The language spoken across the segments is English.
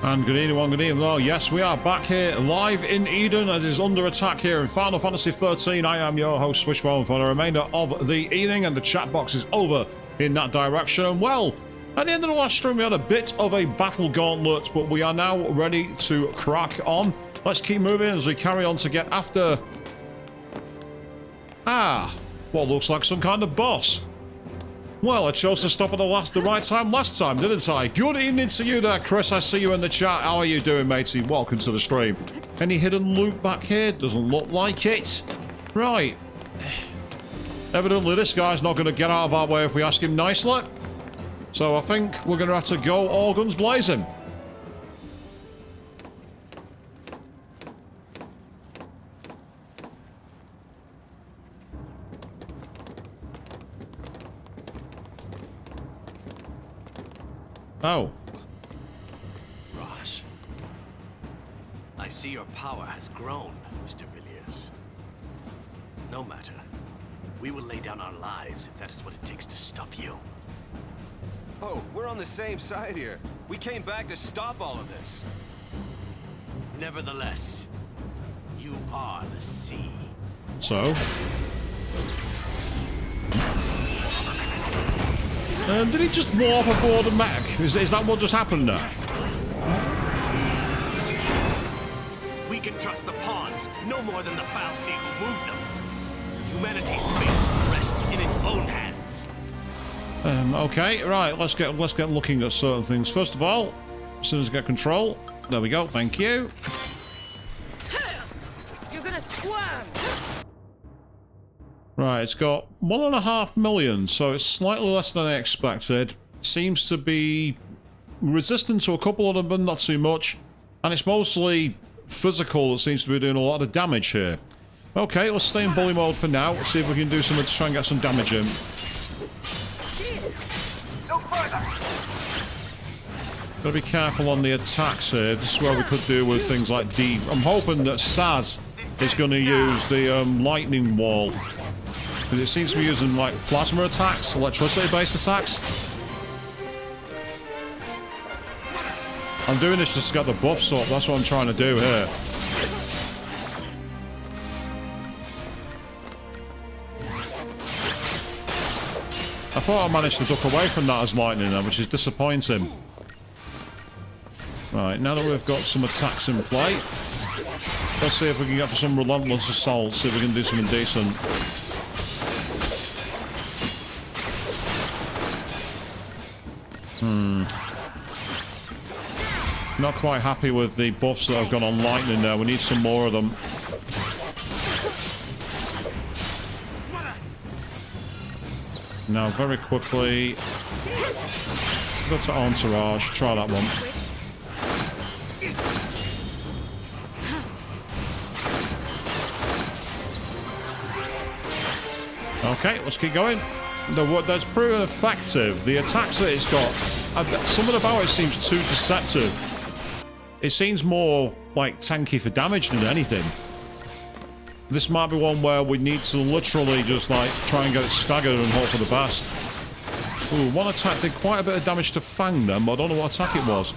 And good evening, good evening. Oh, yes, we are back here live in Eden. It is under attack here in Final Fantasy XIII. I am your host, Swishbone, for the remainder of the evening, and the chat box is over in that direction. And well, at the end of the last stream, we had a bit of a battle gauntlet, but we are now ready to crack on. Let's keep moving as we carry on to get after... what looks like some kind of boss. Well, I chose to stop at the right time last time, didn't I? Good evening to you there, Chris. I see you in the chat. How are you doing, matey? Welcome to the stream. Any hidden loot back here? Doesn't look like it. Right. Evidently, this guy's not going to get out of our way if we ask him nicely. So I think we're going to have to go all guns blazing. Oh. Rosh. I see your power has grown, Mr. Villiers. No matter. We will lay down our lives if that is what it takes to stop you. Oh, we're on the same side here. We came back to stop all of this. Nevertheless, you are the sea. So? Did he just warp aboard a mech? Is that what just happened there? We can trust the pawns no more than the foul sea who moved them. Humanity's fate rests in its own hands. Okay, right, let's get looking at certain things. First of all, as soon as I get control, there we go, thank you. You're gonna squirm. Right, it's got 1.5 million, so it's slightly less than I expected. Seems to be resistant to a couple of them, but not too much. And it's mostly physical that seems to be doing a lot of damage here. Okay, let's stay in bully mode for now. Let's see if we can do something to try and get some damage in. Gotta be careful on the attacks here. This is where we could do with things like D. I'm hoping that Saz is going to use the lightning wall. Because it seems to be using like plasma attacks, electricity-based attacks. I'm doing this just to get the buffs up. That's what I'm trying to do here. I thought I managed to duck away from that as lightning then, which is disappointing. Right, now that we've got some attacks in play, let's see if we can get for some relentless assault, see if we can do something decent. Not quite happy with the buffs that have gone on lightning there. We need some more of them. Now, very quickly, go to Entourage. Try that one. Okay, let's keep going. That's proven effective. The attacks that it's got, something about it seems too deceptive. It seems more like tanky for damage than anything. This might be one where we need to literally just like try and get it staggered and hope for the best. Ooh, one attack did quite a bit of damage to Fang them, but I don't know what attack it was.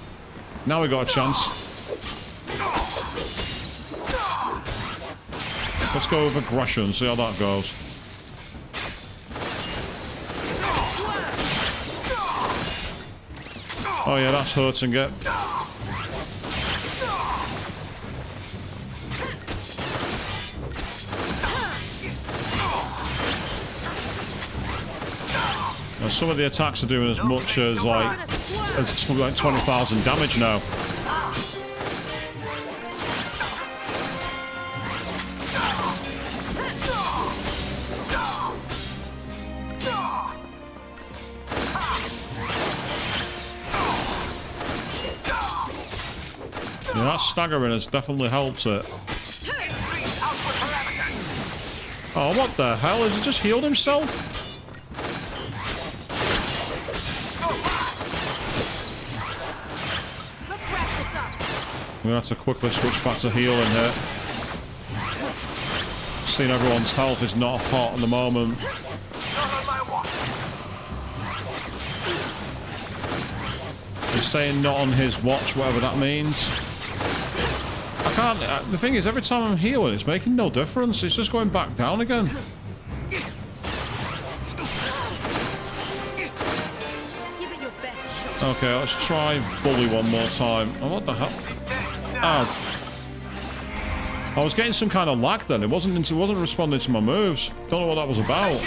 Now we got a chance. Let's go with aggression, see how that goes. Oh yeah, that's hurting it. Now, some of the attacks are doing as much as like 20,000 damage now. Yeah, that staggering has definitely helped it. Oh, what the hell? Has he just healed himself? We're going to have to quickly switch back to healing here. Seeing everyone's health is not hot at the moment. He's saying not on his watch, whatever that means. I can't... the thing is, every time I'm healing, it's making no difference. It's just going back down again. Give it your best shot. Okay, let's try bully one more time. Oh, what the hell? Oh. I was getting some kind of lag then. It wasn't responding to my moves. Don't know what that was about.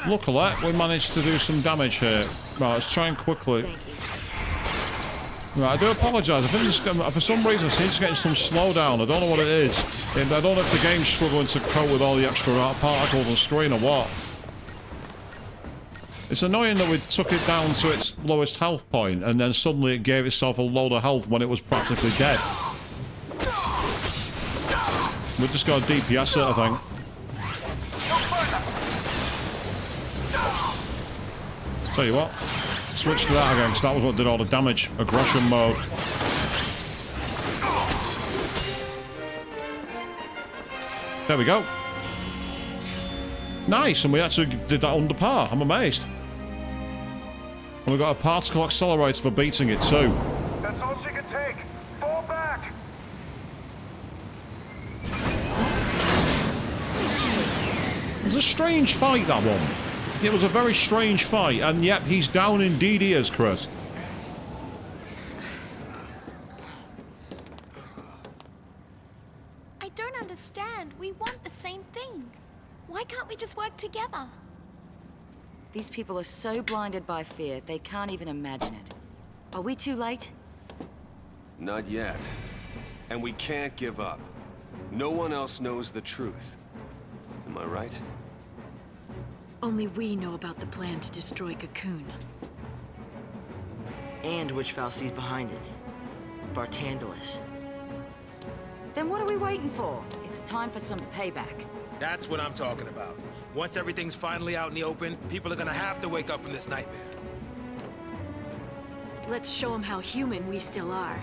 Luckily, we managed to do some damage here. Right, let's try and quickly. Right, I do apologise. I think this, for some reason, it seems to getting some slowdown. I don't know what it is. I don't know if the game's struggling to cope with all the extra particles on screen or what. It's annoying that we took it down to its lowest health point, and then suddenly it gave itself a load of health when it was practically dead. We just got a DPS it, I think. Tell you what, switch to that again, because that was what did all the damage. Aggression mode. There we go. Nice, and we actually did that under par. I'm amazed. And we got a particle accelerator for beating it too. That's all she can take. Fall back. It was a strange fight, that one. It was a very strange fight, and yep, he's down indeed he is, Chris. I don't understand. We want the same thing. Why can't we just work together? These people are so blinded by fear, they can't even imagine it. Are we too late? Not yet. And we can't give up. No one else knows the truth. Am I right? Only we know about the plan to destroy Cocoon. And which Falsi's behind it. Bartandalus. Then what are we waiting for? It's time for some payback. That's what I'm talking about. Once everything's finally out in the open, people are gonna have to wake up from this nightmare. Let's show them how human we still are.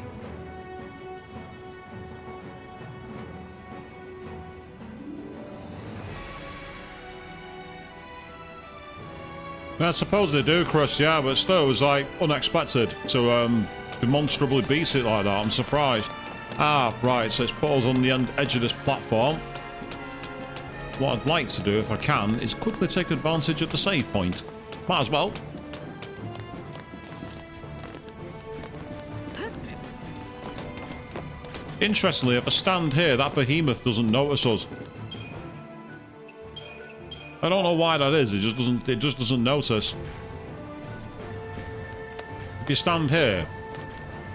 I suppose they do, Chris, yeah, but still, it was like unexpected to demonstrably beat it like that. I'm surprised. Ah, right, so it's put us on the edge of this platform. What I'd like to do, if I can, is quickly take advantage of the save point. Might as well. Interestingly, if I stand here, that behemoth doesn't notice us. I don't know why that is. It just doesn't notice. If you stand here,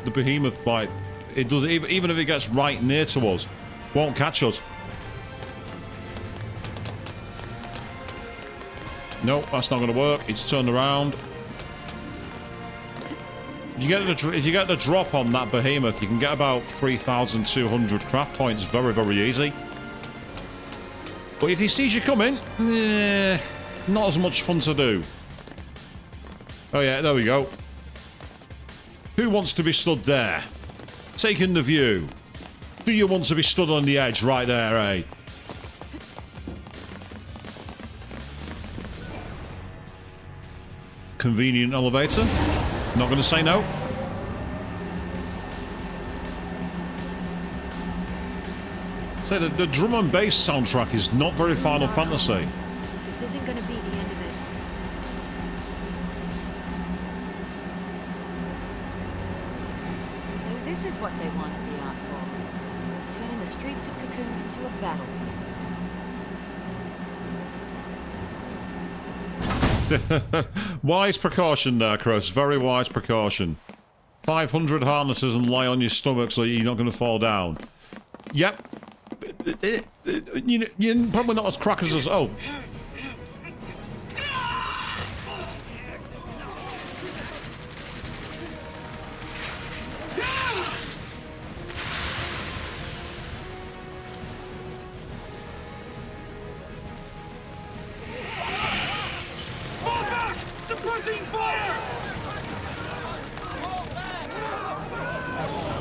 the behemoth, like, it does, even if it gets right near to us, won't catch us. Nope, that's not going to work. It's turned around. If you get the drop on that behemoth, you can get about 3,200 craft points very, very easy. But if he sees you coming, not as much fun to do. Oh yeah, there we go. Who wants to be stood there? Taking the view. Do you want to be stood on the edge right there, eh? Convenient elevator. Not going to say no. Say the drum and bass soundtrack is not very Final Fantasy. This isn't gonna be the end of it. So this is what they wanted the art for. Turning the streets of Cocoon into a battlefield. Wise precaution there, Chris. Very wise precaution. 500 harnesses and lie on your stomach so you're not going to fall down. Yep. You're probably not as crackers as... Oh.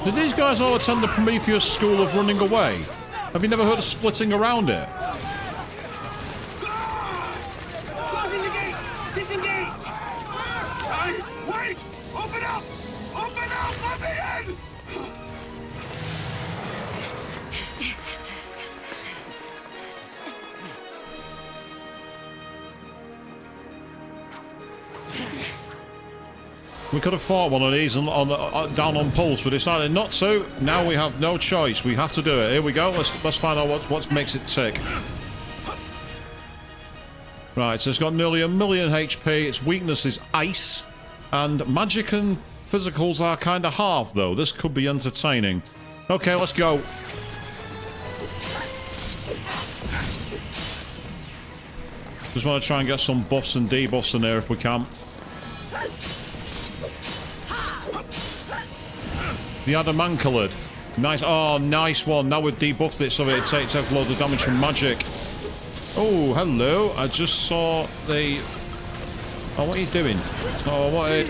Did these guys all attend the Prometheus School of Running Away? Have you never heard of splitting around it? Closing the gate! Disengage! We could have fought one of these down on pulse, but decided not to. Now we have no choice. We have to do it. Here we go. Let's find out what makes it tick. Right, so it's got nearly 1 million HP. Its weakness is ice. And magic and physicals are kind of halved, though. This could be entertaining. Okay, let's go. Just want to try and get some buffs and debuffs in there if we can. The Adamanculid. Nice. Oh, nice one. Now we've debuffed it so it takes out loads of damage from magic. Oh, hello. I just saw the... Oh, what are you doing? Oh, what are you...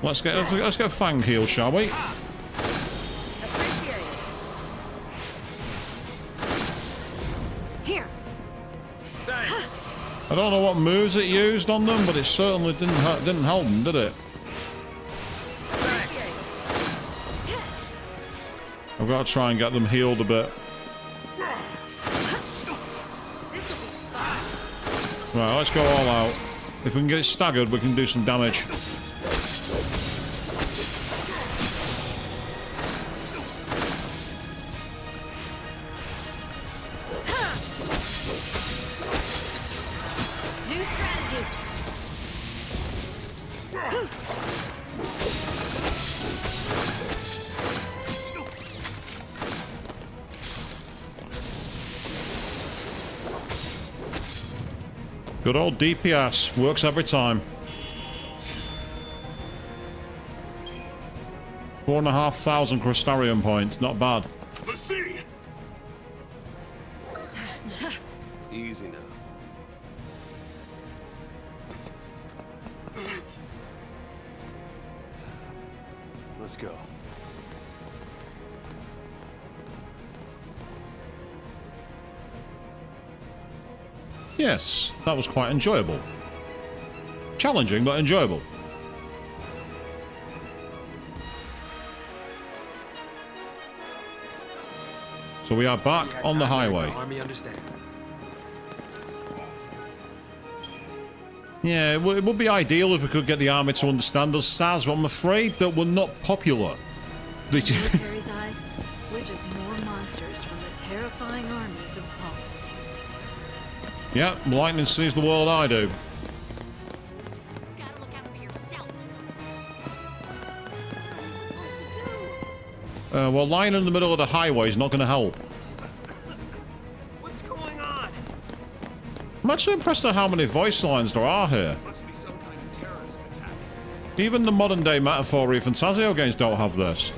Let's get Fang healed, shall we? Here. I don't know what moves it used on them, but it certainly didn't help them, did it? I've got to try and get them healed a bit. Right, let's go all out. If we can get it staggered, we can do some damage. New strategy. Good old DPS. Works every time. 4,500 Crystarium points. Not bad. Easy now. Let's go. Yes, that was quite enjoyable. Challenging, but enjoyable. So we are back on the highway. Army understand. Yeah, it would be ideal if we could get the army to understand us, Saz, but I'm afraid that we're not popular. In the military's eyes, we're just more monsters from the terrifying armies of Pulse. Yeah, Lightning sees the world I do. Gotta look out for yourself. What are you supposed to do? Well, lying in the middle of the highway is not going to help. What's going on? I'm actually impressed at how many voice lines there are here. Must be some kind of terrorist attack. Even the modern-day Metaphor Fantasio games don't have this.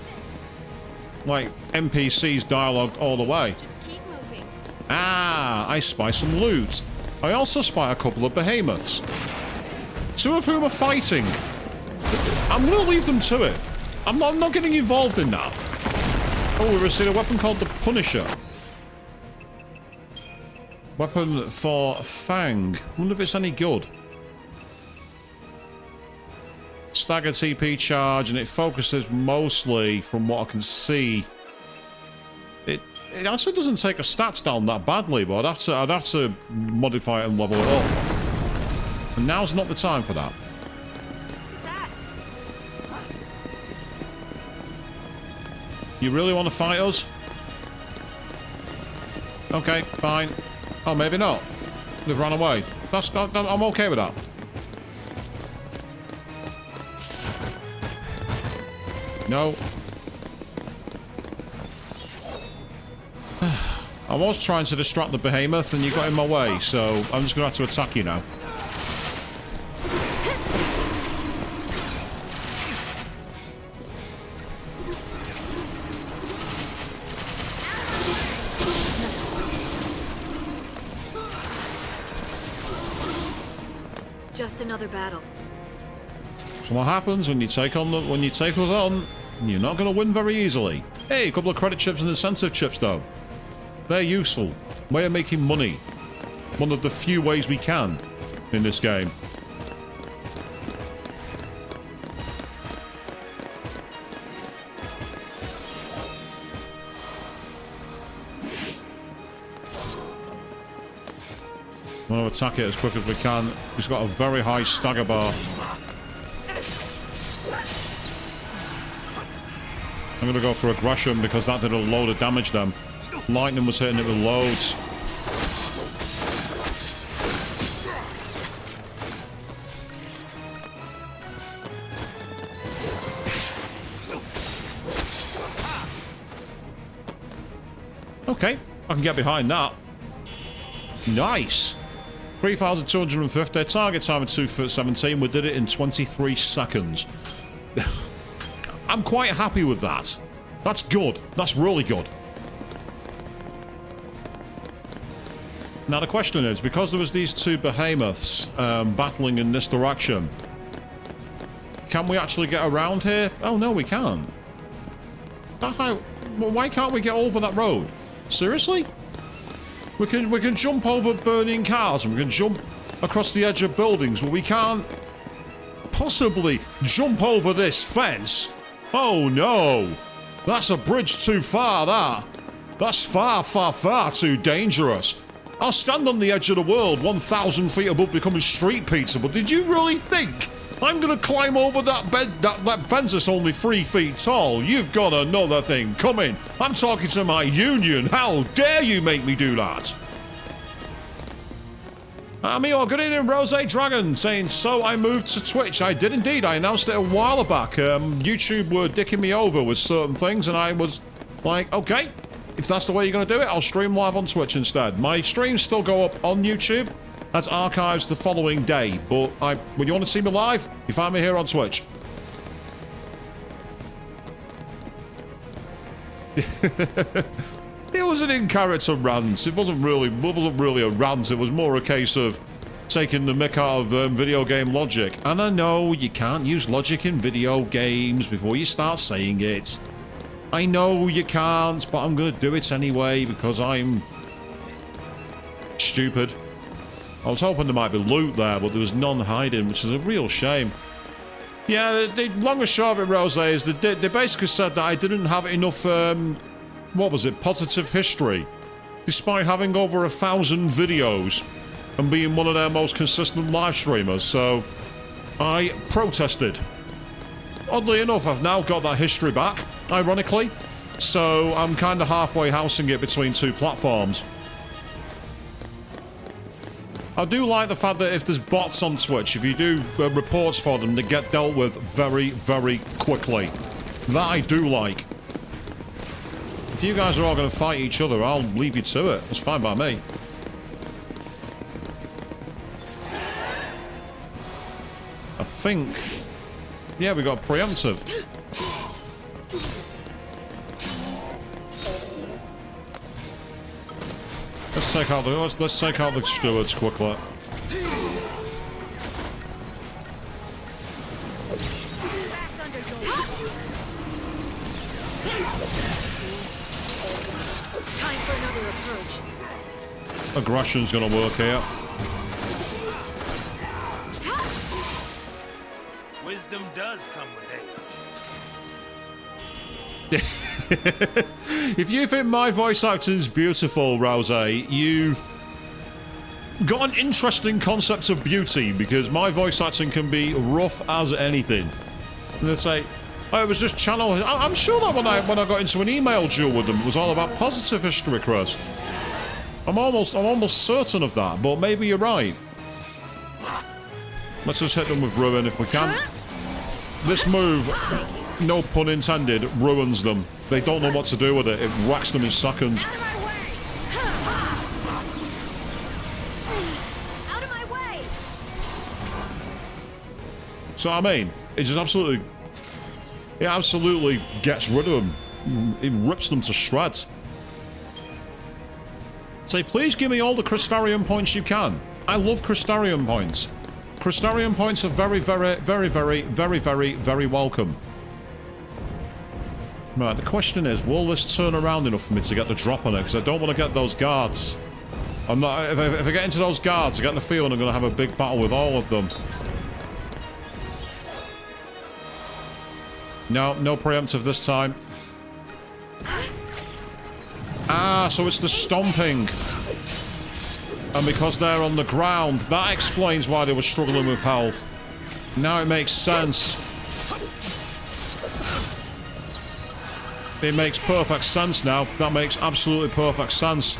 Like, NPCs dialogued all the way. Just keep moving. Ah, I spy some loot. I also spy a couple of behemoths. Two of whom are fighting. I'm going to leave them to it. I'm not getting involved in that. Oh, we received a weapon called the Punisher. Weapon for Fang. Wonder if it's any good. Stagger TP charge, and it focuses mostly, from what I can see. It actually doesn't take a stats down that badly, but I'd have to modify it and level it up. And now's not the time for that. You really want to fight us? Okay, fine. Oh, maybe not. They've run away. I'm okay with that. No. I was trying to distract the behemoth and you got in my way, so I'm just going to have to attack you now. Just another battle. So what happens when you take us on? You're not going to win very easily. Hey, a couple of credit chips and incentive chips, though. They're useful. Way of making money. One of the few ways we can in this game. We'll attack it as quick as we can. He's got a very high stagger bar. I'm going to go for aggression because that did a load of damage then. Lightning was hitting it with loads. Okay, I can get behind that. Nice. 3,250. Target time of 2:17. We did it in 23 seconds. I'm quite happy with that. That's good. That's really good. Now the question is, because there was these two behemoths battling in this direction, can we actually get around here? Oh no, we can't. Why can't we get over that road? Seriously? We can jump over burning cars and we can jump across the edge of buildings, but we can't possibly jump over this fence. Oh no! That's a bridge too far, that. That's far, far, far too dangerous. I'll stand on the edge of the world 1,000 feet above becoming street pizza, but did you really think I'm gonna climb over that fence that's only 3 feet tall? You've got another thing coming. I'm talking to my union. How dare you make me do that? Amigo, good evening, Rose Dragon, saying, so I moved to Twitch. I did indeed. I announced it a while back. YouTube were dicking me over with certain things, and I was like, okay, if that's the way you're going to do it, I'll stream live on Twitch instead. My streams still go up on YouTube as archives the following day, but when you want to see me live, you find me here on Twitch. It was an in-character rant. It wasn't really a rant. It was more a case of taking the mick out of video game logic. And I know you can't use logic in video games before you start saying it. I know you can't, but I'm going to do it anyway because I'm stupid. I was hoping there might be loot there, but there was none hiding, which is a real shame. Yeah, the long and short of it, Rose, is they basically said that I didn't have enough, what was it, positive history, despite having over 1,000 videos and being one of their most consistent live streamers, so I protested. Oddly enough, I've now got that history back, ironically, so I'm kind of halfway housing it between two platforms. I do like the fact that if there's bots on Twitch, if you do reports for them, they get dealt with very, very quickly. That I do like. If you guys are all going to fight each other, I'll leave you to it. It's fine by me. I think... yeah, we got preemptive. Let's take out the stewards quickly. Time for another approach. Aggression's gonna work here. Wisdom does come with age. If you think my voice acting's beautiful, Rose, you've got an interesting concept of beauty, because my voice acting can be rough as anything. And they'd say, oh, it was just channel... I'm sure that when I got into an email duel with them, it was all about positive history, Chris. I'm almost certain of that, but maybe you're right. Let's just hit them with Ruin if we can. This move, no pun intended, ruins them. They don't know what to do with it. It whacks them in seconds. Out of my way! So I mean, it just absolutely gets rid of them. It rips them to shreds. Say, please give me all the Crystarium points you can. I love Crystarium points. Crystarium points are very, very, very, very, very, very, very welcome. Right, the question is, will this turn around enough for me to get the drop on it? Because I don't want to get those guards. I'm not. If I get into those guards, I get the feeling I'm going to have a big battle with all of them. No preemptive this time. Ah, so it's the stomping. And because they're on the ground, that explains why they were struggling with health. Now it makes sense. It makes perfect sense now. That makes absolutely perfect sense.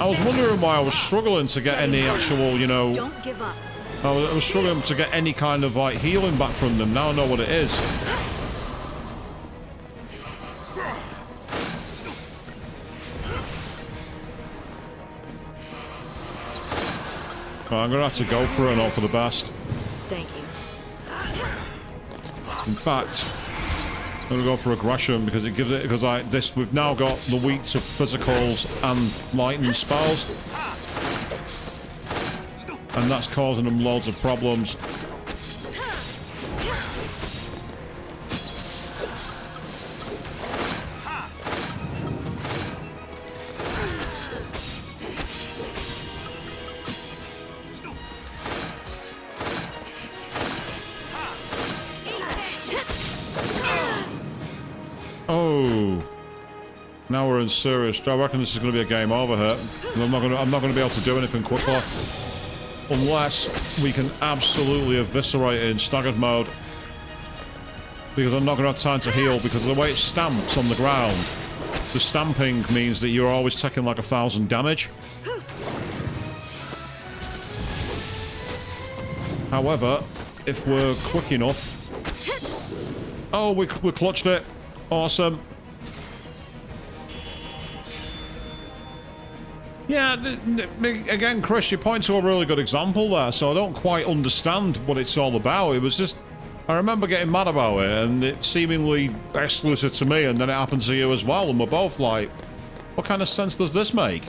I was wondering why I was struggling to get any actual, you know... Don't give up. I was struggling to get any kind of, like, healing back from them. Now I know what it is. I'm gonna have to go for it, not for the best. Thank you. In fact, I'm gonna go for aggression because it gives it we've now got the weak to physicals and lightning spells, and that's causing them loads of problems. Oh, now we're in serious. I reckon this is going to be a game over here. I'm not going to be able to do anything quickly unless we can absolutely eviscerate it in staggered mode. Because I'm not going to have time to heal because of the way it stamps on the ground. The stamping means that you're always taking like 1,000 damage. However, if we're quick enough... Oh, we clutched it. Awesome. Yeah, again, Chris, you point to a really good example there, so I don't quite understand what it's all about. It was just... I remember getting mad about it, and it seemingly exclusive to me, and then it happened to you as well, and we're both like, what kind of sense does this make?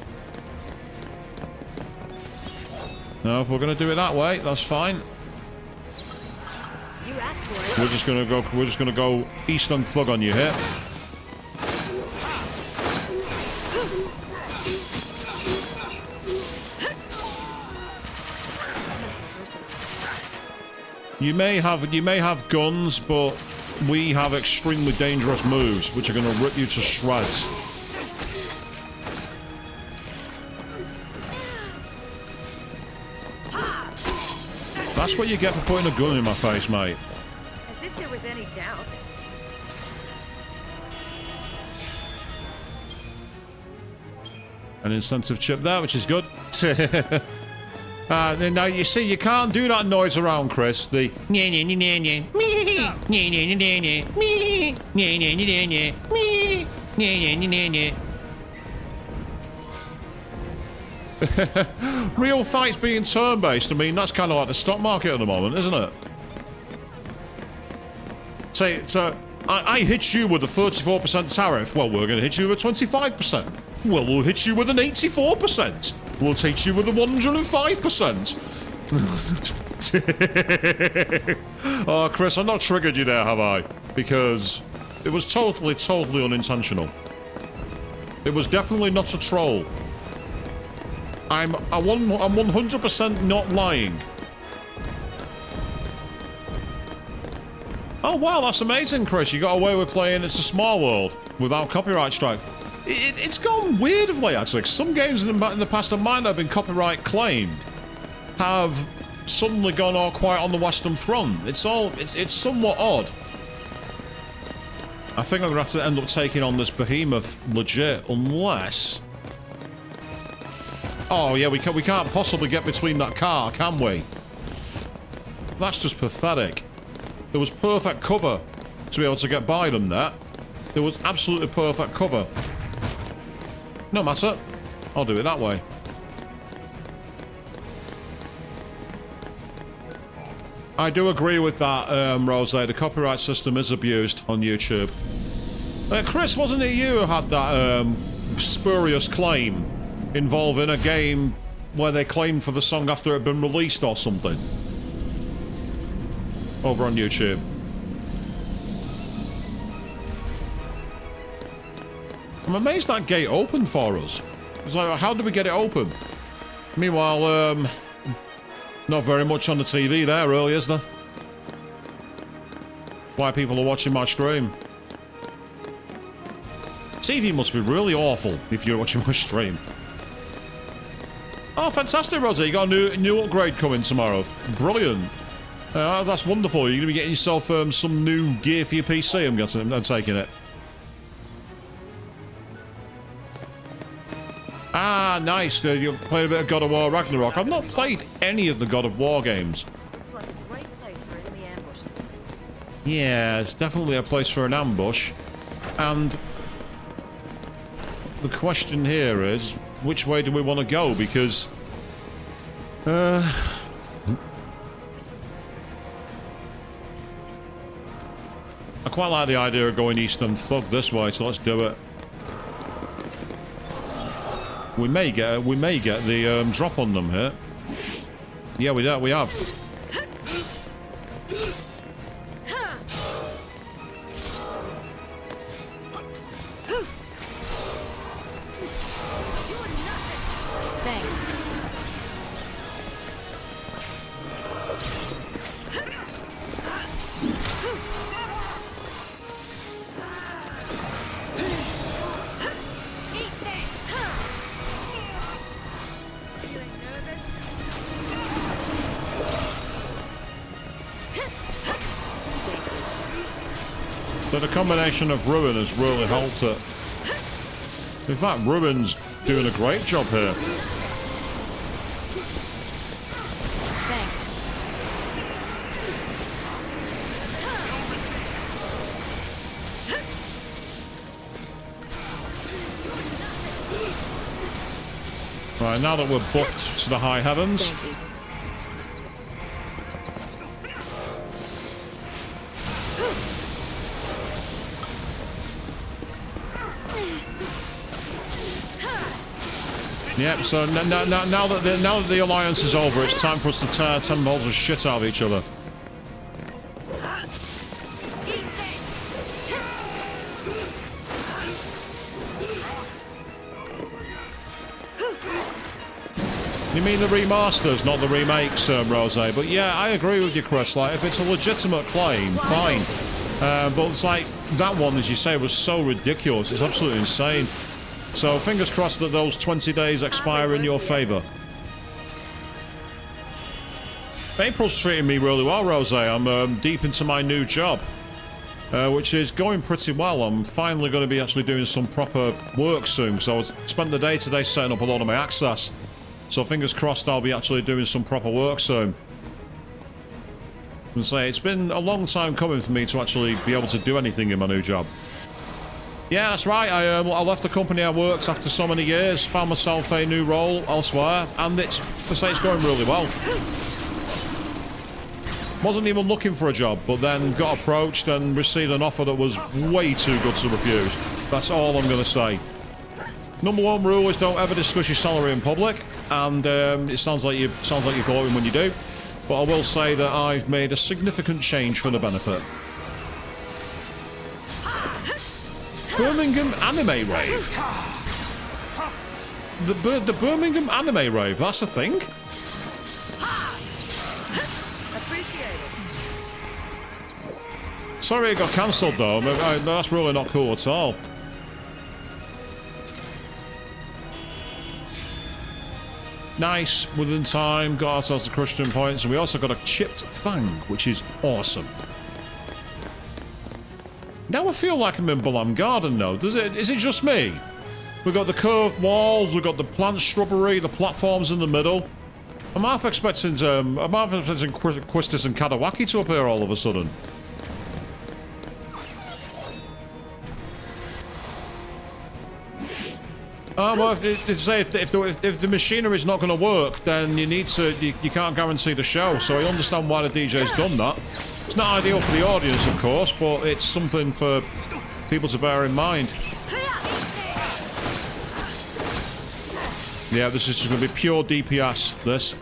No, if we're going to do it that way, that's fine. You asked for it. We're just gonna go Eastern Thug on you here. You may have guns, but we have extremely dangerous moves, which are gonna rip you to shreds. That's what you get for putting a gun in my face, mate. As if there was any doubt. An incentive chip there, which is good. Now, you see, you can't do that noise around, Chris. The... Real fights being turn-based, I mean, that's kind of like the stock market at the moment, isn't it? So I hit you with a 34% tariff. Well, we're going to hit you with 25%. Well, we'll hit you with an 84%. We'll hit you with a 105%. Oh, Chris, I've not triggered you there, have I? Because it was totally unintentional. It was definitely not a troll. I'm 100% not lying. Oh, wow, that's amazing, Chris. You got away with playing It's a Small World without copyright strike. It's gone weird of late, actually. Some games in the past of mine that have been copyright claimed have suddenly gone all quiet on the Western Front. It's somewhat odd. I think I'm going to have to end up taking on this behemoth legit, unless... Oh, yeah, we can't possibly get between that car, can we? That's just pathetic. There was perfect cover to be able to get by them there. There was absolutely perfect cover. No matter. I'll do it that way. I do agree with that, Rose. The copyright system is abused on YouTube. Chris, wasn't it you who had that spurious claim involving a game where they claimed for the song after it had been released or something? Over on YouTube. I'm amazed that gate opened for us. It's like, how did we get it open? Meanwhile, not very much on the TV there, really, is there? Why people are watching my stream. TV must be really awful if you're watching my stream. Oh, fantastic, Rosie. You got a new upgrade coming tomorrow. Brilliant. That's wonderful. You're going to be getting yourself some new gear for your PC, I'm guessing. I'm taking it. Ah, nice. You played a bit of God of War Ragnarok. I've not played any of the God of War games. Looks like a great place for enemy ambushes. Yeah, it's definitely a place for an ambush. And the question here is, which way do we want to go? Because... I quite like the idea of going east and thug this way, so let's do it. We may get the drop on them here. Yeah, we have. Thanks. So the combination of Ruin has really helped it. In fact, Ruin's doing a great job here. Thanks. Right, now that we're buffed to the high heavens. Thank you. Yep, so now that the alliance is over, it's time for us to tear 10 balls of shit out of each other. You mean the remasters, not the remakes, Rose? But yeah, I agree with you, Chris. Like, if it's a legitimate claim, fine. But it's like, that one, as you say, was so ridiculous. It's absolutely insane. So fingers crossed that those 20 days expire in your favour. April's treating me really well, Rose. I'm deep into my new job, which is going pretty well. I'm finally going to be actually doing some proper work soon. So I spent the day today setting up a lot of my access. So fingers crossed I'll be actually doing some proper work soon. And say, it's been a long time coming for me to actually be able to do anything in my new job. Yeah, that's right. I left the company I worked after so many years, found myself a new role elsewhere, and it's going really well. Wasn't even looking for a job, but then got approached and received an offer that was way too good to refuse. That's all I'm going to say. Number one rule is don't ever discuss your salary in public, and it sounds like you're gloating when you do. But I will say that I've made a significant change for the benefit. Birmingham Anime Rave. The Birmingham Anime Rave, that's a thing? Appreciate it. Sorry it got cancelled though, that's really not cool at all. Nice, within time, got ourselves the Christian points, and we also got a chipped fang, which is awesome. Now I feel like I'm in Balam Garden now. Is it just me? We've got the curved walls, we've got the plant shrubbery, the platforms in the middle. I'm half expecting Quistis and Kadawaki to appear all of a sudden. Well, if the machinery is not going to work, then you can't guarantee the show. So I understand why the DJ's done that. It's not ideal for the audience, of course, but it's something for people to bear in mind. Yeah, this is just going to be pure DPS, this.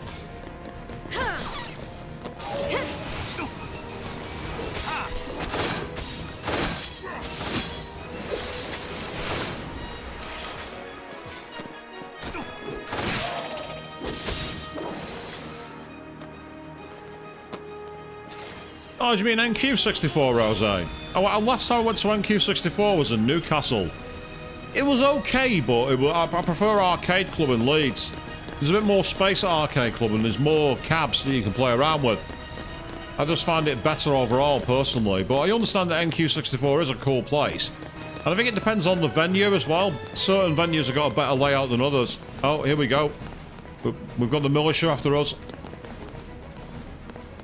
Oh, do you mean NQ64, Rose? Oh, last time I went to NQ64 was in Newcastle. It was okay, but I prefer Arcade Club in Leeds. There's a bit more space at Arcade Club and there's more cabs that you can play around with. I just find it better overall, personally. But I understand that NQ64 is a cool place. And I think it depends on the venue as well. Certain venues have got a better layout than others. Oh, here we go. We've got the militia after us.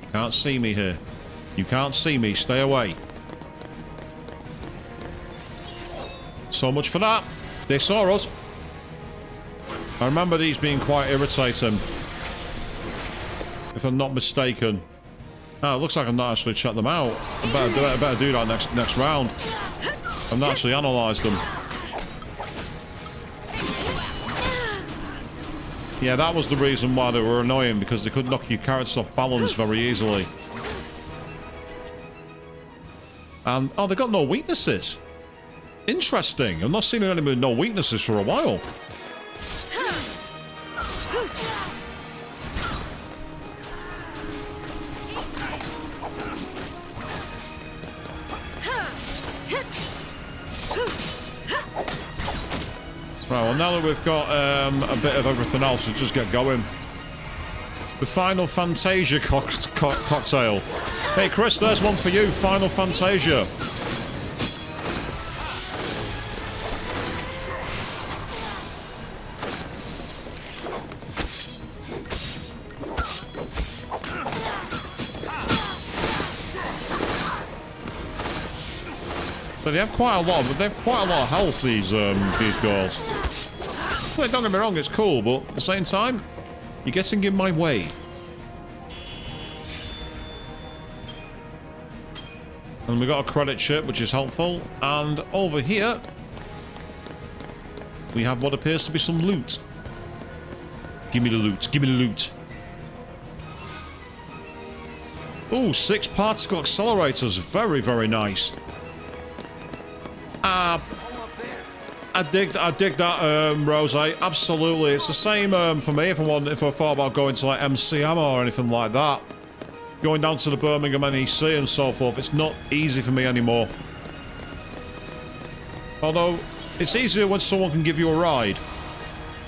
You can't see me here. You can't see me. Stay away. So much for that. They saw us. I remember these being quite irritating. If I'm not mistaken. Oh, it looks like I've not actually checked them out. I better do that next round. I've not actually analysed them. Yeah, that was the reason why they were annoying, because they could knock your characters off balance very easily. And, oh, they've got no weaknesses. Interesting. I've not seen an enemy with no weaknesses for a while. Right, well, now that we've got a bit of everything else, we'll just get going. The Final Fantasia cocktail. Hey, Chris, there's one for you. Final Fantasia. But they have quite a lot. They have quite a lot of health. These girls. Well, don't get me wrong, it's cool, but at the same time, you're getting in my way. And we got a credit chip, which is helpful. And over here, we have what appears to be some loot. Give me the loot. Give me the loot. Ooh, 6 particle accelerators. Very, very nice. I dig that, Rose. Absolutely. It's the same for me if I thought about going to like MCM or anything like that. Going down to the Birmingham NEC and so forth. It's not easy for me anymore. Although, it's easier when someone can give you a ride.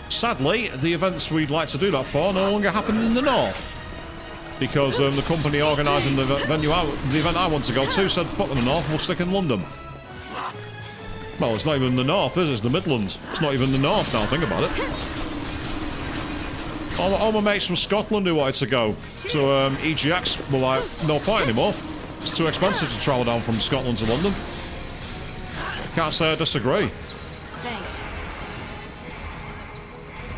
Sadly, the events we'd like to do that for no longer happen in the north. Because the company organising the event I want to go to said, fuck the north, we'll stick in London. Well, it's not even the north, is it? It's the Midlands. It's not even the north now, think about it. All my mates from Scotland who wanted to go to EGX were like, no point anymore. It's too expensive to travel down from Scotland to London. Can't say I disagree. Thanks.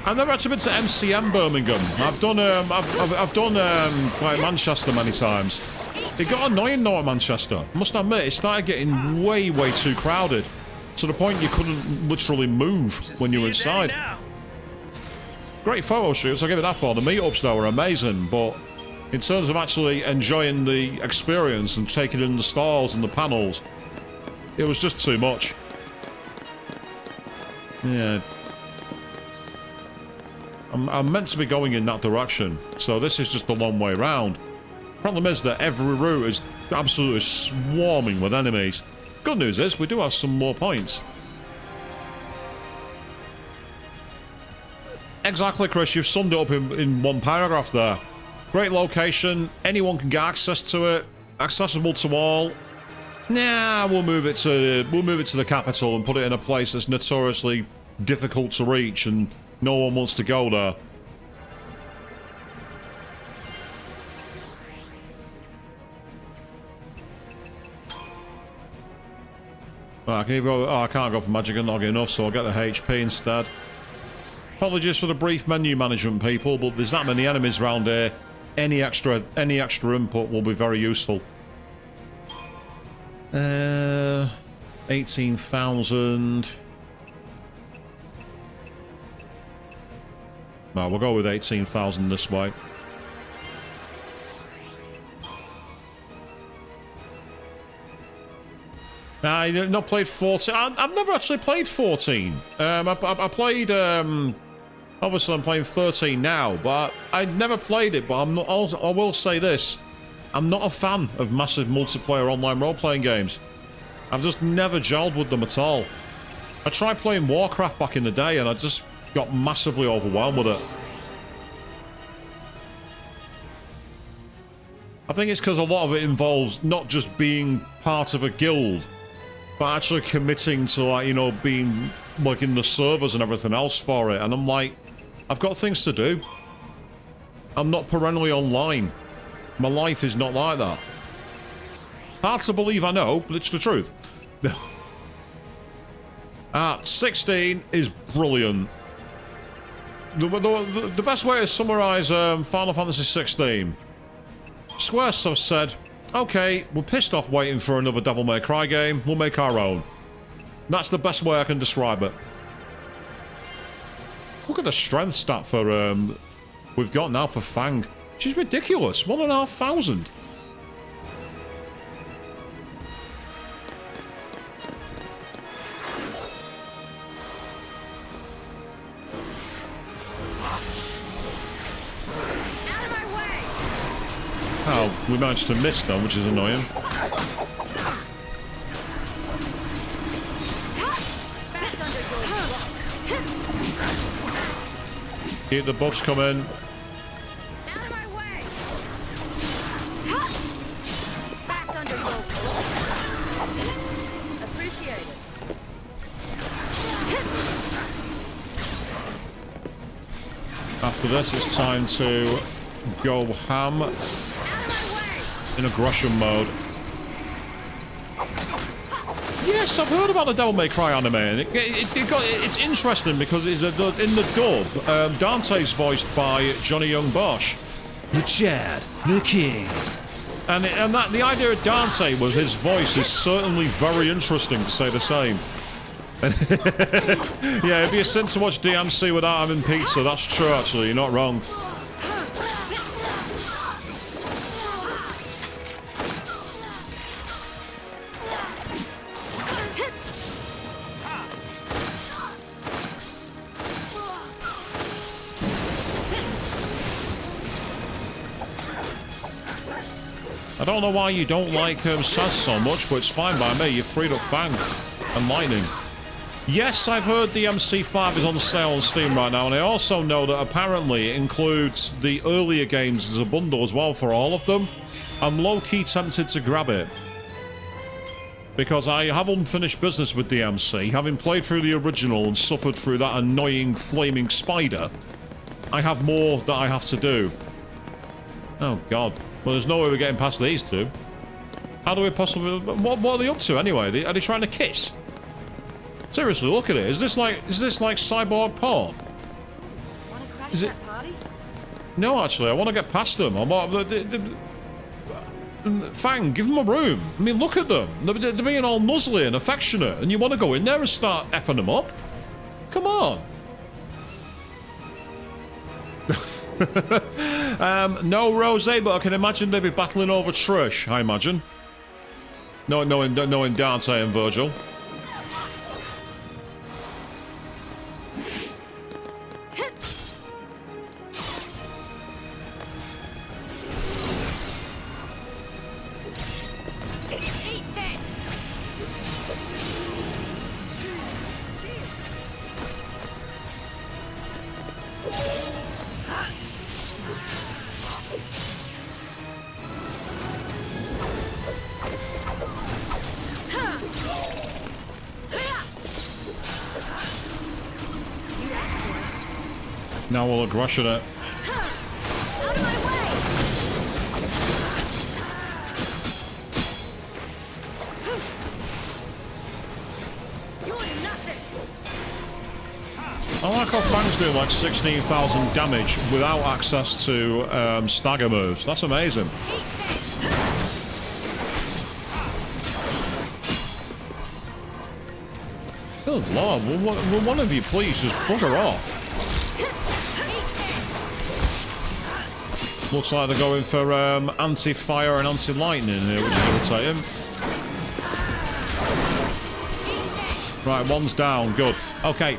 I've never actually been to MCM Birmingham. I've done like Manchester many times. It got annoying though at Manchester. I must admit, it started getting way too crowded. To the point you couldn't literally move when you were inside. Great photo shoots, I'll give it that for. The meetups though were amazing, but in terms of actually enjoying the experience and taking in the stalls and the panels, it was just too much. Yeah. I'm meant to be going in that direction, so this is just the long way round. Problem is that every route is absolutely swarming with enemies. Good news is, we do have some more points. Exactly, Chris, you've summed it up in one paragraph there. Great location, anyone can get access to it, accessible to all. Nah, we'll move it to the capital and put it in a place that's notoriously difficult to reach and no one wants to go there. I can't go for magic and not get enough, so I'll get the HP instead. Apologies for the brief menu management, people, but there's that many enemies around here. Any extra input will be very useful. 18,000. No, we'll go with 18,000 this way. I've not played 14. I've never actually played 14. I played, obviously I'm playing 13 now, but I never played it, but I will say this. I'm not a fan of massive multiplayer online role-playing games. I've just never gelled with them at all. I tried playing Warcraft back in the day, and I just got massively overwhelmed with it. I think it's because a lot of it involves not just being part of a guild, but actually committing to, like, you know, being, like, in the servers and everything else for it. And I'm like, I've got things to do. I'm not perennially online. My life is not like that. Hard to believe, I know, but it's the truth. 16 is brilliant. The best way to summarize Final Fantasy 16. Square have said, okay, we're pissed off waiting for another Devil May Cry game, we'll make our own. That's the best way I can describe it. Look at the strength stat for we've got now for Fang. She's ridiculous, 1,500. Oh, we managed to miss them, which is annoying. Keep the buffs coming. Out of my way! Back under your Appreciate it. After this, it's time to go ham in aggression mode. Yes, I've heard about the Devil May Cry anime, and it's interesting because it's in the dub, Dante's voiced by Johnny Young Bosch, the Chad, the King, and that the idea of Dante with his voice is certainly very interesting, to say the same. Yeah, it'd be a sin to watch DMC without having pizza. That's true, actually. You're not wrong. I don't know why you don't like Saz so much, but it's fine by me. You've freed up Fang and Lightning. Yes, I've heard the MC5 is on sale on Steam right now, and I also know that apparently it includes the earlier games as a bundle as well for all of them. I'm low-key tempted to grab it, because I have unfinished business with DMC. Having played through the original and suffered through that annoying flaming spider, I have more that I have to do. Oh, God. Well, there's no way we're getting past these two. How do we possibly... What are they up to, anyway? Are they trying to kiss? Seriously, look at it. Is this like cyborg porn? Wanna crash Is it... that party? No, actually, I want to get past them. Fang, give them a room. I mean, look at them. They're being all nuzzly and affectionate, and you want to go in there and start effing them up? Come on. No Rose, but I can imagine they'd be battling over Trish, I imagine. Knowing Dante and Virgil. Now we'll aggression it. I like how Fang's doing like 16,000 damage without access to stagger moves. That's amazing. Good lord, will one of you please just bugger off? Looks like they're going for anti-fire and anti-lightning here, which is irritating. Right, one's down. Good. Okay.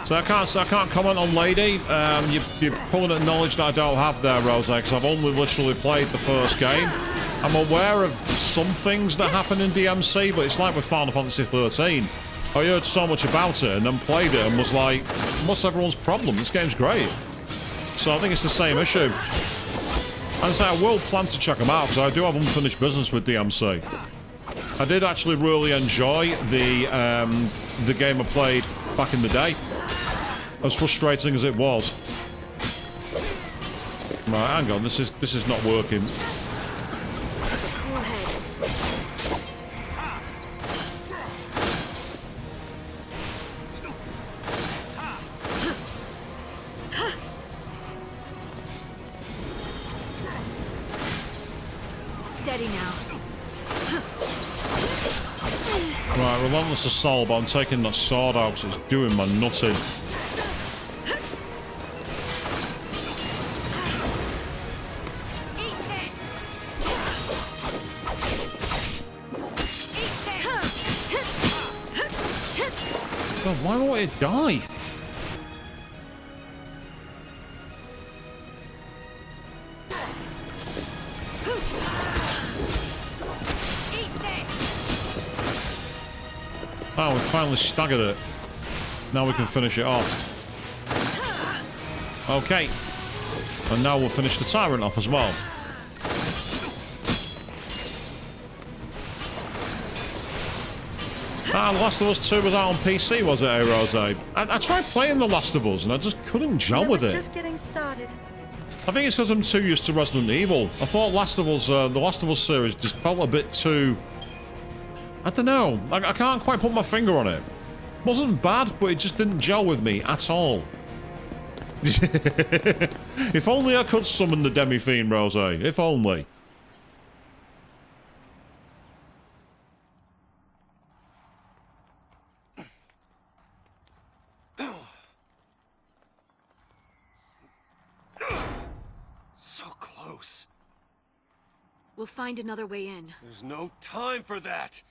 So I can't comment on Lady. You're pulling at knowledge that I don't have there, Rose, because I've only literally played the first game. I'm aware of some things that happen in DMC, but it's like with Final Fantasy XIII. I heard so much about it and then played it and was like, what's everyone's problem? This game's great. So I think it's the same issue. And so I will plan to check them out because I do have unfinished business with DMC. I did actually really enjoy the game I played back in the day. As frustrating as it was. Right, hang on, this is not working. Steady now. Right, relentless assault, but I'm taking that sword out because it's doing my nutting. God, why won't it die? Oh, we finally staggered it. Now we can finish it off. Okay. And now we'll finish the tyrant off as well. Ah, The Last of Us 2 was out on PC, was it, Rose? I tried playing The Last of Us and I just couldn't gel with it. Just getting started. I think it's because I'm too used to Resident Evil. I thought the Last of Us series just felt a bit too... I don't know. I can't quite put my finger on it. Wasn't bad, but it just didn't gel with me at all. If only I could summon the Demi-Fiend, Rose. If only. So close. We'll find another way in. There's no time for that.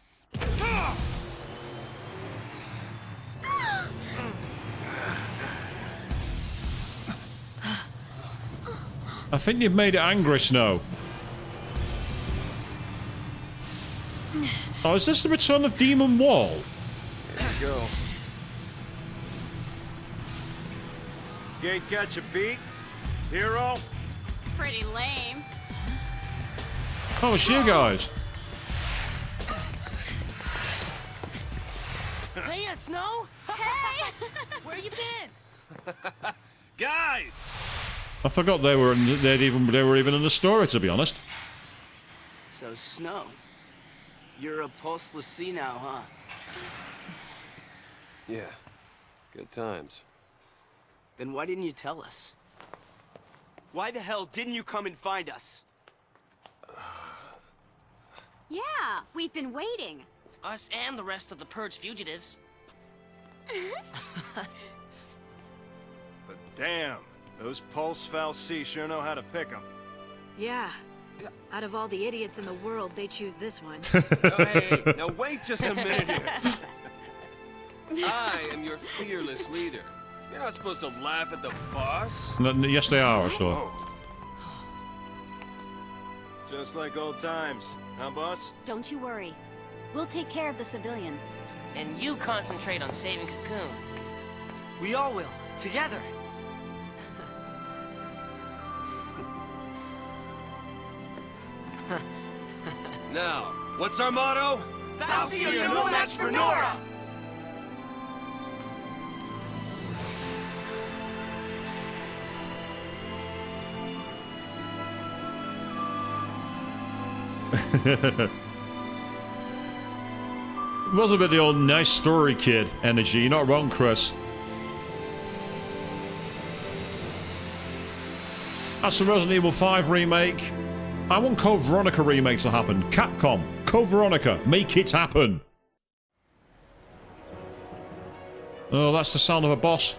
I think you've made it angry, Snow. Oh, is this the return of Demon Wall? Here we go. Gate catch a beat? Hero? Pretty lame. Oh, it's you guys. Hey, Snow! Hey! Where you been? Guys! I forgot they were even in the story, to be honest. So, Snow, you're a pulseless sea now, huh? Yeah. Good times. Then why didn't you tell us? Why the hell didn't you come and find us? Yeah, we've been waiting. Us and the rest of the Purge fugitives. But damn, those Pulse Fal'Cie sure know how to pick 'em. Yeah. Out of all the idiots in the world, they choose this one. Hey, now wait just a minute here. I am your fearless leader. You're not supposed to laugh at the boss. Yes, they are, actually. Oh. Just like old times, huh, boss? Don't you worry. We'll take care of the civilians. And you concentrate on saving Cocoon. We all will, together. Now, what's our motto? Fal'Cie, you're no match for Nora! It was a bit the old nice story kid energy. You're not wrong, Chris. That's the Resident Evil 5 remake. I want Code Veronica remake to happen. Capcom, Code Veronica, make it happen. Oh, that's the sound of a boss.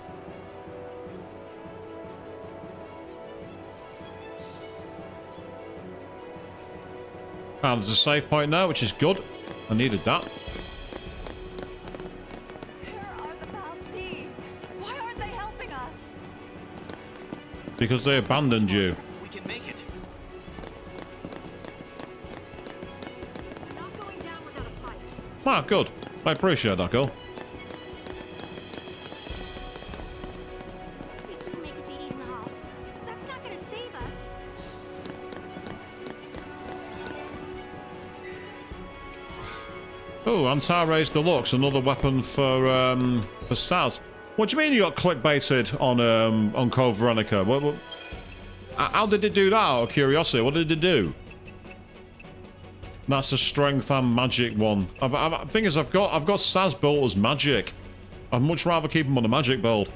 And there's a save point now, which is good. I needed that. Where are the Fal'Cie? Why aren't they helping us? Because they abandoned you. We can make it. Not going down without a fight. Ah, good. I appreciate that, girl. If we do make it to Eden Hall, Oh, anti-raise deluxe, another weapon for Saz. What do you mean you got clickbaited on Code Veronica? How did it do that? Out of curiosity, what did it do? That's a strength and magic one. Thing is, I've got Saz built as magic. I'd much rather keep him on a magic build.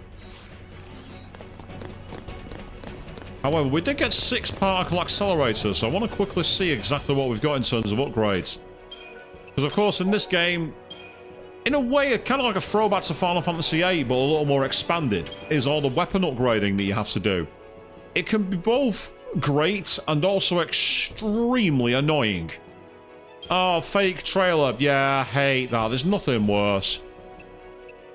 However, we did get 6 particle accelerators, so I want to quickly see exactly what we've got in terms of upgrades. Because, of course, in this game, in a way, kind of like a throwback to Final Fantasy VIII, but a little more expanded, is all the weapon upgrading that you have to do. It can be both great and also extremely annoying. Oh, fake trailer. Yeah, I hate that. There's nothing worse.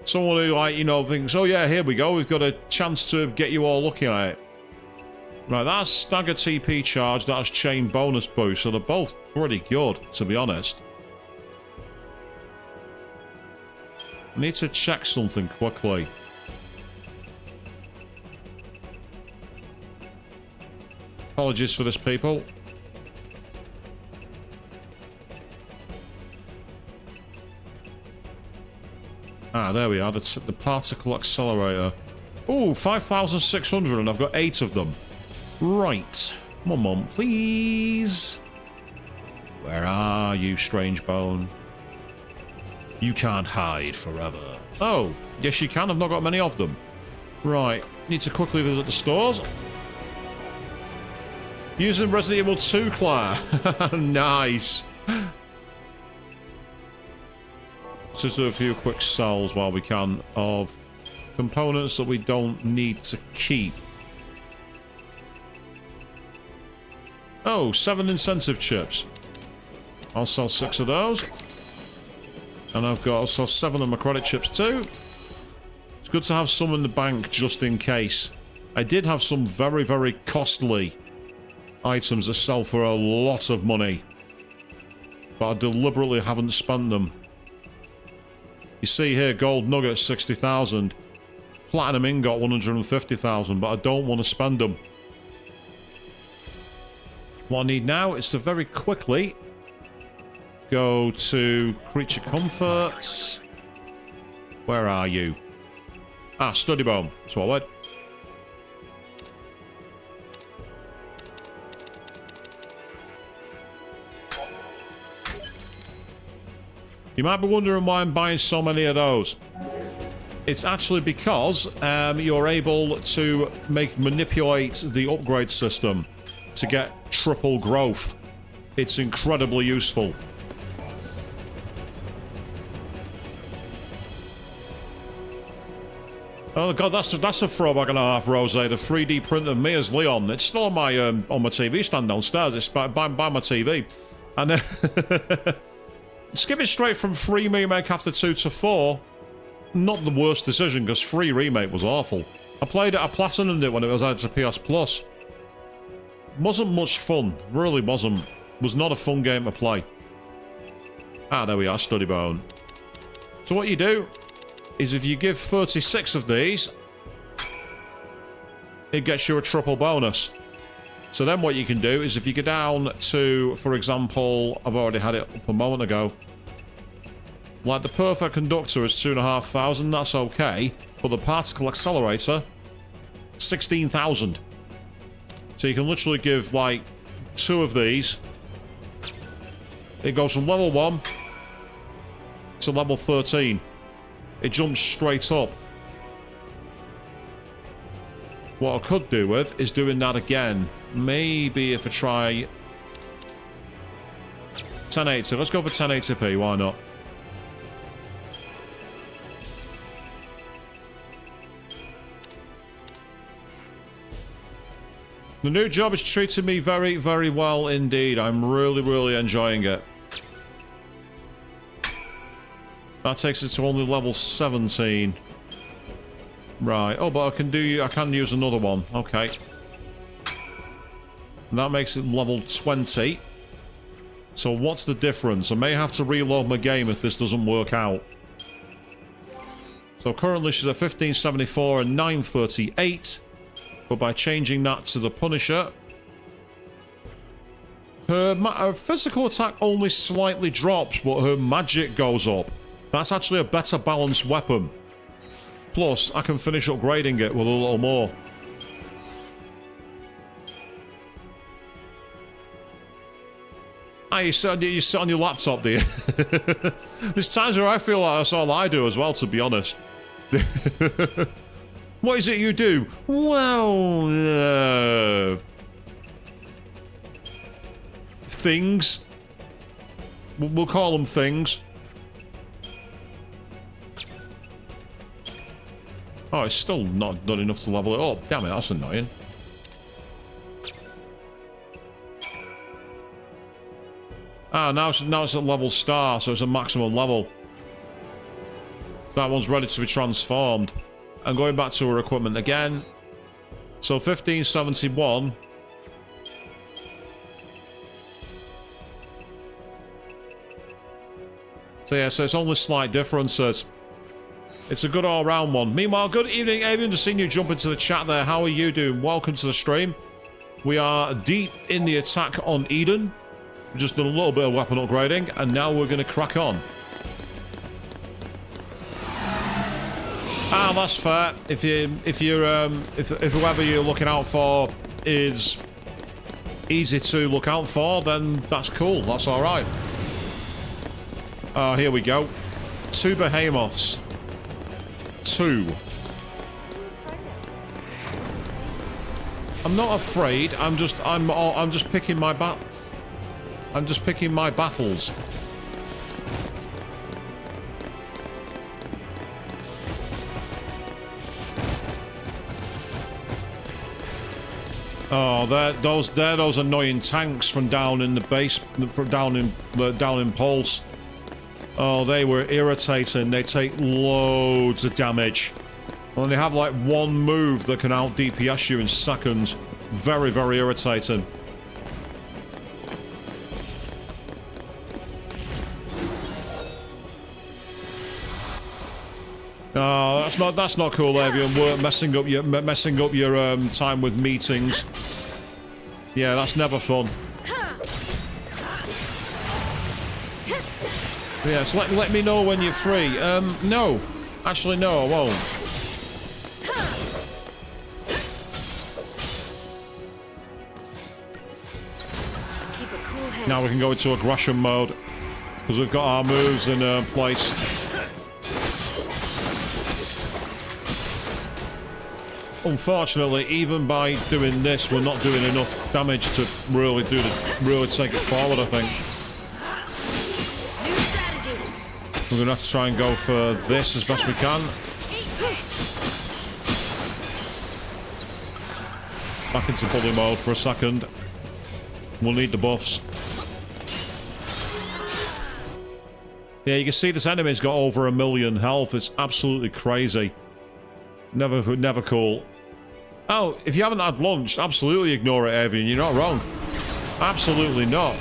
Someone who, like, you know, thinks, oh yeah, here we go. We've got a chance to get you all looking at it. Right, that's stagger TP charge. That's chain bonus boost. So they're both pretty good, to be honest. I need to check something quickly. Apologies for this, people. Ah, there we are. The particle accelerator. Oh, 5,600, and I've got 8 of them. Right. One moment, please. Where are you, strange bone? You can't hide forever. Oh, yes you can. I've not got many of them. Right. Need to quickly visit the stores. Using Resident Evil 2, Claire. Nice. Let's just do a few quick sells while we can of components that we don't need to keep. Oh, 7 incentive chips. I'll sell 6 of those. And I've got also 7 of my credit chips too. It's good to have some in the bank just in case. I did have some very, very costly items that sell for a lot of money. But I deliberately haven't spent them. You see here, gold nugget 60,000. Platinum ingot 150,000, but I don't want to spend them. What I need now is to very quickly go to creature comforts. Where are you? Ah, study bone. That's what I want. You might be wondering why I'm buying so many of those. It's actually because you're able to manipulate the upgrade system to get triple growth. It's incredibly useful. Oh god, that's a throwback and a half, Rose. The 3D print of me as Leon. It's still on my TV stand downstairs. It's by my TV, and skipping straight from 3 remake after 2 to 4. Not the worst decision because 3 remake was awful. I played it, I platinumed it when it was added to PS Plus. Wasn't much fun, really wasn't. Was not a fun game to play. Ah, there we are, study bone. So what you do is if you give 36 of these, it gets you a triple bonus. So then what you can do is if you go down to, for example, I've already had it up a moment ago, like the perfect conductor is 2,500, that's okay, but the particle accelerator, 16,000. So you can literally give like 2 of these. It goes from level 1 to level 13. It jumps straight up. What I could do with is doing that again. Maybe if I try 1080. Let's go for 1080p, why not? The new job is treating me very, very well indeed. I'm really, really enjoying it. That takes it to only level 17. Right. Oh, but I can use another one. Okay. And that makes it level 20. So what's the difference? I may have to reload my game if this doesn't work out. So currently she's at 1574 and 938. But by changing that to the Punisher, Her physical attack only slightly drops, but her magic goes up. That's actually a better balanced weapon. Plus, I can finish upgrading it with a little more. Ah, you sit on your laptop, do you? There's times where I feel like that's all I do as well, to be honest. What is it you do? Well, things. We'll call them things. Oh, it's still not done enough to level it up. Damn it, that's annoying. Ah, now it's at level star, so it's a maximum level. That one's ready to be transformed. And going back to her equipment again. So 1571. So yeah, so it's only slight differences. It's a good all-round one. Meanwhile, good evening, Avian. Just seen you jump into the chat there. How are you doing? Welcome to the stream. We are deep in the attack on Eden. We've just done a little bit of weapon upgrading, and now we're going to crack on. Ah, that's fair. If whoever you're looking out for is easy to look out for, then that's cool. That's all right. Here we go. 2 behemoths. 2. I'm not afraid. I'm just picking my battles. Oh, they're those annoying tanks from down in the base, from down in Pulse. Oh, they were irritating. They take loads of damage. And they have like one move that can out DPS you in seconds. Very, very irritating. Oh, that's not cool, Avian. We're messing up your time with meetings. Yeah, that's never fun. Yes, let me know when you're free. No. Actually, no, I won't. Now we can go into aggression mode. Because we've got our moves in place. Unfortunately, even by doing this, we're not doing enough damage to really take it forward, I think. We're going to have to try and go for this as best we can. Back into bully mode for a second. We'll need the buffs. Yeah, you can see this enemy's got over 1 million health. It's absolutely crazy. Never cool. Oh, if you haven't had lunch, absolutely ignore it, Avian. You're not wrong. Absolutely not.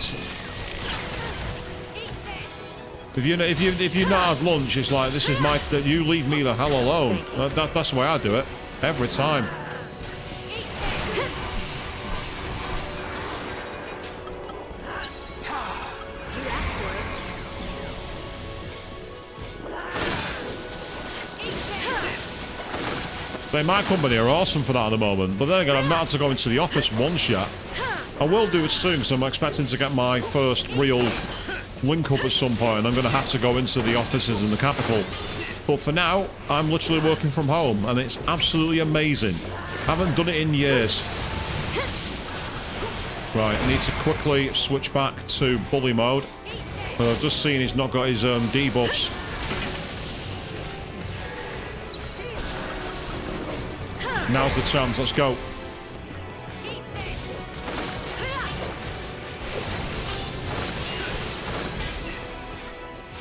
If you're not had lunch, it's like, this is my... You leave me the hell alone. That's the way I do it. Every time. So my company are awesome for that at the moment. But then again, I've not had to go into the office once yet. I will do it soon, because I'm expecting to get my first real... link up at some point, and I'm going to have to go into the offices in the capital. But for now, I'm literally working from home, and it's absolutely amazing. Haven't done it in years. Right, I need to quickly switch back to bully mode. I've just seen he's not got his debuffs. Now's the chance, let's go.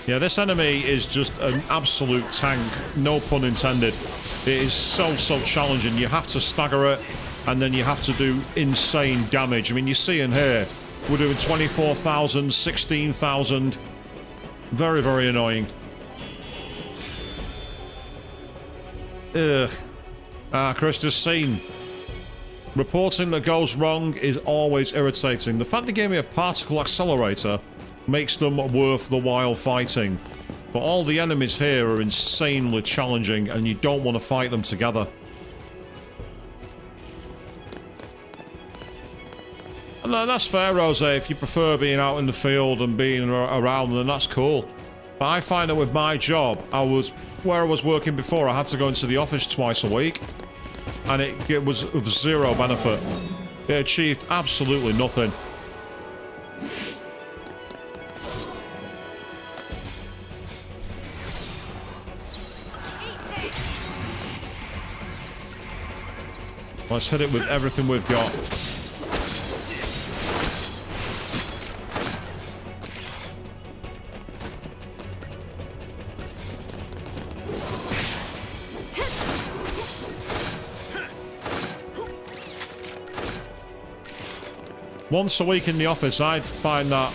Yeah, this enemy is just an absolute tank, no pun intended. It is so challenging. You have to stagger it, and then you have to do insane damage. I mean, you see in here, we're doing 24,000, 16,000. Very, very annoying. Ugh. Ah, Chris just seen. Reporting that goes wrong is always irritating. The fact they gave me a particle accelerator makes them worth the while fighting. But all the enemies here are insanely challenging and you don't want to fight them together. And that's fair, Rose. If you prefer being out in the field and being around, then that's cool. But I find that with my job, where I was working before, I had to go into the office twice a week. And it was of zero benefit. It achieved absolutely nothing. Let's hit it with everything we've got. Once a week in the office, I find that,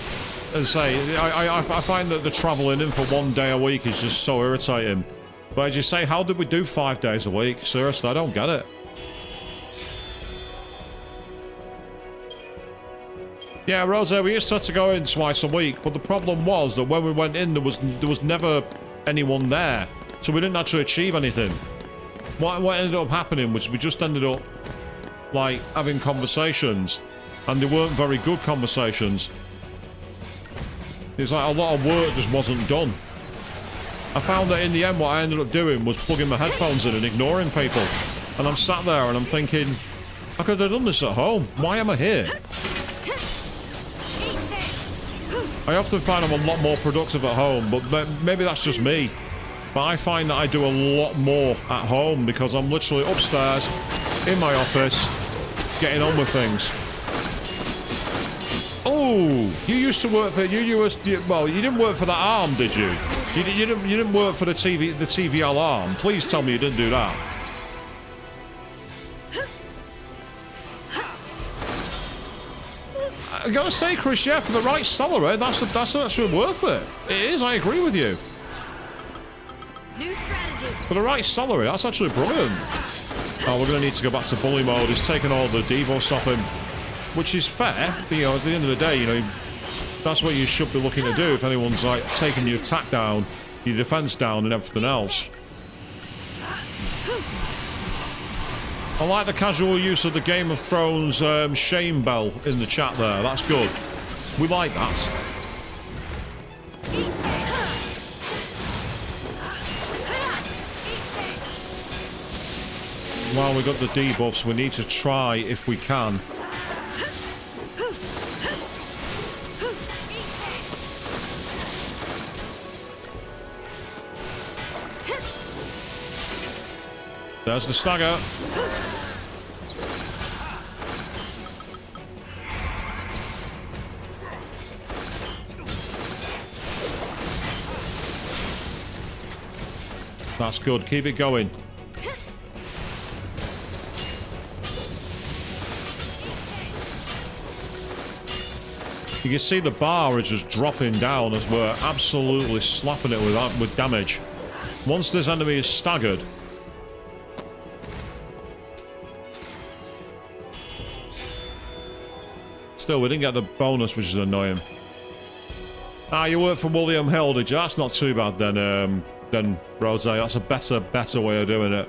as I say, I find that the travelling in for 1 day a week is just so irritating. But as you say, how did we do 5 days a week? Seriously, I don't get it. Yeah, Rose, we used to have to go in twice a week, but the problem was that when we went in, there was never anyone there, so we didn't actually achieve anything. What ended up happening was we just ended up, like, having conversations. And they weren't very good conversations. It's like a lot of work just wasn't done. I found that in the end what I ended up doing was plugging my headphones in and ignoring people. And I'm sat there and I'm thinking, I could have done this at home. Why am I here? I often find I'm a lot more productive at home, but maybe that's just me. But I find that I do a lot more at home because I'm literally upstairs in my office getting on with things. Oh, you used to work for well, you didn't work for that arm, did you? You didn't work for the TVL arm. Please tell me you didn't do that. I gotta say, Chris, yeah, for the right salary, that's actually worth it. It is. I agree with you. New strategy. For the right salary, that's actually brilliant. Oh, we're gonna need to go back to bully mode. He's taken all the debuffs off him. Which is fair, but, you know, at the end of the day, you know, that's what you should be looking to do if anyone's, like, taking your attack down, your defense down, and everything else. I like the casual use of the Game of Thrones shame bell in the chat there. That's good. We like that. While we got the debuffs, we need to try, if we can, there's the stagger. That's good. Keep it going. You can see the bar is just dropping down as we're absolutely slapping it with damage. Once this enemy is staggered, still, we didn't get the bonus, which is annoying. Ah, you work for William Hill, did you? That's not too bad then, Rose. That's a better way of doing it.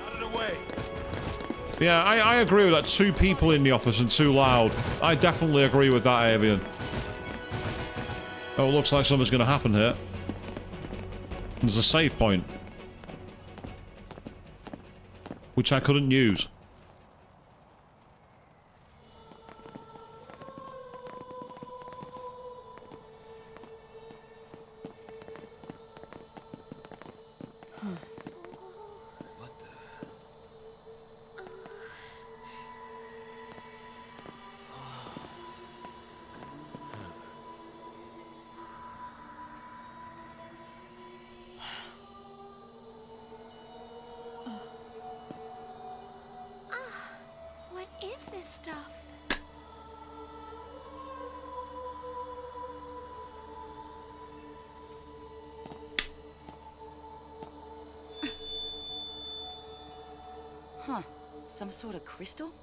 Out of the way. Yeah, I agree with that. 2 people in the office and too loud. I definitely agree with that, Avian. Oh, it looks like something's going to happen here. There's a save point, which I couldn't use. Huh. Some sort of crystal?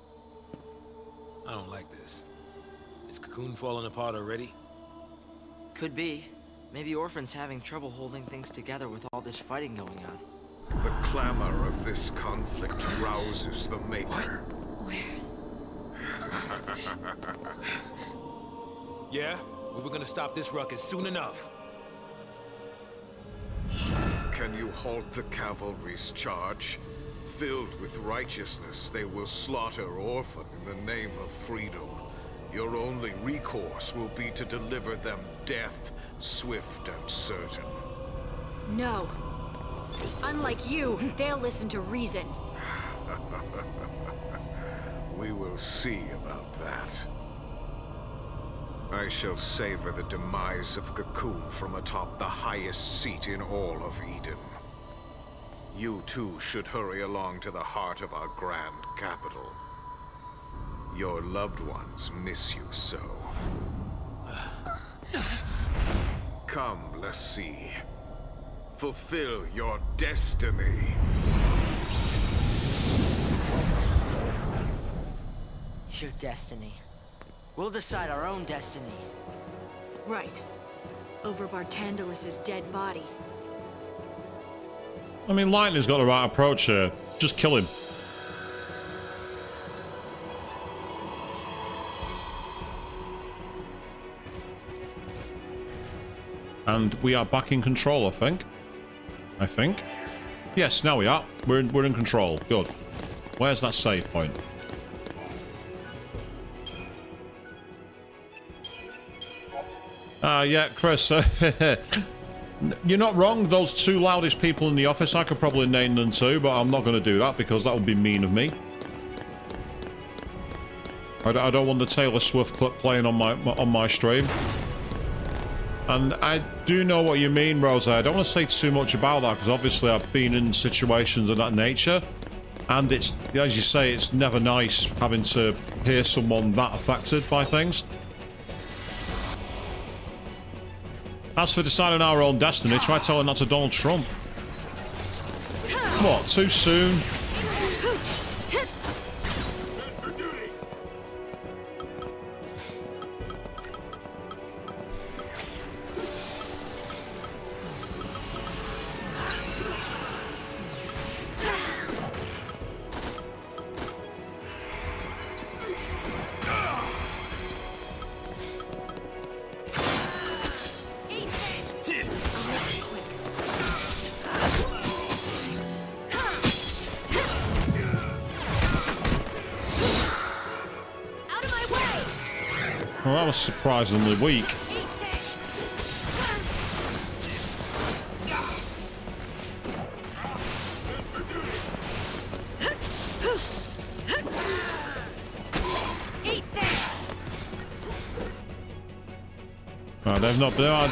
I don't like this. Is Cocoon falling apart already? Could be. Maybe Orphan's having trouble holding things together with all this fighting going on. The clamor of this conflict rouses the Maker. Where? Yeah? Well, we're gonna stop this ruckus soon enough. Can you halt the cavalry's charge? Filled with righteousness, they will slaughter Orphan in the name of freedom. Your only recourse will be to deliver them death, swift and certain. No. Unlike you, they'll listen to reason. We will see about that. I shall savor the demise of Cocoon from atop the highest seat in all of Eden. You too should hurry along to the heart of our grand capital. Your loved ones miss you so. Come, let's see. Fulfill your destiny. Your destiny. We'll decide our own destiny. Right. Over Bartandalus's dead body. I mean, Lightning's got the right approach here. Just kill him. And we are back in control, I think. Yes, now we are. We're in control. Good. Where's that save point? Yeah, Chris. You're not wrong. Those two loudest people in the office, I could probably name them too, but I'm not going to do that because that would be mean of me. I don't want the Taylor Swift clip playing on my stream. And I do know what you mean, Rosa. I don't want to say too much about that because obviously I've been in situations of that nature, and it's, as you say, it's never nice having to hear someone that affected by things. As for deciding our own destiny, try telling that to Donald Trump. What, too soon? Well, that was surprisingly weak.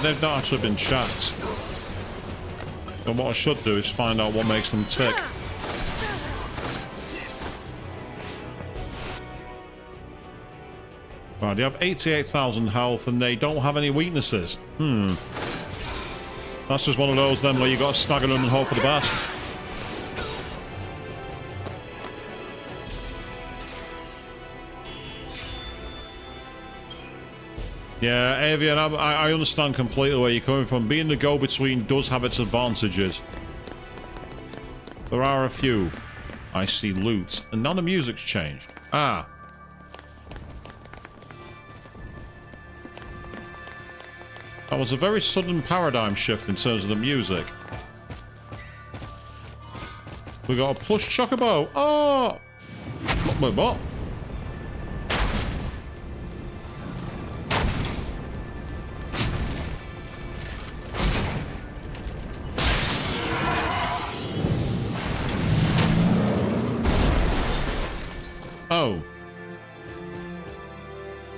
They've not actually been checked. And what I should do is find out what makes them tick. Right, they have 88,000 health and they don't have any weaknesses. That's just one of those then where you got to stagger them and hope for the best. Yeah, Avian, I understand completely where you're coming from. Being the go-between does have its advantages. There are a few. I see loot. And now the music's changed. Ah. That was a very sudden paradigm shift in terms of the music. We got a plush chocobo. Oh! Wait, what? Oh.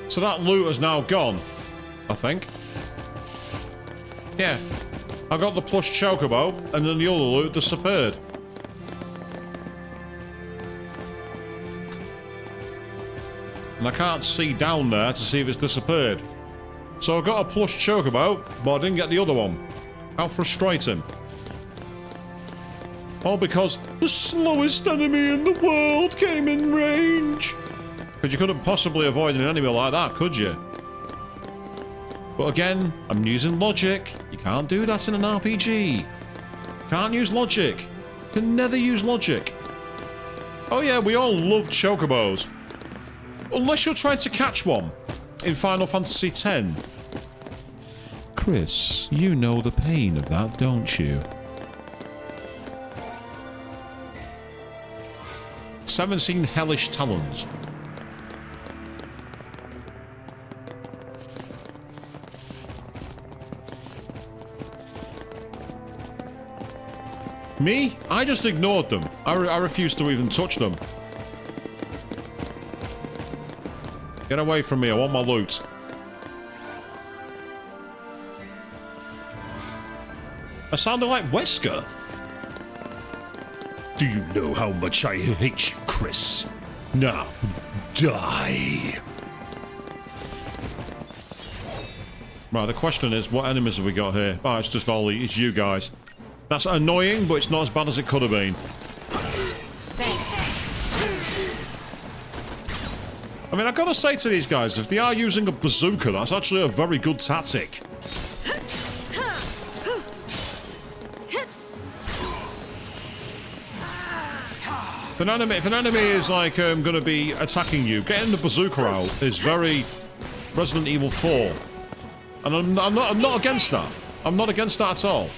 So that loot is now gone, I think. Yeah. I got the plush chocobo, and then the other loot disappeared. And I can't see down there to see if it's disappeared. So I got a plush chocobo, but I didn't get the other one. How frustrating. All because the slowest enemy in the world came in range. Because you couldn't possibly avoid an enemy like that, could you? But again, I'm using logic. You can't do that in an RPG. Can't use logic. You can never use logic. Oh yeah, we all love chocobos. Unless you're trying to catch one in Final Fantasy X. Chris, you know the pain of that, don't you? 17 hellish talons. Me? I just ignored them. I refused to even touch them. Get away from me, I want my loot. I sounded like Wesker. Do you know how much I hate you, Chris? Now, die. Right, the question is, what enemies have we got here? Oh, it's just it's you guys. That's annoying, but it's not as bad as it could have been. Thanks. I mean, I've got to say to these guys, if they are using a bazooka, that's actually a very good tactic. If an enemy is like going to be attacking you, getting the bazooka out is very Resident Evil 4, and I'm not against that. I'm not against that at all.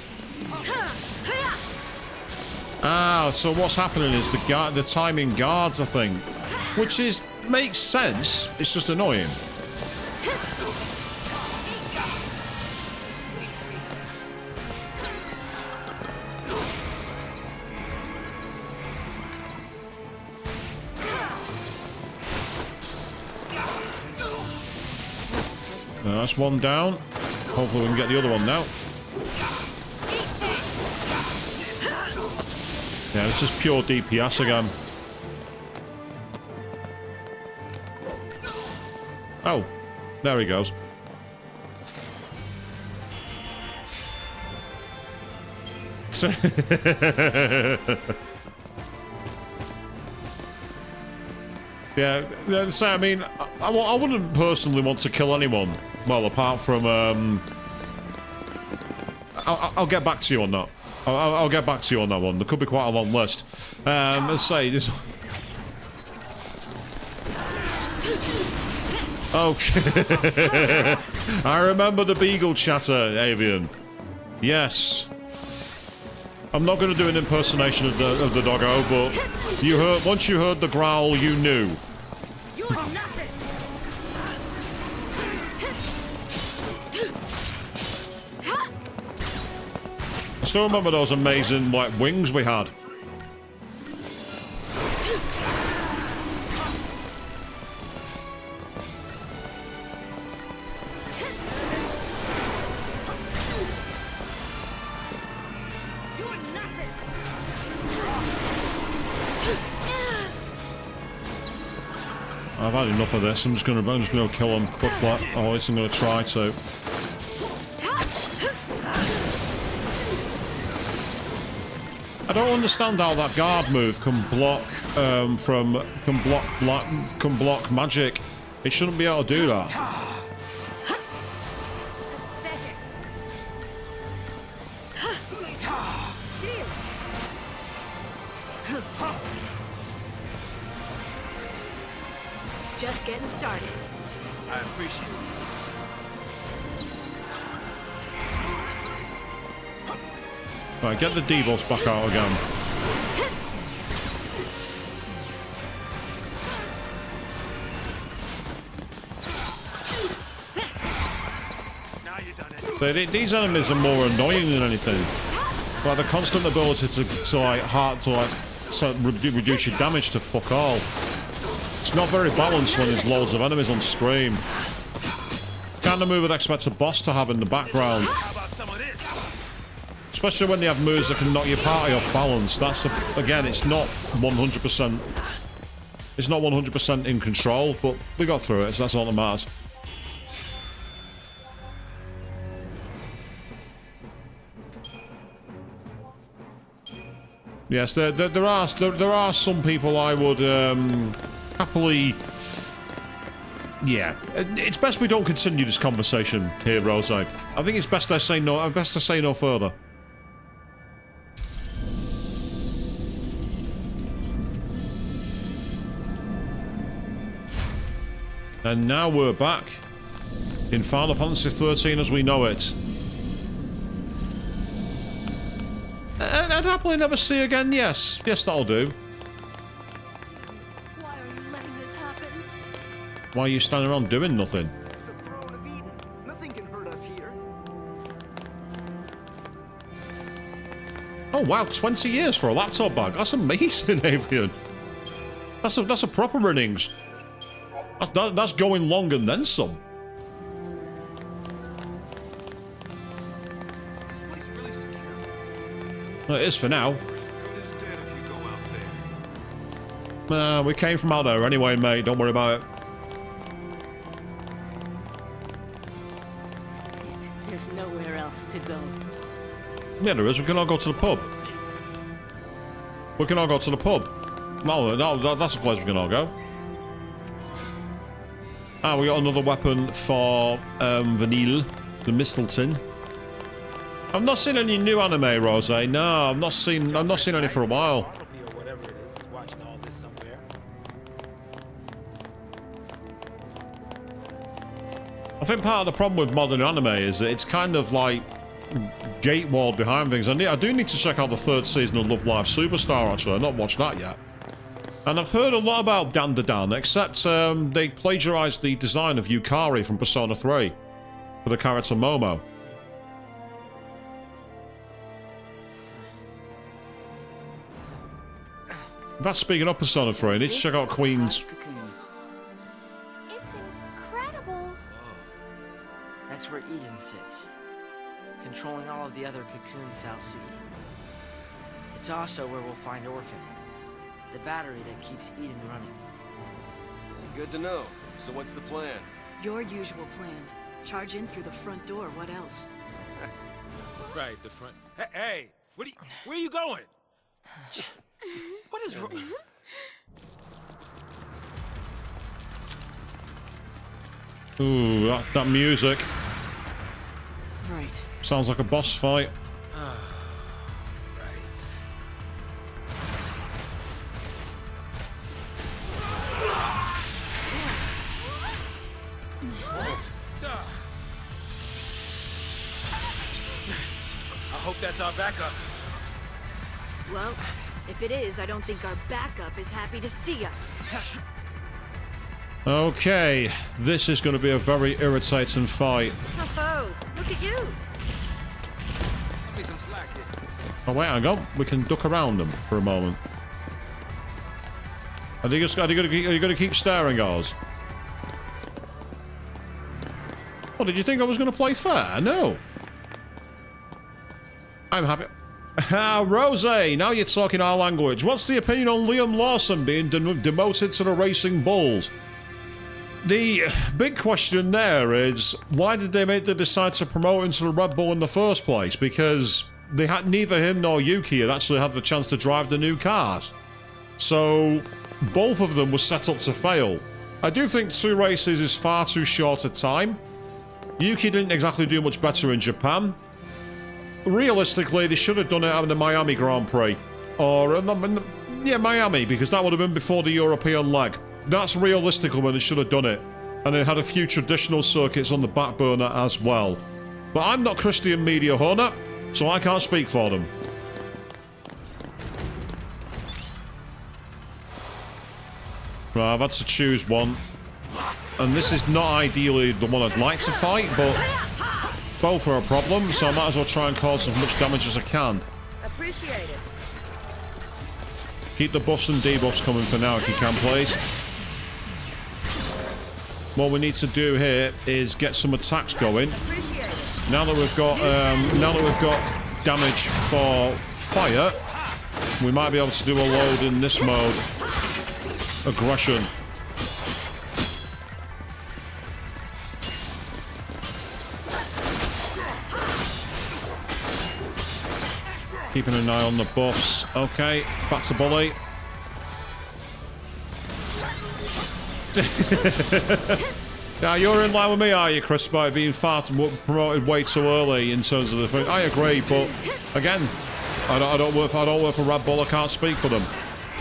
Ah, so what's happening is the timing guards, I think, which makes sense. It's just annoying. That's one down. Hopefully we can get the other one now. Yeah, this is pure DPS again. Oh, there he goes. Yeah, so I mean, I wouldn't personally want to kill anyone. Well, apart from, I'll get back to you on that. I'll get back to you on that one. There could be quite a long list. Let's say this. Okay. I remember the beagle chatter, Avian. Yes. I'm not going to do an impersonation of the doggo, but you heard once you heard the growl, you knew. You're nothing. I still remember those amazing like wings we had. I've had enough of this. I'm just gonna kill him quickly. Or at least I'm gonna try to. I don't understand how that guard move can block block magic. It shouldn't be able to do that. Just getting started. I appreciate it. Right, get the debuffs back out again. Now you done it. So these enemies are more annoying than anything. Like the constant ability to reduce your damage to fuck all. It's not very balanced when there's loads of enemies on screen. Kind of move I'd expect a boss to have in the background. Especially when they have moves that can knock your party off balance. That's again, it's not 100%. It's not 100% in control, but we got through it, so that's all that matters. Yes, there are some people I would happily. Yeah, it's best we don't continue this conversation here, Rose. I think it's best I say no. Best to say no further. And now we're back in Final Fantasy XIII as we know it. And I'd happily never see again. Yes, that'll do. Why are you letting this happen? Why are you standing around doing nothing? It's the throne of Eden. Nothing can hurt us here. Oh wow, 20 years for a laptop bag. That's amazing, Avian. That's a proper innings. That's going long and then some. This place really secure. Well, it is for now. We're as good as dead if you go out there. We came from out there anyway, mate. Don't worry about it. This is it. There's nowhere else to go. Yeah, there is. We can all go to the pub. We can all go to the pub. No, that's the place we can all go. Ah, we got another weapon for Vanille, the Mistelton. I've not seen any new anime, Rose. No, I've not seen any for a while. Bartleby or whatever it is watching all this somewhere. I think part of the problem with modern anime is that it's kind of like gate-walled behind things. I do need to check out the 3rd season of Love Live Superstar, actually. I've not watched that yet. And I've heard a lot about Dan, except they plagiarized the design of Yukari from Persona 3 for the character Momo. That's speaking of Persona 3, I need to check out Queen's. It's incredible. That's where Eden sits, controlling all of the other Cocoon Fal'Cie. It's also where we'll find Orphan, the battery that keeps Eden running. Good to know. So what's the plan? Your usual plan. Charge in through the front door. What else? Right, the front. Hey, where are you going? What is wrong? Ooh, that music. Right. Sounds like a boss fight. I hope that's our backup. Well, if it is, I don't think our backup is happy to see us. Okay, this is going to be a very irritating fight. Oh, look at you. Give me some slack here. Oh wait, hang on. We can duck around them for a moment. Are you going to keep staring at us? Oh, did you think I was going to play fair? No. I'm happy. Ah, Rose, now you're talking our language. What's the opinion on Liam Lawson being demoted to the Racing Bulls? The big question there is, why did they decide to promote him to the Red Bull in the first place? Because they had neither him nor Yuki had actually had the chance to drive the new cars. So both of them were set up to fail. I do think 2 races is far too short a time. Yuki didn't exactly do much better in Japan. Realistically, they should have done it at the Miami Grand Prix. Or, yeah, Miami, because that would have been before the European leg. That's realistically when they should have done it. And it had a few traditional circuits on the back burner as well. But I'm not Christian Media Horner, so I can't speak for them. Right, I've had to choose one. And this is not ideally the one I'd like to fight, but both are a problem, so I might as well try and cause as much damage as I can. Appreciate it. Keep the buffs and debuffs coming for now if you can, please. What we need to do here is get some attacks going. Now that we've got damage for fire, we might be able to do a load in this mode. Aggression. Keeping an eye on the buffs. Okay, back to Bully. Now, you're in line with me, are you, Chris, by being promoted way too early in terms of the thing? I agree, but again, I don't work for Red Bull. I can't speak for them.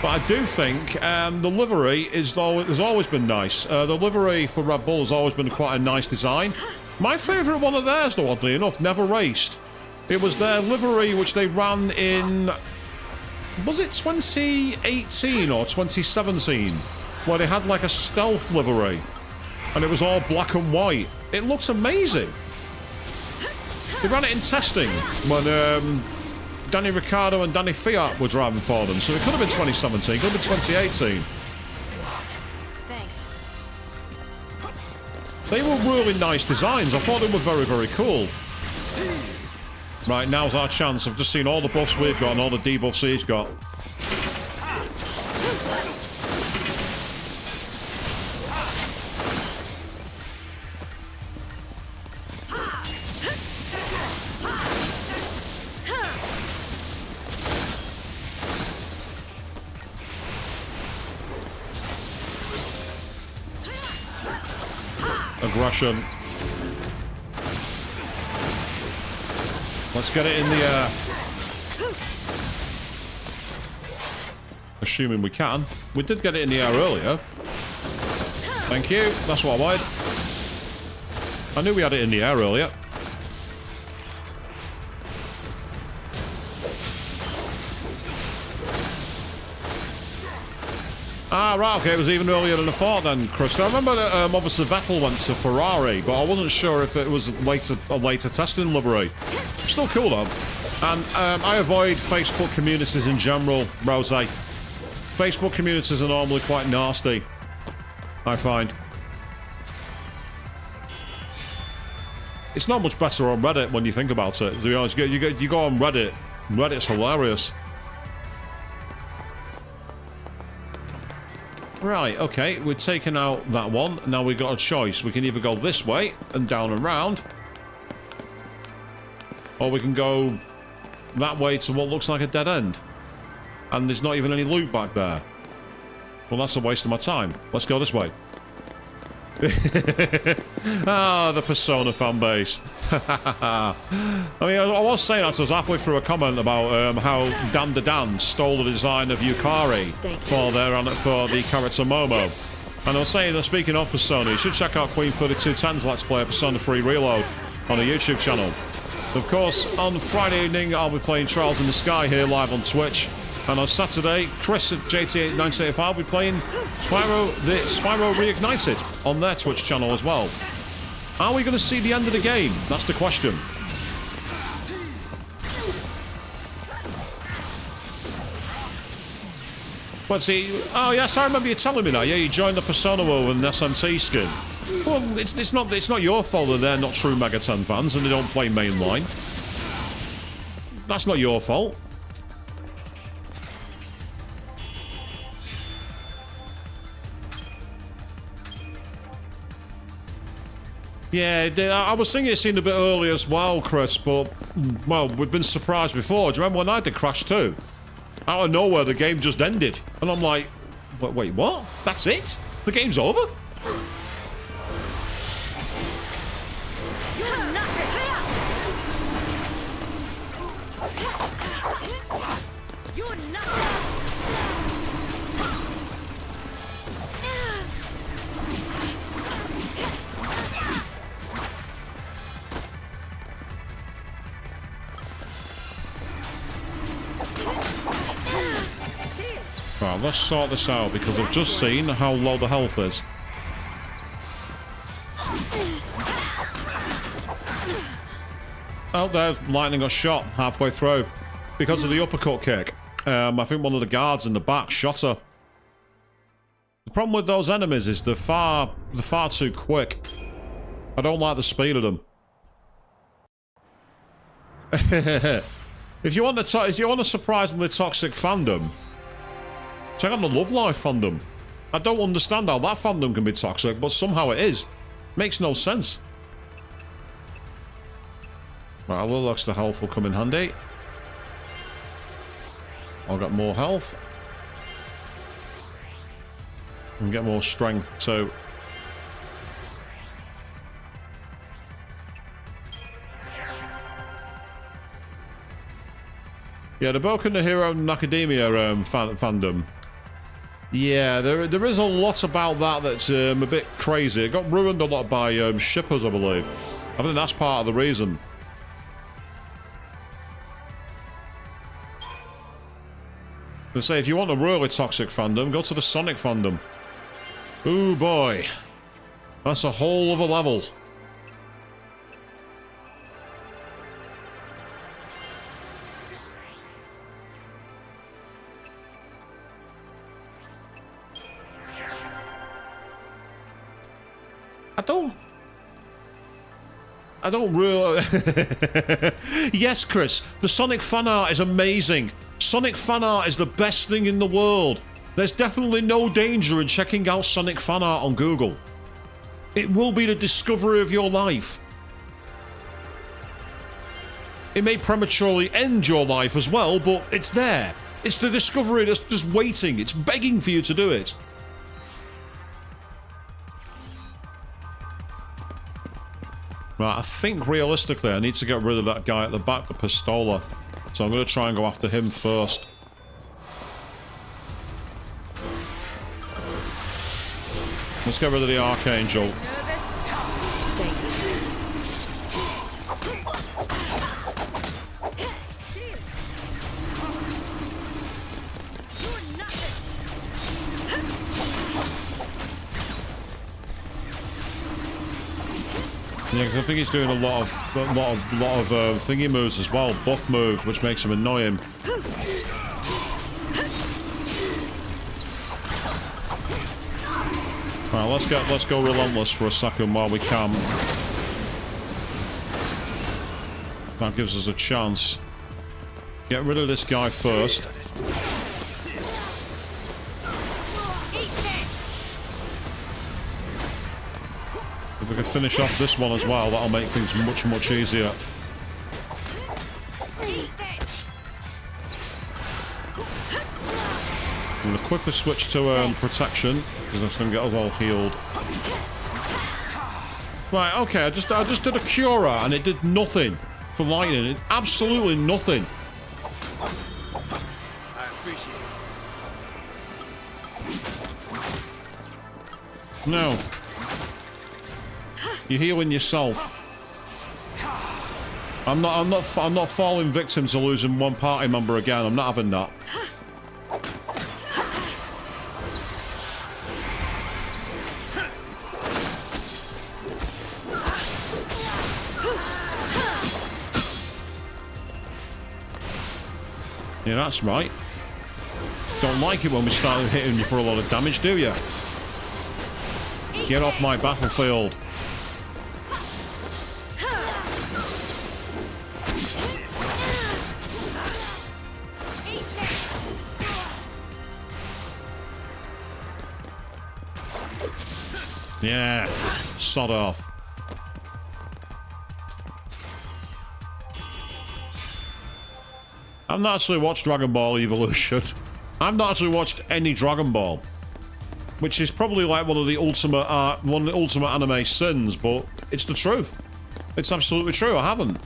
But I do think the livery has always been nice. The livery for Red Bull has always been quite a nice design. My favourite one of theirs, though, oddly enough, never raced. It was their livery which they ran in... Was it 2018 or 2017? Where they had like a stealth livery. And it was all black and white. It looks amazing. They ran it in testing when Danny Ricciardo and Danny Fiat were driving for them. So it could have been 2017, could have been 2018. Thanks. They were really nice designs. I thought they were very, very cool. Right, now's our chance. I've just seen all the buffs we've got and all the debuffs he's got. Aggression. Let's get it in the air. Assuming we can. We did get it in the air earlier. Thank you. That's what I wanted. I knew we had it in the air earlier. Ah, right, okay, it was even earlier than I thought then, Chris. I remember that obviously Vettel went to Ferrari, but I wasn't sure if it was a later testing livery. Still cool, though. And I avoid Facebook communities in general, Rose. Facebook communities are normally quite nasty, I find. It's not much better on Reddit when you think about it. To be honest, you go on Reddit, Reddit's hilarious. Right, okay, we've taken out that one. Now we've got a choice. We can either go this way and down and round, or we can go that way to what looks like a dead end. And there's not even any loot back there. Well, that's a waste of my time. Let's go this way. Ah, the Persona fanbase. I mean, I was saying that I was halfway through a comment about how Dan the Dan stole the design of Yukari for the character Momo. And I was saying that speaking of Persona, you should check out Queen 3210's Let's Play Persona 3 Reload on a YouTube channel. Of course, on Friday evening, I'll be playing Trials in the Sky here live on Twitch. And on Saturday, Chris at JT1985 will be playing Spyro Reignited on their Twitch channel as well. Are we going to see the end of the game? That's the question. Let's see. Oh yes, I remember you telling me that. Yeah, you joined the Persona World with an SMT skin. Well, it's not your fault that they're not true Mega 10 fans and they don't play mainline. That's not your fault. Yeah, I was thinking it seemed a bit early as well, Chris, but, well, we've been surprised before. Do you remember when I did Crash 2? Out of nowhere, the game just ended. And I'm like, wait, what? That's it? The game's over? Right, let's sort this out because I've just seen how low the health is. Oh, there, Lightning got shot halfway through because of the uppercut kick. I think one of the guards in the back shot her. The problem with those enemies is they're far too quick. I don't like the speed of them. If you want a surprisingly toxic fandom, check out the Love Life fandom. I don't understand how that fandom can be toxic, but somehow it is. Makes no sense. Right, a little extra health will come in handy. I'll get more health. And get more strength too. Yeah, the Boku no Hero and Academia fandom. Yeah, there is a lot about that that's a bit crazy. It got ruined a lot by shippers, I believe. I think that's part of the reason. I say, if you want a really toxic fandom, go to the Sonic fandom. Ooh boy, that's a whole other level. I don't really... Yes, Chris, the Sonic fan art is amazing. Sonic fan art is the best thing in the world. There's definitely no danger in checking out Sonic fan art on Google. It will be the discovery of your life. It may prematurely end your life as well, but it's there. It's the discovery that's just waiting. It's begging for you to do it. Right, I think realistically I need to get rid of that guy at the back, the Pistola. So I'm going to try and go after him first. Let's get rid of the Archangel. Yeah, because I think he's doing a lot of thingy moves as well, buff moves, which makes him annoying. Right, let's go relentless for a second while we can. That gives us a chance. Get rid of this guy first. If we can finish off this one as well, that'll make things much, much easier. I'm going to quickly switch to protection, because that's going to get us all healed. Right, okay, I just did a Cura, and it did nothing for lightning. It, absolutely nothing. I appreciate it. No. You're healing yourself. I'm not falling victim to losing one party member again. I'm not having that. Yeah, that's right. Don't like it when we start hitting you for a lot of damage, do you? Get off my battlefield. Yeah, sod off. I've not actually watched Dragon Ball Evolution. I've not actually watched any Dragon Ball, which is probably like one of the ultimate anime sins, but it's the truth. It's absolutely true. I haven't.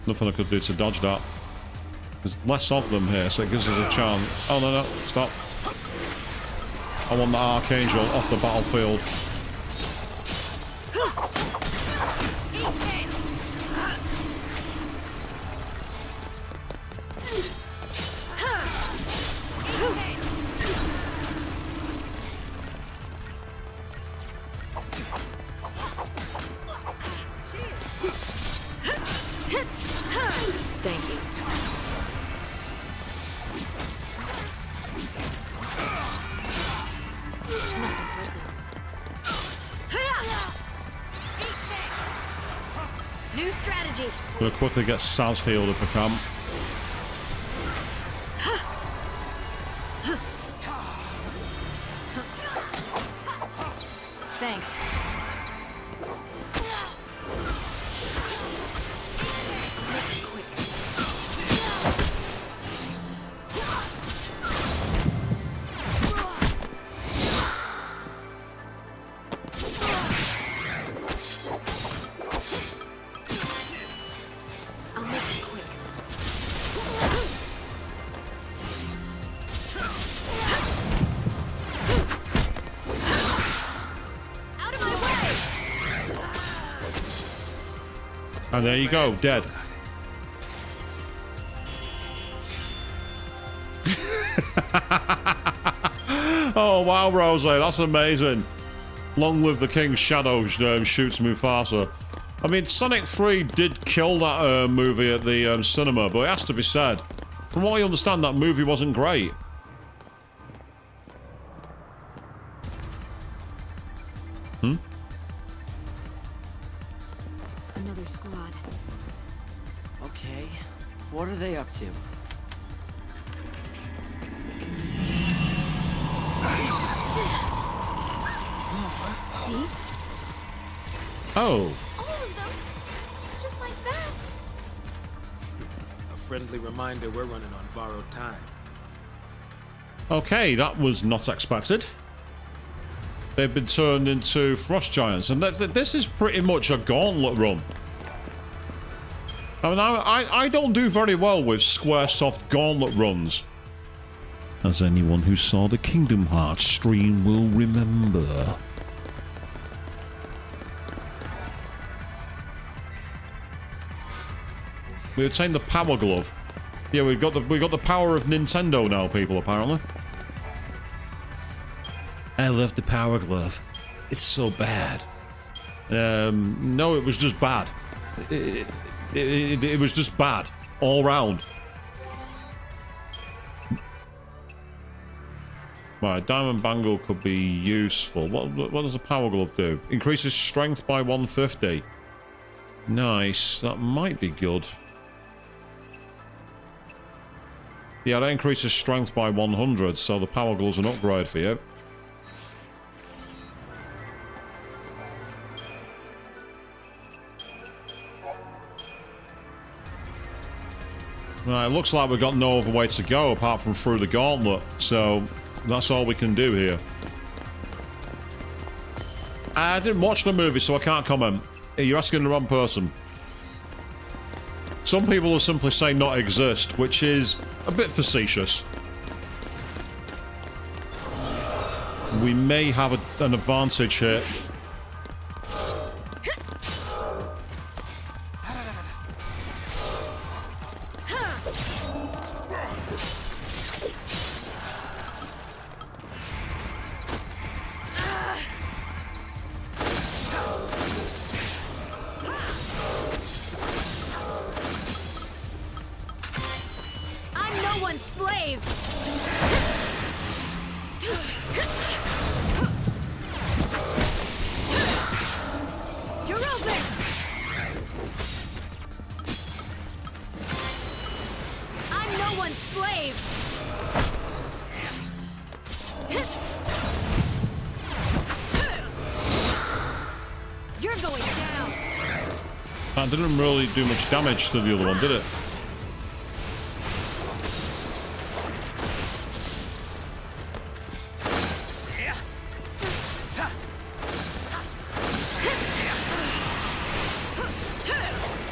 Nothing I could do to dodge that. There's less of them here, so it gives us a chance. Oh, no, stop. I want the Archangel off the battlefield. Thank you. Nothing personal. New strategy. We'll quickly get Saz healed if I can. And there you go, dead. Oh wow, Rose, that's amazing. Long live the King's Shadow shoots Mufasa. I mean, Sonic 3 did kill that movie at the cinema, but it has to be said, from what I understand, that movie wasn't great. Hmm? Another squad. Okay, what are they up to? See? Oh. All of them? Just like that? A friendly reminder we're running on borrowed time. Okay, that was not expected. They've been turned into frost giants, and this is pretty much a gauntlet run. I mean, I don't do very well with Squaresoft gauntlet runs, as anyone who saw the Kingdom Hearts stream will remember. We obtained the Power Glove. Yeah, we got the power of Nintendo now, people. Apparently. I love the Power Glove. It's so bad. No, it was just bad. It was just bad all round. Right, Diamond Bangle could be useful. What does the Power Glove do? Increases strength by 150. Nice. That might be good. Yeah, that increases strength by 100, so the Power Glove's an upgrade for you. Right, it looks like we've got no other way to go apart from through the gauntlet, so that's all we can do here. I didn't watch the movie, so I can't comment. You're asking the wrong person. Some people will simply say not exist, which is a bit facetious. We may have an advantage here. That didn't really do much damage to the other one, did it?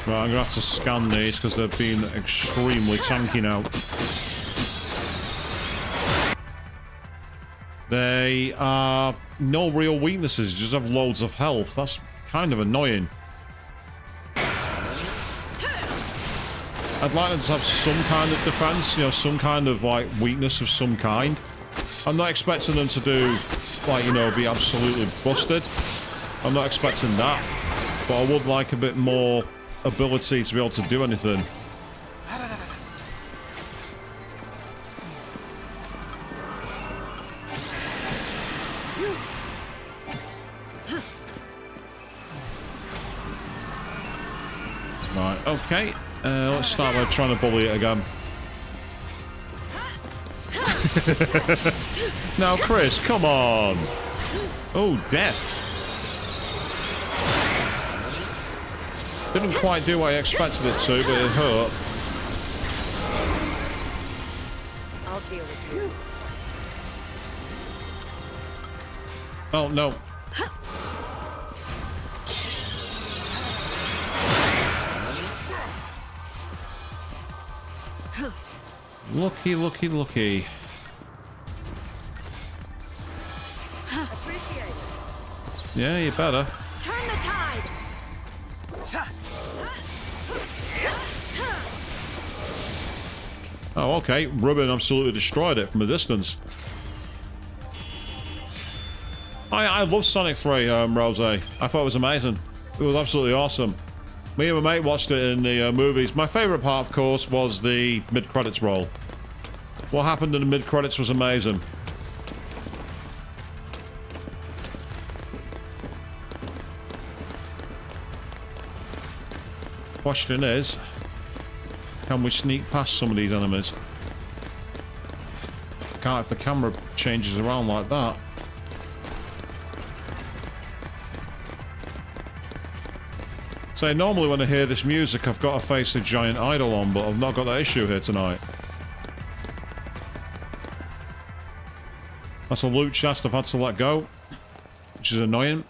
Right, I'm gonna have to scan these because they've been extremely tanky now. They are no real weaknesses, just have loads of health. That's kind of annoying. I'd like them to have some kind of defense, you know, some kind of, like, weakness of some kind. I'm not expecting them to do, like, you know, be absolutely busted. I'm not expecting that. But I would like a bit more ability to be able to do anything. Right, okay. Let's start by trying to bully it again. Now, Chris, come on. Oh, death. Didn't quite do what I expected it to, but it hurt. I'll deal with you. Oh, no. Lucky, lucky, lucky. Appreciate it. Yeah, you better. Turn the tide. Oh, okay. Ruben absolutely destroyed it from a distance. I love Sonic 3, Rose. I thought it was amazing. It was absolutely awesome. Me and my mate watched it in the movies. My favourite part, of course, was the mid-credits roll. What happened in the mid-credits was amazing. Question is, can we sneak past some of these enemies? Can't if the camera changes around like that. So normally when I hear this music, I've got to face a giant idol on, but I've not got that issue here tonight. That's a loot chest I've had to let go, which is annoying.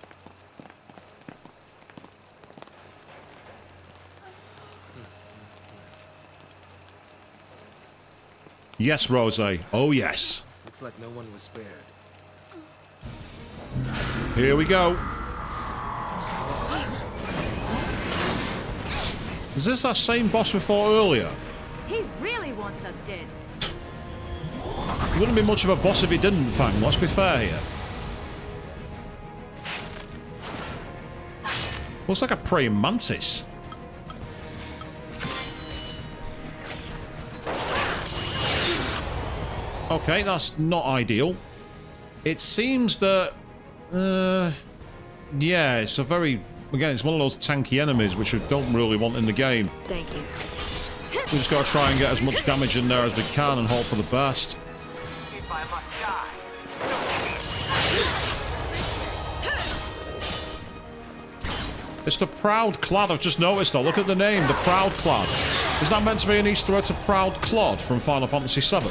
Yes, Rose. Oh, yes. Looks like no one was spared. Here we go. Is this that same boss we fought earlier? He really wants us dead. He wouldn't be much of a boss if he didn't, Fang. Let's be fair here. Looks like a praying mantis. Okay, that's not ideal. It seems that... yeah, it's a very... Again, it's one of those tanky enemies which I don't really want in the game. Thank you. We just gotta try and get as much damage in there as we can and hope for the best. It's the Proud Clad. I've just noticed that. Look at the name, the Proud Clad. Is that meant to be an Easter egg to Proud Clad from Final Fantasy VII?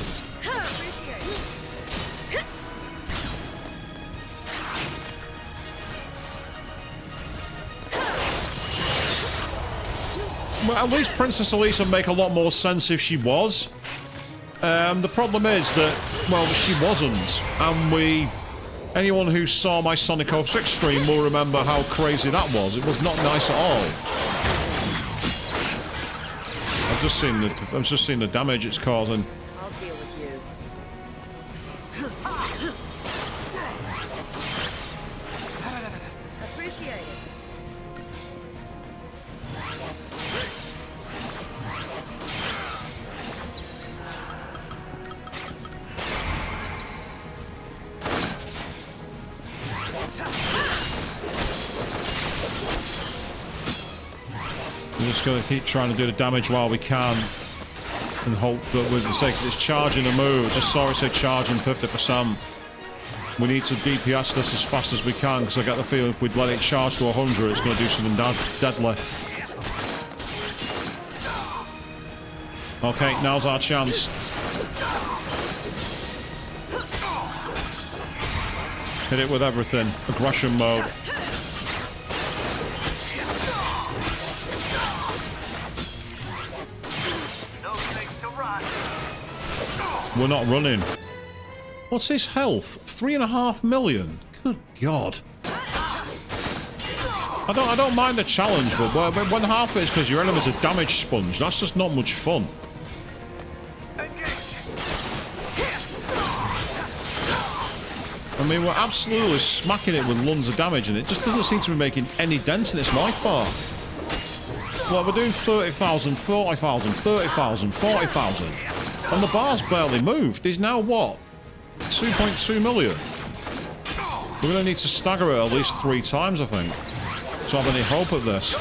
Well, at least Princess Elise would make a lot more sense if she was. The problem is that, well, she wasn't. And anyone who saw my Sonic 06 stream will remember how crazy that was. It was not nice at all. I've just seen the damage it's causing. I'll deal with you. Appreciate it. We're just going to keep trying to do the damage while we can and hope that with the sake of this charging a move, I just saw it say charging 50%. We need to DPS this as fast as we can because I get the feeling if we'd let it charge to 100, it's going to do something deadly. Okay, now's our chance. Hit it with everything. Aggression mode. We're not running. What's his health? 3.5 million. Good God. I don't mind the challenge, but when half it is because your enemy's a damage sponge, that's just not much fun. I mean, we're absolutely smacking it with loads of damage, and it just doesn't seem to be making any dents in its life bar. Well, we're doing 30,000, 40,000, 30,000, 40,000. And the bar's barely moved. He's now what? 2.2 million. We're going to need to stagger it at least 3 times, I think, to have any hope at this.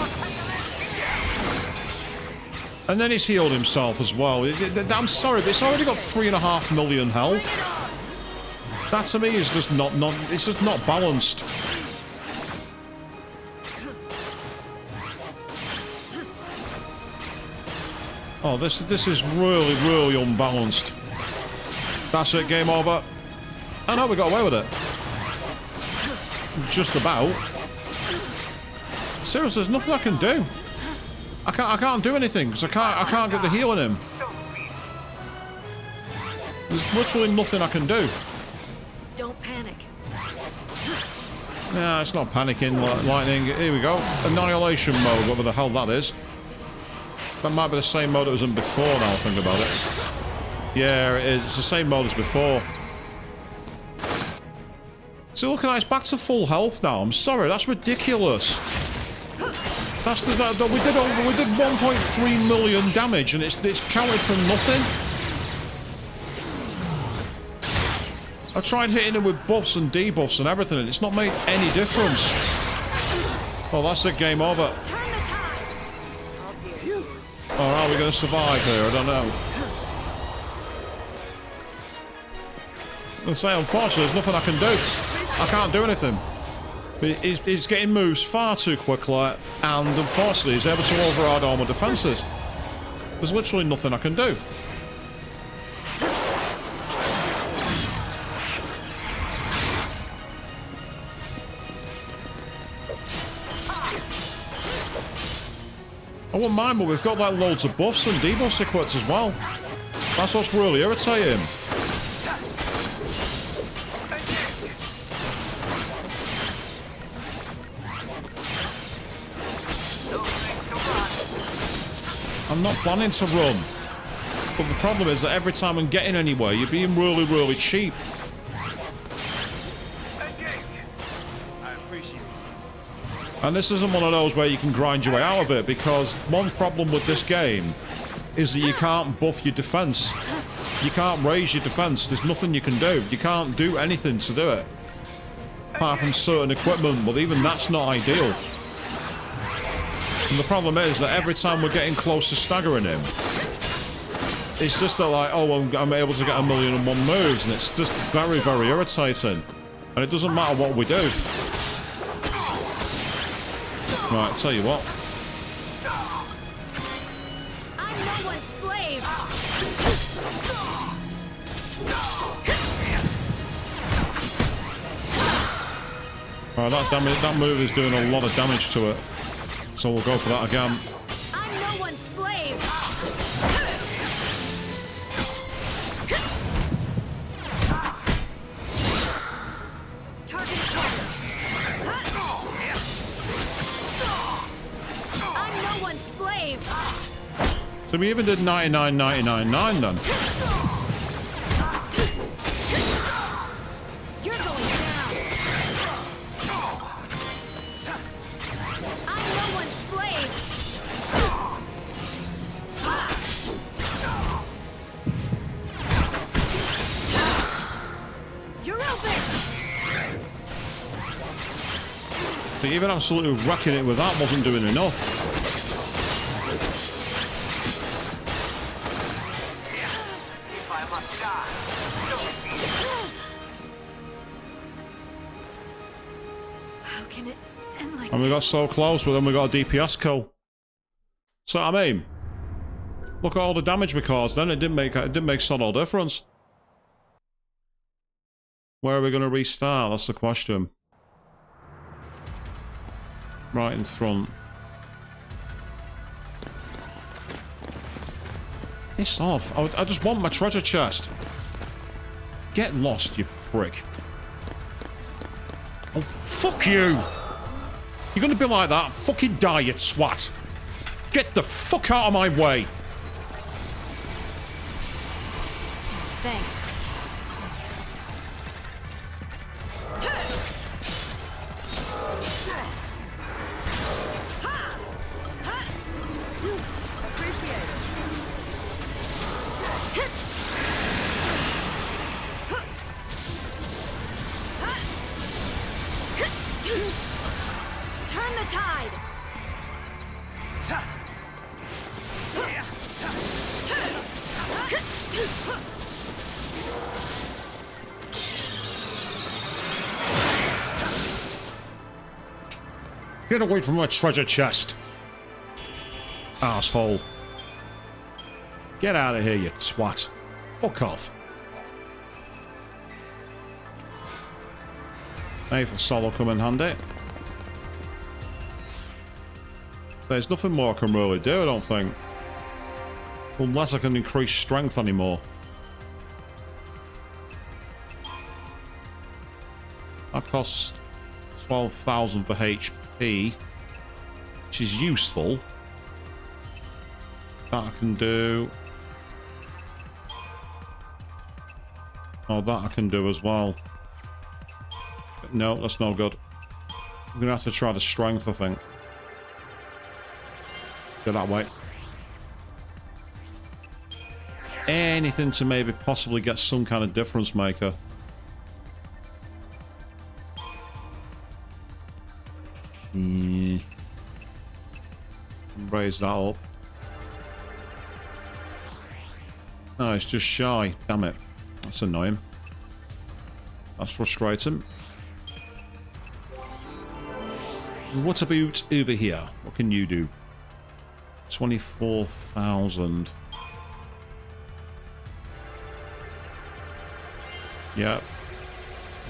And then he's healed himself as well. I'm sorry, but it's already got 3.5 million health. That to me is just not it's just not balanced. Oh, this is really, really unbalanced. That's it, game over. I know we got away with it. Just about. Seriously, there's nothing I can do. I can't do anything because I can't get the heal in him. There's literally nothing I can do. Don't panic. Yeah, it's not panicking, lightning. Here we go. Annihilation mode, whatever the hell that is. That might be the same mode it was in before now I think about it. Yeah, it is. It's the same mode as before. So look at that, it's back to full health now. I'm sorry, that's ridiculous. We did 1.3 million damage and it's counted for nothing. I tried hitting him with buffs and debuffs and everything and it's not made any difference. Oh, that's it, game over. Or are we going to survive here? I don't know. Let's say, unfortunately, there's nothing I can do. I can't do anything. He's getting moves far too quickly, and unfortunately, he's able to override all my defences. There's literally nothing I can do. I wouldn't mind, but we've got like loads of buffs and debuffs equipped as well. That's what's really irritating. I'm not planning to run. But the problem is that every time I'm getting anywhere, you're being really, really cheap. And this isn't one of those where you can grind your way out of it, because one problem with this game is that you can't buff your defense. You can't raise your defense. There's nothing you can do. You can't do anything to do it. Apart from certain equipment, but even that's not ideal. And the problem is that every time we're getting close to staggering him, it's just that like, oh, I'm able to get 1,000,001 moves, and it's just very, very irritating. And it doesn't matter what we do. Right, tell you what. I'm no one's slave. Right, that move is doing a lot of damage to it. So we'll go for that again. I'm no one's slave. Target I'm no one's slave. So we even did 99.999 then. You're going down. I'm no one's slave. You're open. But even absolutely wrecking it with that wasn't doing enough. How can it end like And we got so close, but then we got a DPS kill. So I mean, look at all the damage we caused. Then it didn't make subtle difference. Where are we going to restart? That's the question. Right in front. Piss off. I just want my treasure chest. Get lost, you prick. Oh, fuck you! You're gonna be like that? Fucking die, you twat! Get the fuck out of my way! Thanks. Turn the tide! Get away from my treasure chest! Asshole. Get out of here, you twat. Fuck off. Eighth Sol will come in handy. There's nothing more I can really do, I don't think. Unless I can increase strength anymore. That costs 12,000 for HP, which is useful. That I can do. Oh, that I can do as well. No, that's no good. I'm gonna have to try the strength, I think. Go that way. Anything to maybe possibly get some kind of difference maker. Raise that up. Oh, it's just shy. Damn it. That's annoying. That's frustrating. What about over here? What can you do? 24,000. Yeah.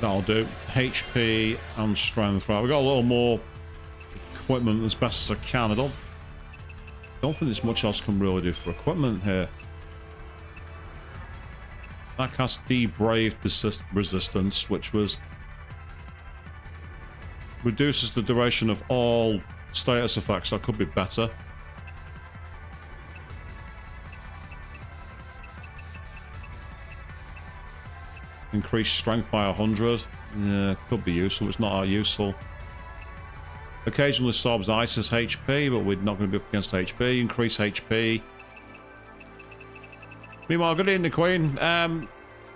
That'll do. HP and strength. Right, we've got a little more equipment as best as I can. I don't think there's much else I can really do for equipment here. That casts Debrave resistance, which was reduces the duration of all status effects. That could be better. Increase strength by 100. Yeah, could be useful. It's not that useful. Occasionally absorbs ISIS HP, but we're not going to be up against HP. Increase HP. Meanwhile, good evening, Queen.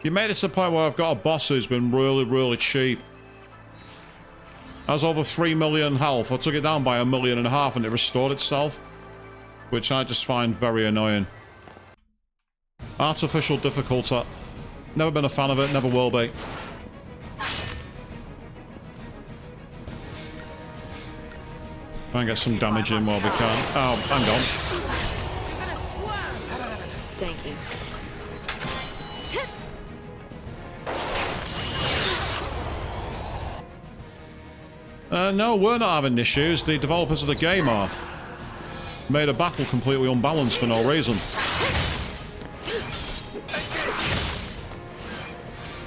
You made it to the point where I've got a boss who's been really, really cheap. Has over 3 million health. I took it down by 1.5 million and it restored itself, which I just find very annoying. Artificial difficulty. Never been a fan of it, never will be. Try and get some damage in while we can. Oh, hang on. Thank you. No, we're not having issues. The developers of the game are. Made a battle completely unbalanced for no reason.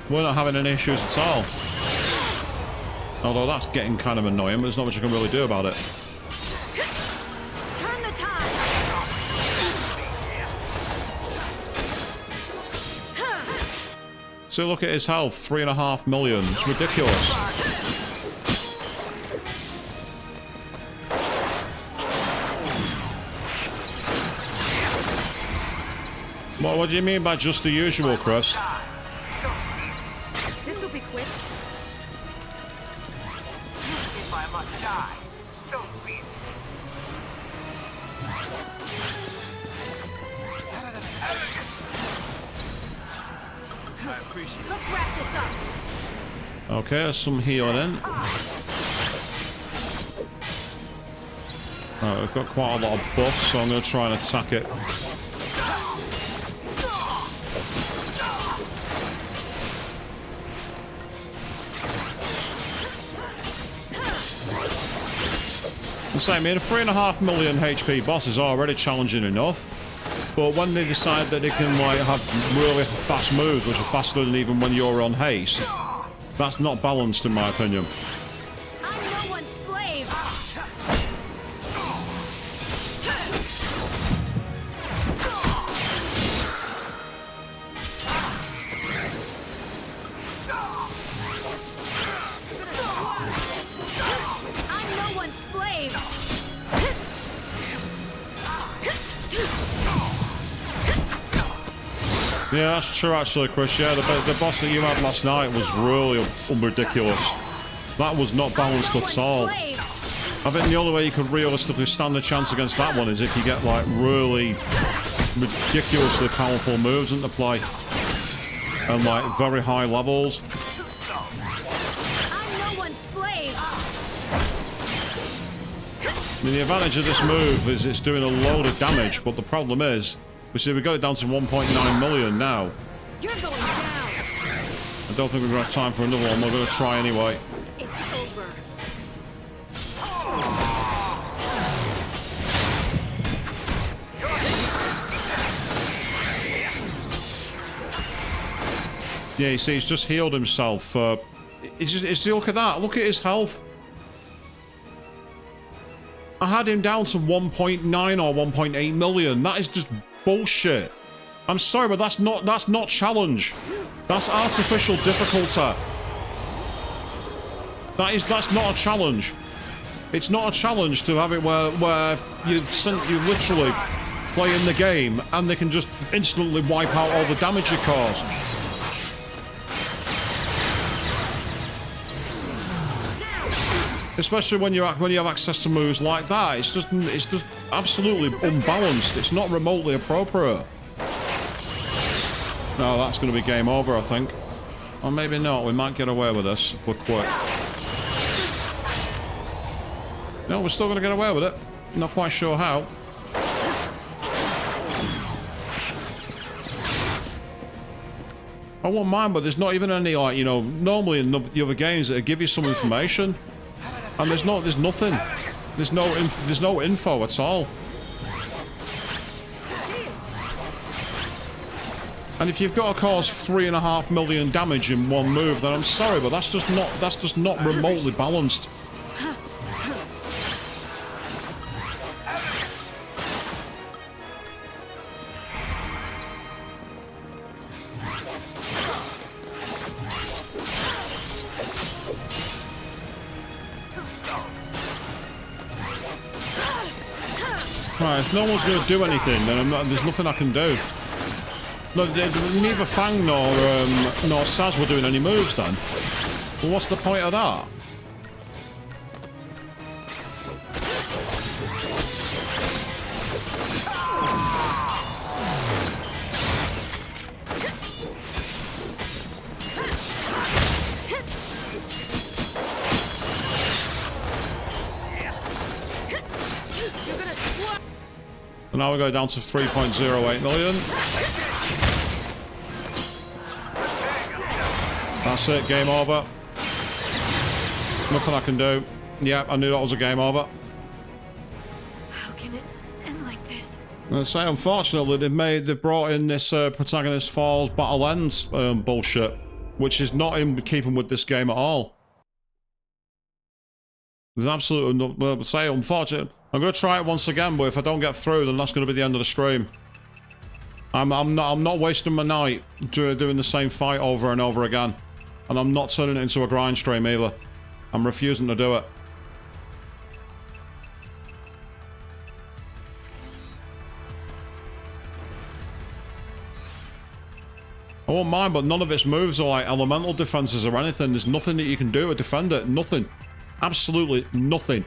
We're not having any issues at all. Although that's getting kind of annoying, but there's not much I can really do about it. Turn the tide. So look at his health, 3.5 million. It's ridiculous. What do you mean by just the usual, Chris? This will be quick. If I must die, so be it. I appreciate it. Let's wrap this up. Okay, there's some healing in. Right, we've got quite a lot of buffs, so I'm going to try and attack it. I'm saying, I mean, a 3.5 million HP boss is already challenging enough, but when they decide that they can like have really fast moves, which are faster than even when you're on haste, that's not balanced in my opinion. I'm no one's slave. I'm no one's slave. Yeah, that's true actually, Chris. Yeah, the boss that you had last night was really ridiculous. That was not balanced at all. I think the only way you could realistically stand a chance against that one is if you get like really ridiculously powerful moves into play. And like very high levels. I'm no one's slave. I mean, the advantage of this move is it's doing a load of damage, but the problem is We see we got it down to 1.9 million now. You're going down. I don't think we're going to have time for another one. We're going to try anyway. It's over. Yeah, you see, he's just healed himself. Look at that. Look at his health. I had him down to 1.9 or 1.8 million. That is just bullshit. I'm sorry, but that's not challenge. That's artificial difficulty. That's not a challenge. It's not a challenge to have it where you literally play in the game and they can just instantly wipe out all the damage you cause. Especially when you have access to moves like that, it's just absolutely unbalanced. It's not remotely appropriate. No, that's going to be game over, I think. Or maybe not. We might get away with this. We're quick. No, we're still going to get away with it. Not quite sure how. I won't mind, but there's not even any, like, you know, normally in the other games that give you some information. And there's nothing. There's no info at all. And if you've got to cause 3.5 million damage in one move, then I'm sorry, but that's just not remotely balanced. Right, if no one's going to do anything, then there's nothing I can do. No, neither Fang nor Saz were doing any moves then. Well, what's the point of that? So now we go down to 3.08 million. That's it, game over. Nothing I can do. Yeah, I knew that was a game over. How can it end like this? I'd say, unfortunately, they've brought in this protagonist falls battle ends bullshit, which is not in keeping with this game at all. There's absolutely no. Well, say, unfortunately, I'm going to try it once again, but if I don't get through, then that's going to be the end of the stream. I'm not wasting my night doing the same fight over and over again, and I'm not turning it into a grind stream either. I'm refusing to do it. I won't mind, but none of its moves are like elemental defenses or anything. There's nothing that you can do to defend it. Nothing. Absolutely nothing.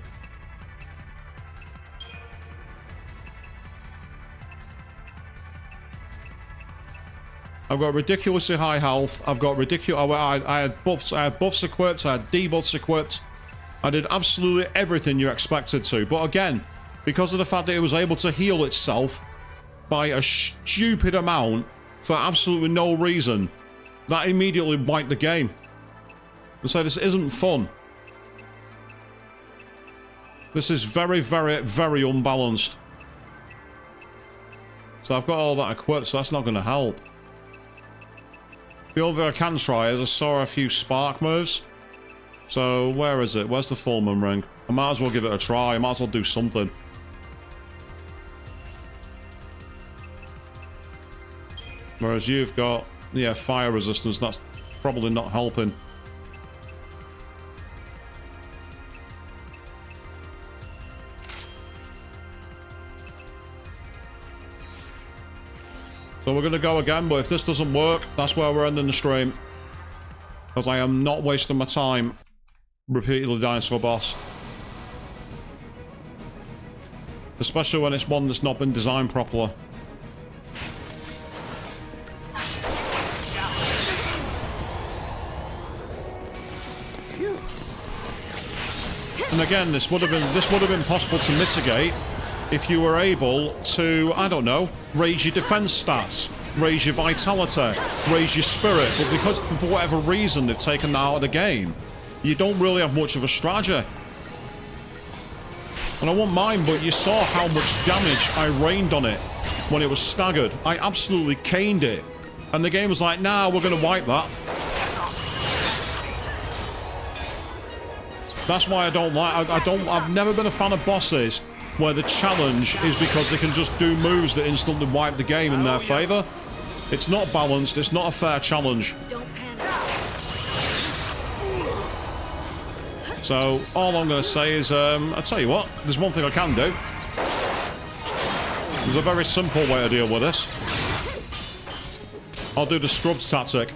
I've got ridiculously high health. I've got ridiculous. I had buffs. I had buffs equipped. I had debuffs equipped. I did absolutely everything you expected to. But again, because of the fact that it was able to heal itself by a stupid amount for absolutely no reason, that immediately wiped the game. And so this isn't fun. This is very, very, very unbalanced. So I've got all that equipped, so that's not going to help. The only thing I can try is I saw a few spark moves. So where is it? Where's the Fulman ring? I might as well give it a try. I might as well do something. Whereas you've got, yeah, fire resistance. That's probably not helping. So we're going to go again, but if this doesn't work, that's where we're ending the stream. Because I am not wasting my time repeatedly dying to a boss. Especially when it's one that's not been designed properly. And again, this would have been possible to mitigate if you were able to, I don't know, raise your defense stats, raise your vitality, raise your spirit, but because for whatever reason they've taken that out of the game, you don't really have much of a strategy. And I won't mind, but you saw how much damage I rained on it when it was staggered. I absolutely caned it. And the game was like, nah, we're going to wipe that. That's why I don't like... I've never been a fan of bosses where the challenge is because they can just do moves that instantly wipe the game in their favor. It's not balanced. It's not a fair challenge. So, all I'm going to say is, I'll tell you what, there's one thing I can do. There's a very simple way to deal with this. I'll do the scrubs tactic.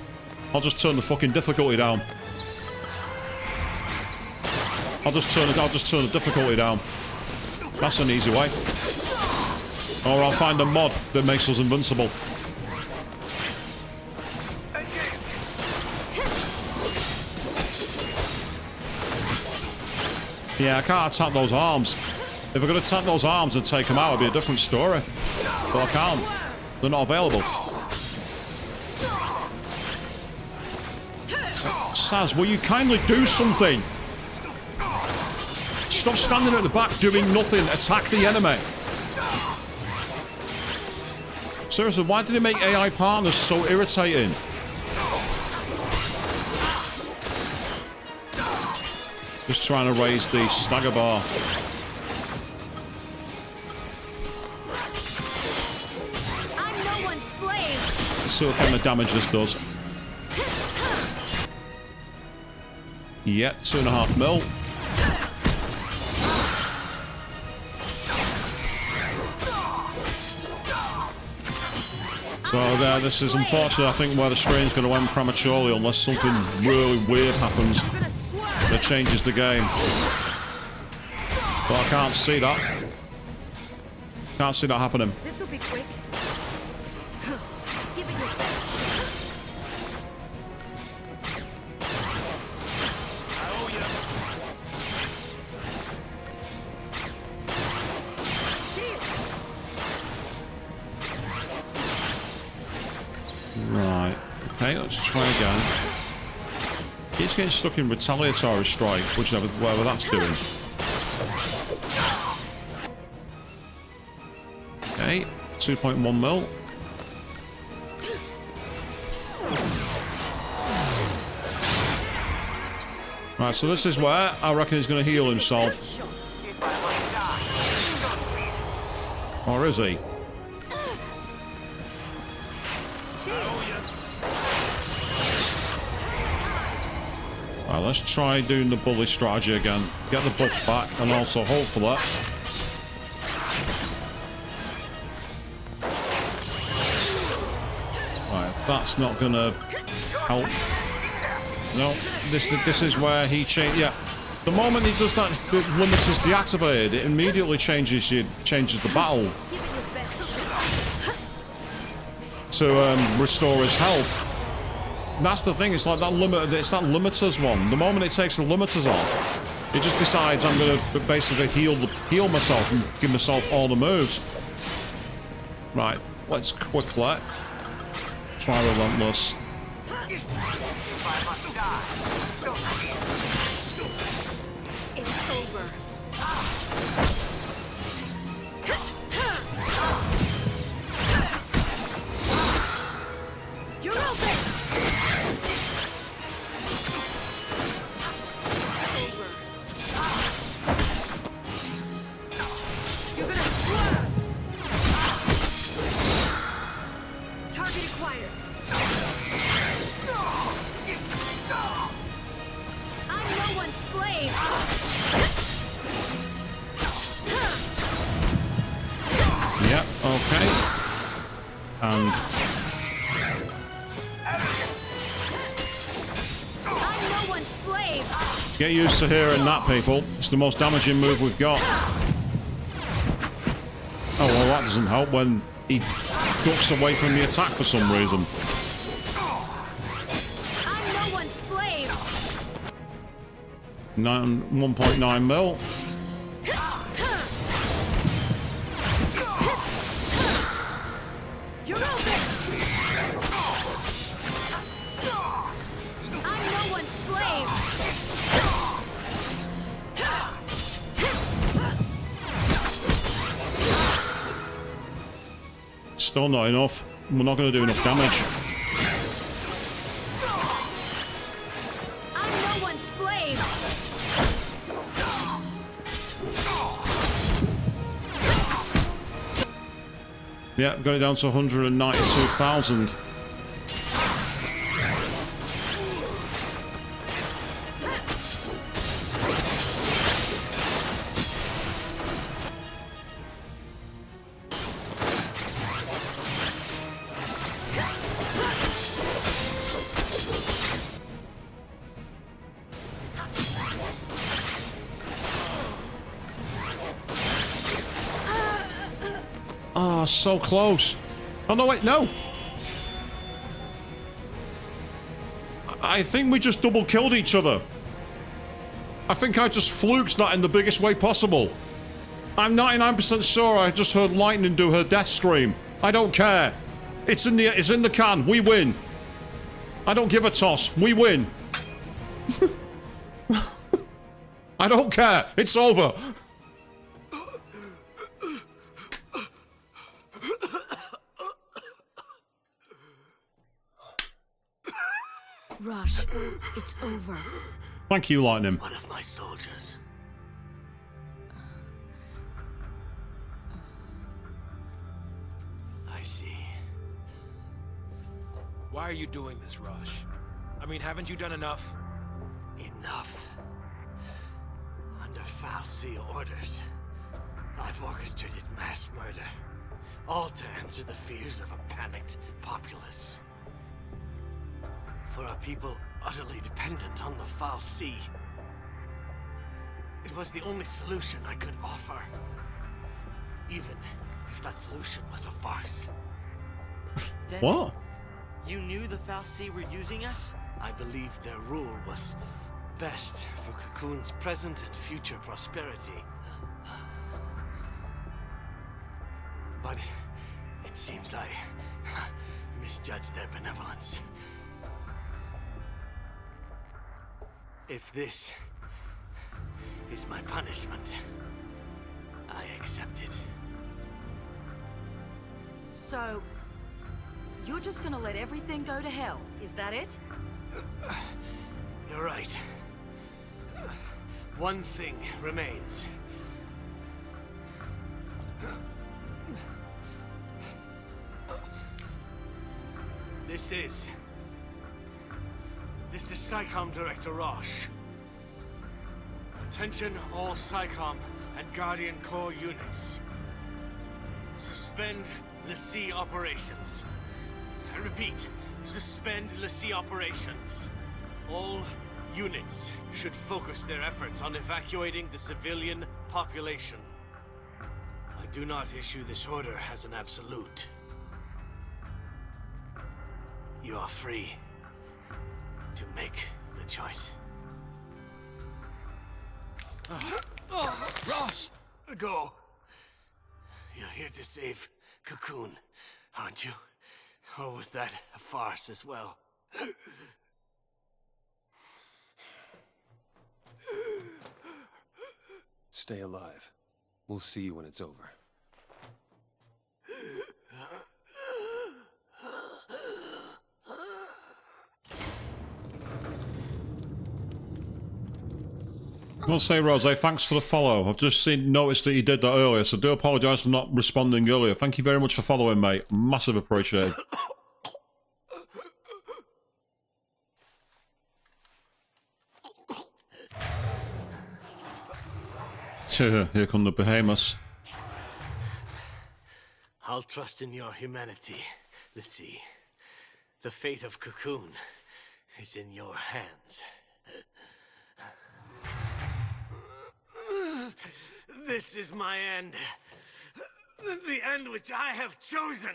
I'll just turn the fucking difficulty down. I'll just turn the difficulty down. That's an easy way. Or I'll find a mod that makes us invincible. Yeah, I can't attack those arms. If I could attack those arms and take them out, it'd be a different story. But I can't. They're not available. Saz, will you kindly do something? Stop standing at the back doing nothing. Attack the enemy. Seriously, why did they make AI partners so irritating? Just trying to raise the stagger bar. I'm no one's slave. Let's see what kind of damage this does. Yeah, 2.5 mil. So there, this is unfortunately, I think, where the stream's going to end prematurely unless something really weird happens that changes the game. But I can't see that. Can't see that happening. This will be quick. Give it Right. Okay, let's try again. He's getting stuck in retaliatory strike, whatever that's doing. Okay, 2.1 mil. Right, so this is where I reckon he's going to heal himself. Or is he? Right, let's try doing the bully strategy again. Get the buff back, and also hopefully... Right, that's not gonna help. No, this is where he changed. Yeah, the moment he does that, the limit is deactivated. It immediately changes the battle to restore his health. That's the thing. It's like that limit. It's that limiters one. The moment it takes the limiters off, it just decides I'm going to basically heal myself and give myself all the moves. Right. Let's quickly try relentless. It's over. You're open. You're gonna swerve. Target acquired. I'm no one's slave. Yep. Okay. And. Get used to hearing that, people. It's the most damaging move we've got. Oh, well, that doesn't help when he ducks away from the attack for some reason. I'm no one's slave. 1.9 mil. Still not enough. We're not going to do enough damage. I'm no one's slave. Yeah, got it down to 192,000. Oh, so close. Oh, no, wait, no. I think we just double killed each other. I think I just fluked that in the biggest way possible. I'm 99% sure I just heard Lightning do her death scream. I don't care. It's in the can. We win. I don't give a toss. We win. I don't care. It's over. Rush, it's over. Thank you, Lightning. One of my soldiers. I see. Why are you doing this, Rush? I mean, haven't you done enough? Enough. Under Fal'Cie orders, I've orchestrated mass murder. All to answer the fears of a panicked populace. For a people utterly dependent on the Fal'Cie. It was the only solution I could offer. Even if that solution was a farce. Then What? You knew the Fal'Cie were using us? I believed their rule was best for Cocoon's present and future prosperity. But it seems I misjudged their benevolence. If this is my punishment, I accept it. So, you're just gonna let everything go to hell, is that it? You're right. One thing remains. This is SciComm Director Roche. Attention all SciComm and Guardian Corps units. Suspend LaCie operations. I repeat, suspend LaCie operations. All units should focus their efforts on evacuating the civilian population. I do not issue this order as an absolute. You are free to make the choice. Ross! Go. You're here to save Cocoon, aren't you? Or was that a farce as well? Stay alive. We'll see you when it's over. I want to say, Rose, thanks for the follow. I've just noticed that you did that earlier, so do apologise for not responding earlier. Thank you very much for following, mate. Massive appreciated. Here come the behemoths. I'll trust in your humanity, LaCie. The fate of Cocoon is in your hands. This is my end. The end which I have chosen.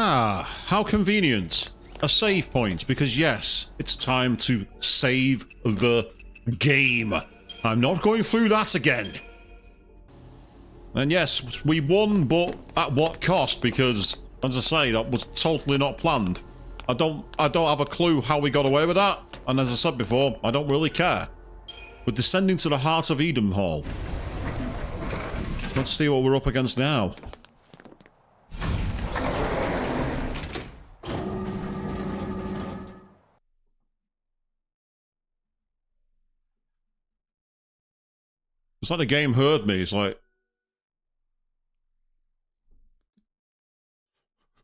Ah, how convenient. A save point, because yes, it's time to save the game. I'm not going through that again. And yes, we won, but at what cost? Because, as I say, that was totally not planned. I don't have a clue how we got away with that, and as I said before, I don't really care. We're descending to the heart of Eden Hall. Let's see what we're up against now. It's like the game heard me. It's like,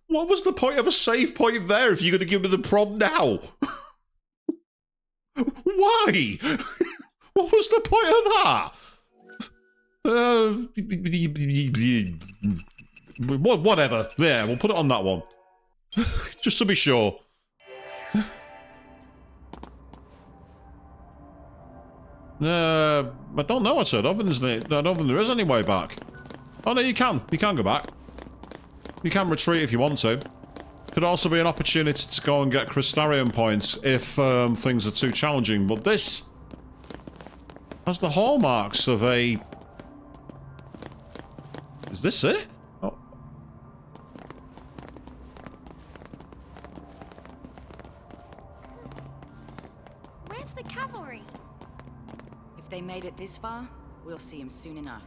what was the point of a save point there if you're going to give me the prompt now? Why? What was the point of that? Whatever. There, we'll put it on that one. Just to be sure. I don't know, I said. I don't think there is any way back. Oh, no, you can. You can go back. You can retreat if you want to. Could also be an opportunity to go and get Crystarium points if things are too challenging. But this has the hallmarks of a... Is this it? Oh. Where's the cavalry? If they made it this far, we'll see him soon enough.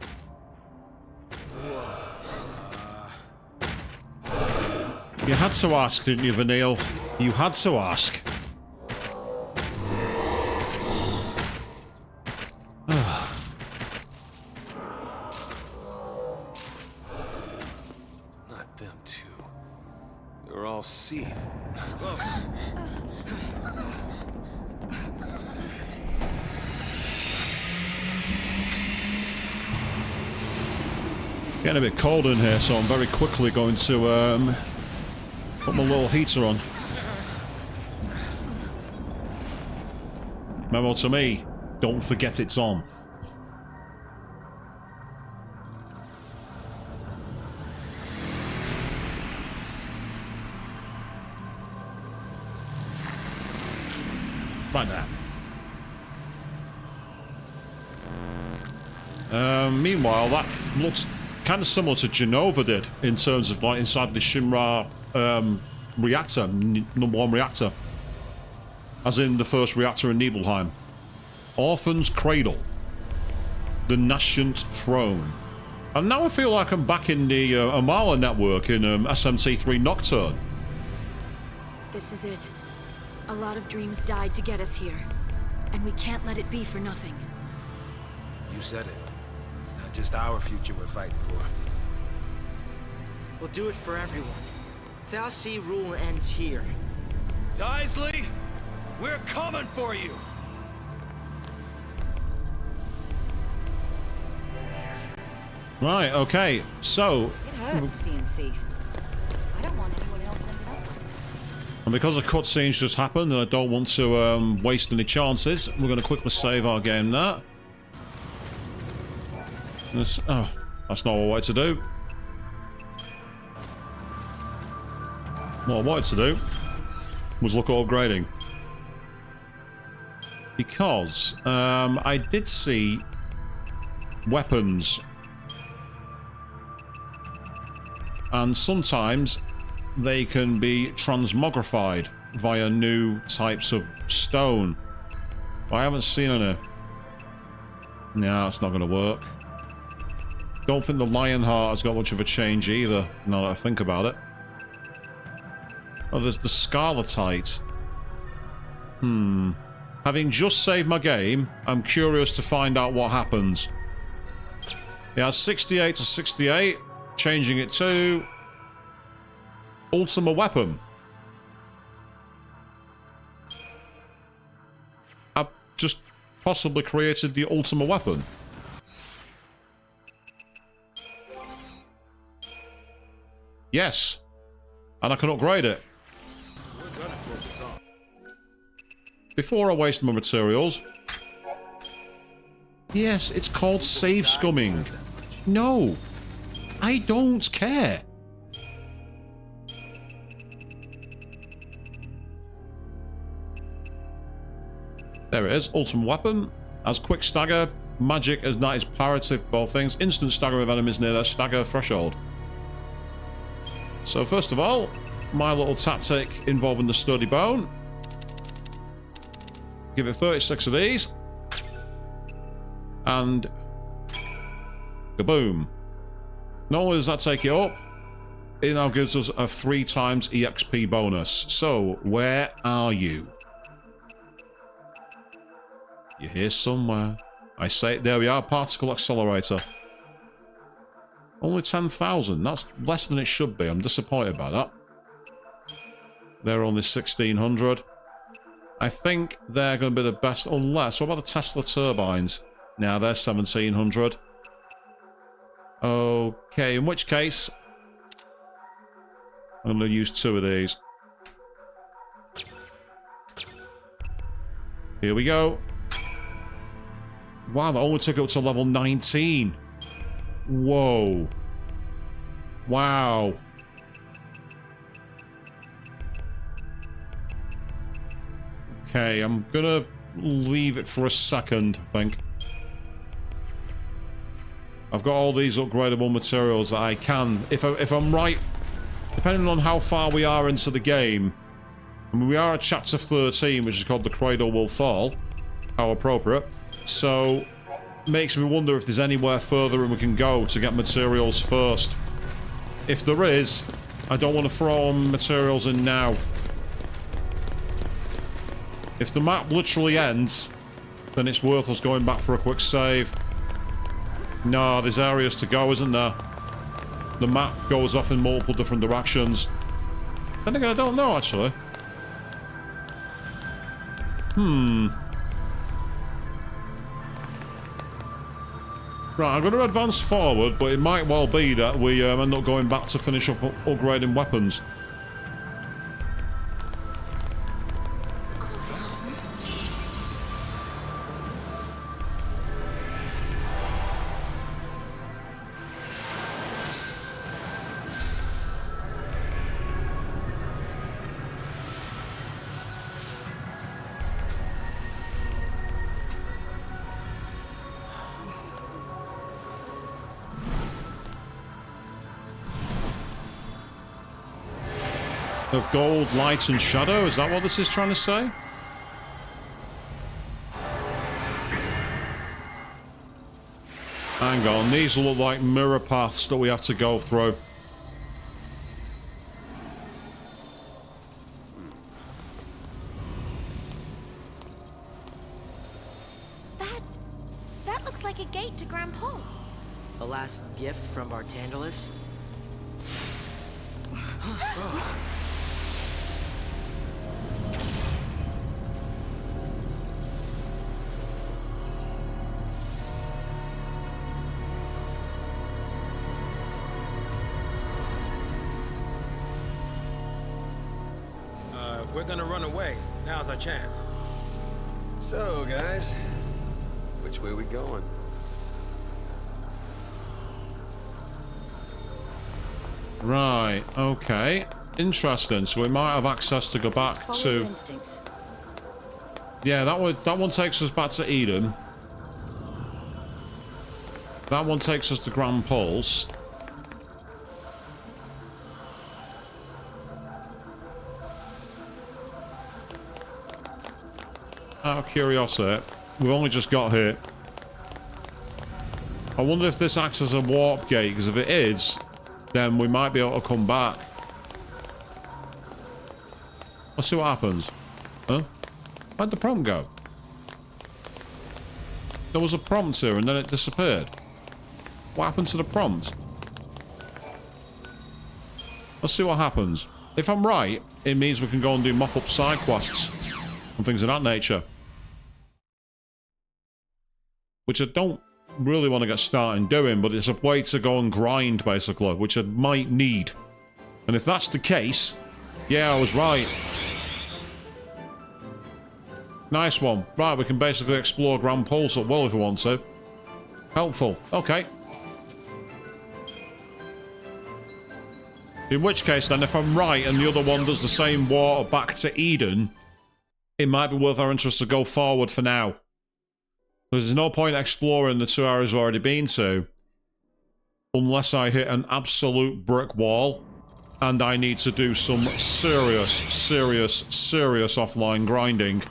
You had to ask, didn't you, Vanille? You had to ask. Not them two. They're all Seath. Getting a bit cold in here, so I'm very quickly going to put my little heater on. Memo to me, don't forget it's on. Right there. Meanwhile, that looks kind of similar to Genova did in terms of like inside the Shinra reactor, #1 reactor, as in the first reactor in Nibelheim. Orphan's Cradle, the Nascent Throne, and now I feel like I'm back in the Amala network in SMT3 Nocturne. This is it. A lot of dreams died to get us here, and we can't let it be for nothing. You said it. It's not just our future we're fighting for. We'll do it for everyone. Fal'Cie rule ends here. Daisley, we're coming for you! Right, okay, so... It hurts seeing Seath. I don't want anyone else ended up. And because a cutscene's just happened and I don't want to waste any chances, we're going to quickly save our game there. That's not what I wanted to do. What I wanted to do was look at upgrading. Because I did see weapons. And sometimes they can be transmogrified via new types of stone. I haven't seen any. No, it's not going to work. Don't think the Lionheart has got much of a change either, now that I think about it. Oh, there's the Scarletite. Having just saved my game, I'm curious to find out what happens. It has 68 to 68, changing it to... Ultima Weapon. I've just possibly created the Ultima Weapon. Yes. And I can upgrade it. Before I waste my materials. Yes, it's called save scumming. No. I don't care. There it is. Ultimate weapon. Has quick stagger. Magic as that is parity, both things. Instant stagger of enemies near their stagger threshold. So first of all, my little tactic involving the sturdy bone. Give it 36 of these. And kaboom. Not only does that take it up, it now gives us a 3 times EXP bonus. So, where are you? You're here somewhere. I say, there we are, particle accelerator. Only 10,000. That's less than it should be. I'm disappointed by that. They're only 1,600. I think they're going to be the best, unless... What about the Tesla turbines? Now they're 1,700. Okay, in which case... I'm going to use 2 of these. Here we go. Wow, that only took it up to level 19. Whoa. Wow. Okay, I'm gonna leave it for a second, I think. I've got all these upgradable materials that I can... If I'm right, depending on how far we are into the game, I mean, we are at chapter 13, which is called The Cradle Will Fall. How appropriate. So, makes me wonder if there's anywhere further we can go to get materials first. If there is, I don't want to throw materials in now. If the map literally ends, then it's worth us going back for a quick save. No, there's areas to go, isn't there? The map goes off in multiple different directions. Then again, I don't know, actually. Right, I'm going to advance forward, but it might well be that we end up going back to finish up upgrading weapons. Of gold, light and shadow? Is that what this is trying to say? Hang on, these look like mirror paths that we have to go through. That looks like a gate to Grand Pulse. A last gift from Bartandalis? If we're gonna run away, now's our chance. So, guys, which way we going? Right, okay. Interesting. So we might have access to go back to... Yeah, that one takes us back to Eden. That one takes us to Grand Pulse. Out of curiosity, we've only just got here. I wonder if this acts as a warp gate, because if it is, then we might be able to come back. Let's see what happens. Huh? Where'd the prompt go? There was a prompt here and then it disappeared. What happened to the prompt? Let's see what happens. If I'm right, it means we can go and do mop-up side quests and things of that nature. Which I don't really want to get started doing, but it's a way to go and grind, basically, which I might need. And if that's the case, yeah, I was right. Nice one. Right, we can basically explore Grand Pulse at will if we want to. Helpful. Okay. In which case, then, if I'm right and the other one does the same water back to Eden, it might be worth our interest to go forward for now. There's no point exploring the 2 areas we've already been to unless I hit an absolute brick wall and I need to do some serious offline grinding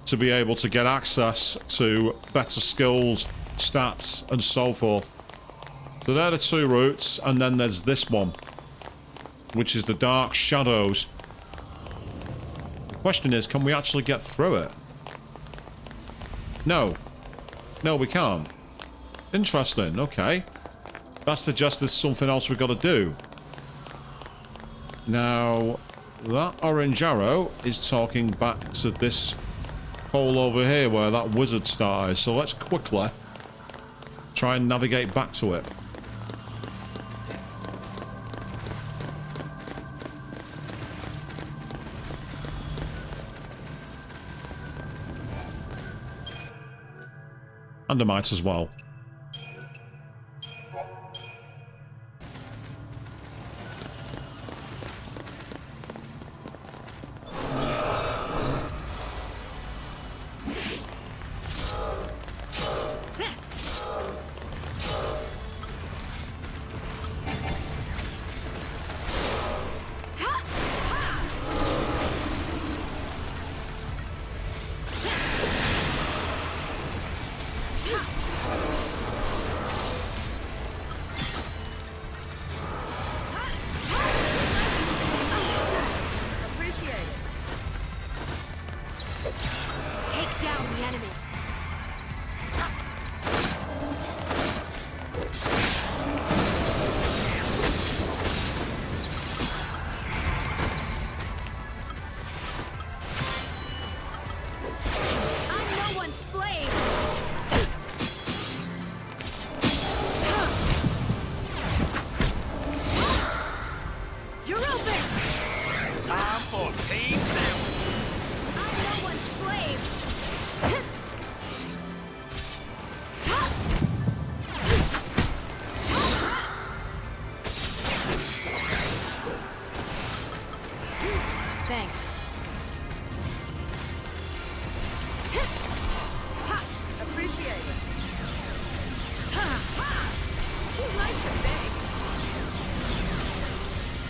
to be able to get access to better skills, stats, and so forth. So they're the 2 routes, and then there's this one, which is the Dark Shadows. The question is, can we actually get through it? No. No, we can't. Interesting, okay. That suggests there's something else we've got to do. Now, that orange arrow is talking back to this hole over here where that wizard star is. So let's quickly try and navigate back to it. And I might as well.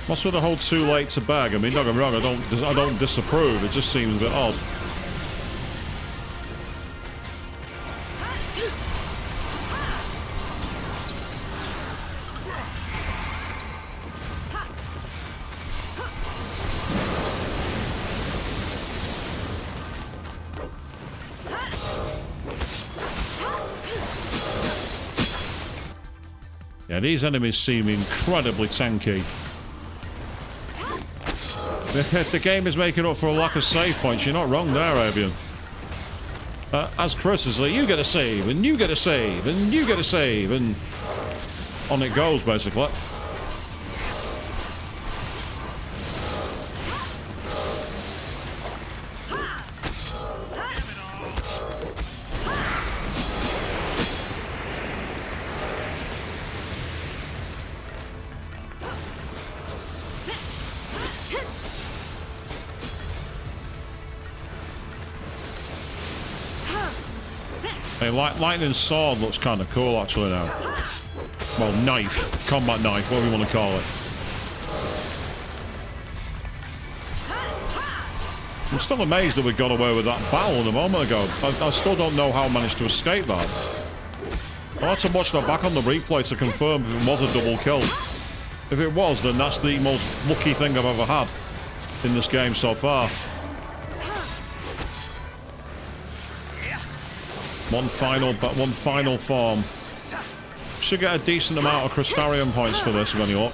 What's with the whole too late to beg? I mean, don't get me wrong, I don't disapprove. It just seems a bit odd. Yeah, these enemies seem incredibly tanky. The game is making up for a lack of save points. You're not wrong there, Avian. As Chris is like, you get a save, and you get a save, and you get a save, and on it goes, basically. Hey, lightning sword looks kind of cool, actually, now. Well, knife. Combat knife, whatever you want to call it. I'm still amazed that we got away with that battle a moment ago. I still don't know how I managed to escape that. I'll have to watch that back on the replay to confirm if it was a double kill. If it was, then that's the most lucky thing I've ever had in this game so far. One final form. Should get a decent amount of Crystarium points for this, with any luck.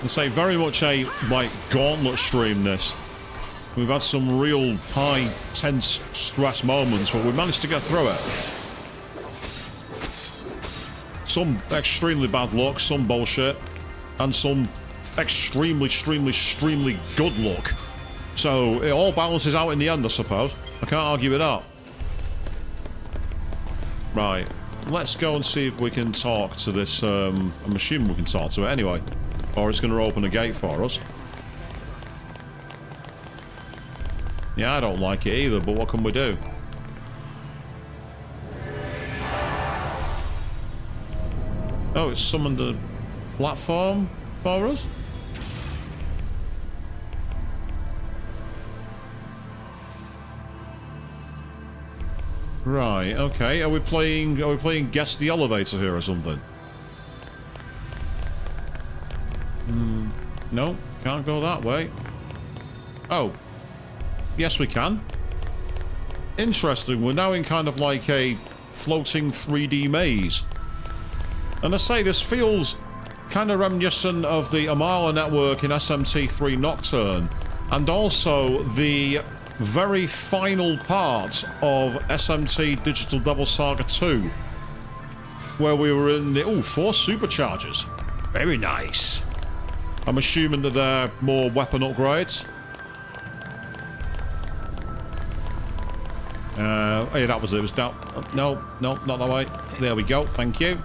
And say very much a gauntlet stream. This. We've had some real high, tense, stress moments, but we managed to get through it. Some extremely bad luck, some bullshit, and some extremely good luck. So it all balances out in the end, I suppose. I can't argue with that. Right. Let's go and see if we can talk to this. I'm assuming we can talk to it anyway. Or it's going to open a gate for us. Yeah, I don't like it either, but what can we do? Oh, it's summoned a platform for us? Right, okay. Are we playing Guess the Elevator here or something? No, can't go that way. Oh. Yes, we can. Interesting. We're now in kind of like a floating 3D maze. And I say this feels kind of reminiscent of the Amala network in SMT3 Nocturne. And also the very final part of SMT Digital Devil Saga 2. Where we were in the... Oh, 4 superchargers. Very nice. I'm assuming that they're more weapon upgrades. Yeah, that was it. It was down. No, not that way. There we go. Thank you.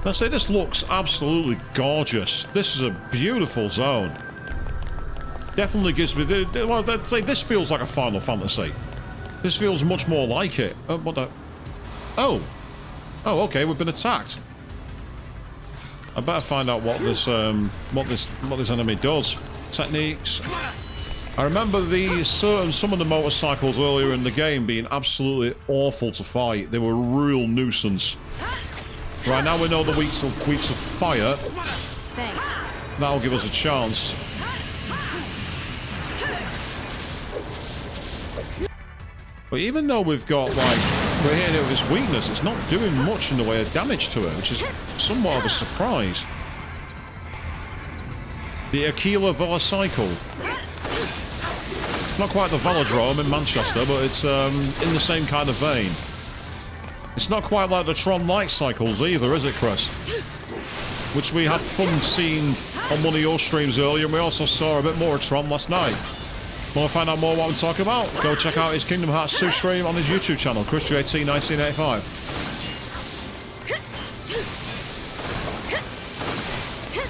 Let's say this looks absolutely gorgeous. This is a beautiful zone. Definitely gives me... Well, I'd say this feels like a Final Fantasy. This feels much more like it. What the... Oh. Oh, okay. We've been attacked. I better find out what this enemy does. Techniques. I remember some of the motorcycles earlier in the game being absolutely awful to fight. They were a real nuisance. Right, now we know the weeks of fire. Thanks. That'll give us a chance. But even though we've got, like, we're hitting it with this weakness, it's not doing much in the way of damage to it, which is somewhat of a surprise. The Aquila Velocycle. Not quite the Velodrome in Manchester, but it's in the same kind of vein. It's not quite like the Tron Light Cycles either, is it, Chris? Which we had fun seeing on one of your streams earlier, and we also saw a bit more of Tron last night. Want to find out more what I'm talking about? Go check out his Kingdom Hearts 2 stream on his YouTube channel, Chris XIII 1985.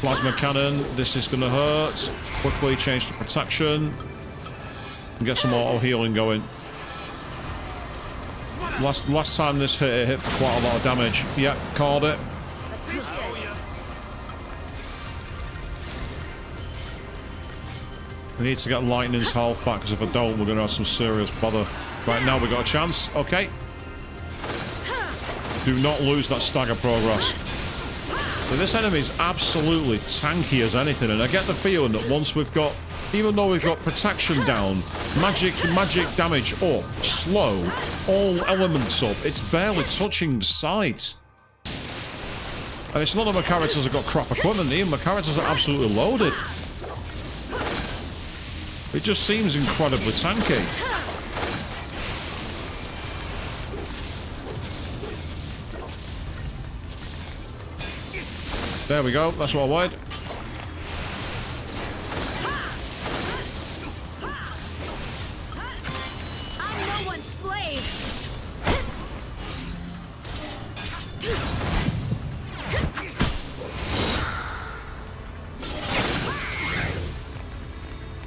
Plasma Cannon, this is going to hurt. Quickly change to protection. And get some auto healing going. Last time this hit, it hit for quite a lot of damage. Yep, called it. We need to get Lightning's health back, because if I don't, we're going to have some serious bother. Right, now we got a chance. Okay. Do not lose that stagger progress. So this enemy is absolutely tanky as anything, and I get the feeling that once we've got... Even though we've got protection down, magic damage up, slow, all elements up, it's barely touching the sides. And it's not that my characters have got crap equipment, even my characters are absolutely loaded. It just seems incredibly tanky. There we go, that's what I wanted.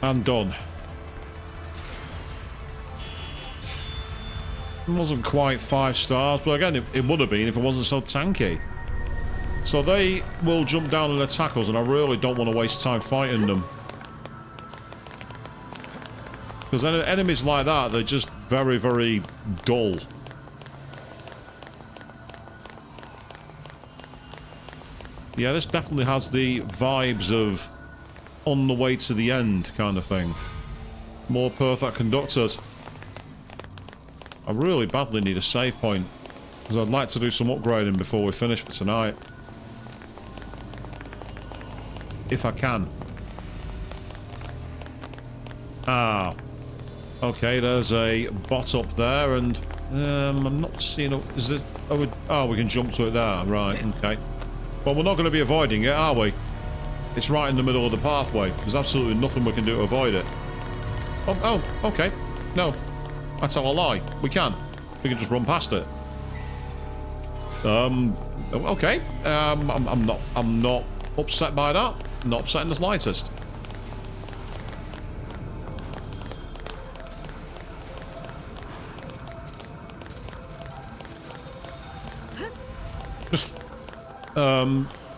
And done. It wasn't quite 5 stars, but again, it would have been if it wasn't so tanky. So they will jump down and attack us, and I really don't want to waste time fighting them. Because enemies like that, they're just very, very dull. Yeah, this definitely has the vibes of on the way to the end kind of thing. More perfect conductors. I really badly need a save point, because I'd like to do some upgrading before we finish for tonight. If I can. Ah. Okay, there's a bot up there, and I'm not seeing... Is it... Oh, we can jump to it there. Right, okay. Well, we're not going to be avoiding it, are we? It's right in the middle of the pathway. There's absolutely nothing we can do to avoid it. Oh, okay. No. I tell a lie. We can. We can just run past it. Okay. I'm not upset by that. Not upset in the slightest.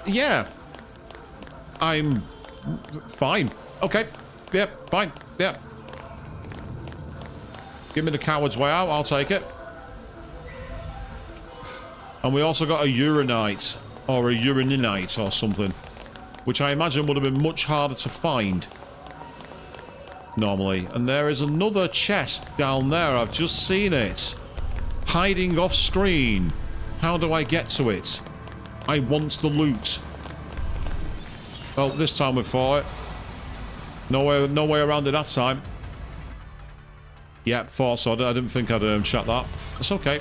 Yeah. I'm fine. Okay. Yep, fine. Yep. Give me the coward's way out, I'll take it. And we also got a uranite, or a uraninite, or something, which I imagine would have been much harder to find normally. And there is another chest down there, I've just seen it. Hiding off screen. How do I get to it? I want the loot. Well, this time we fought it. No way around it that time. Yeah, thought so. I didn't think I'd chat that. That's okay.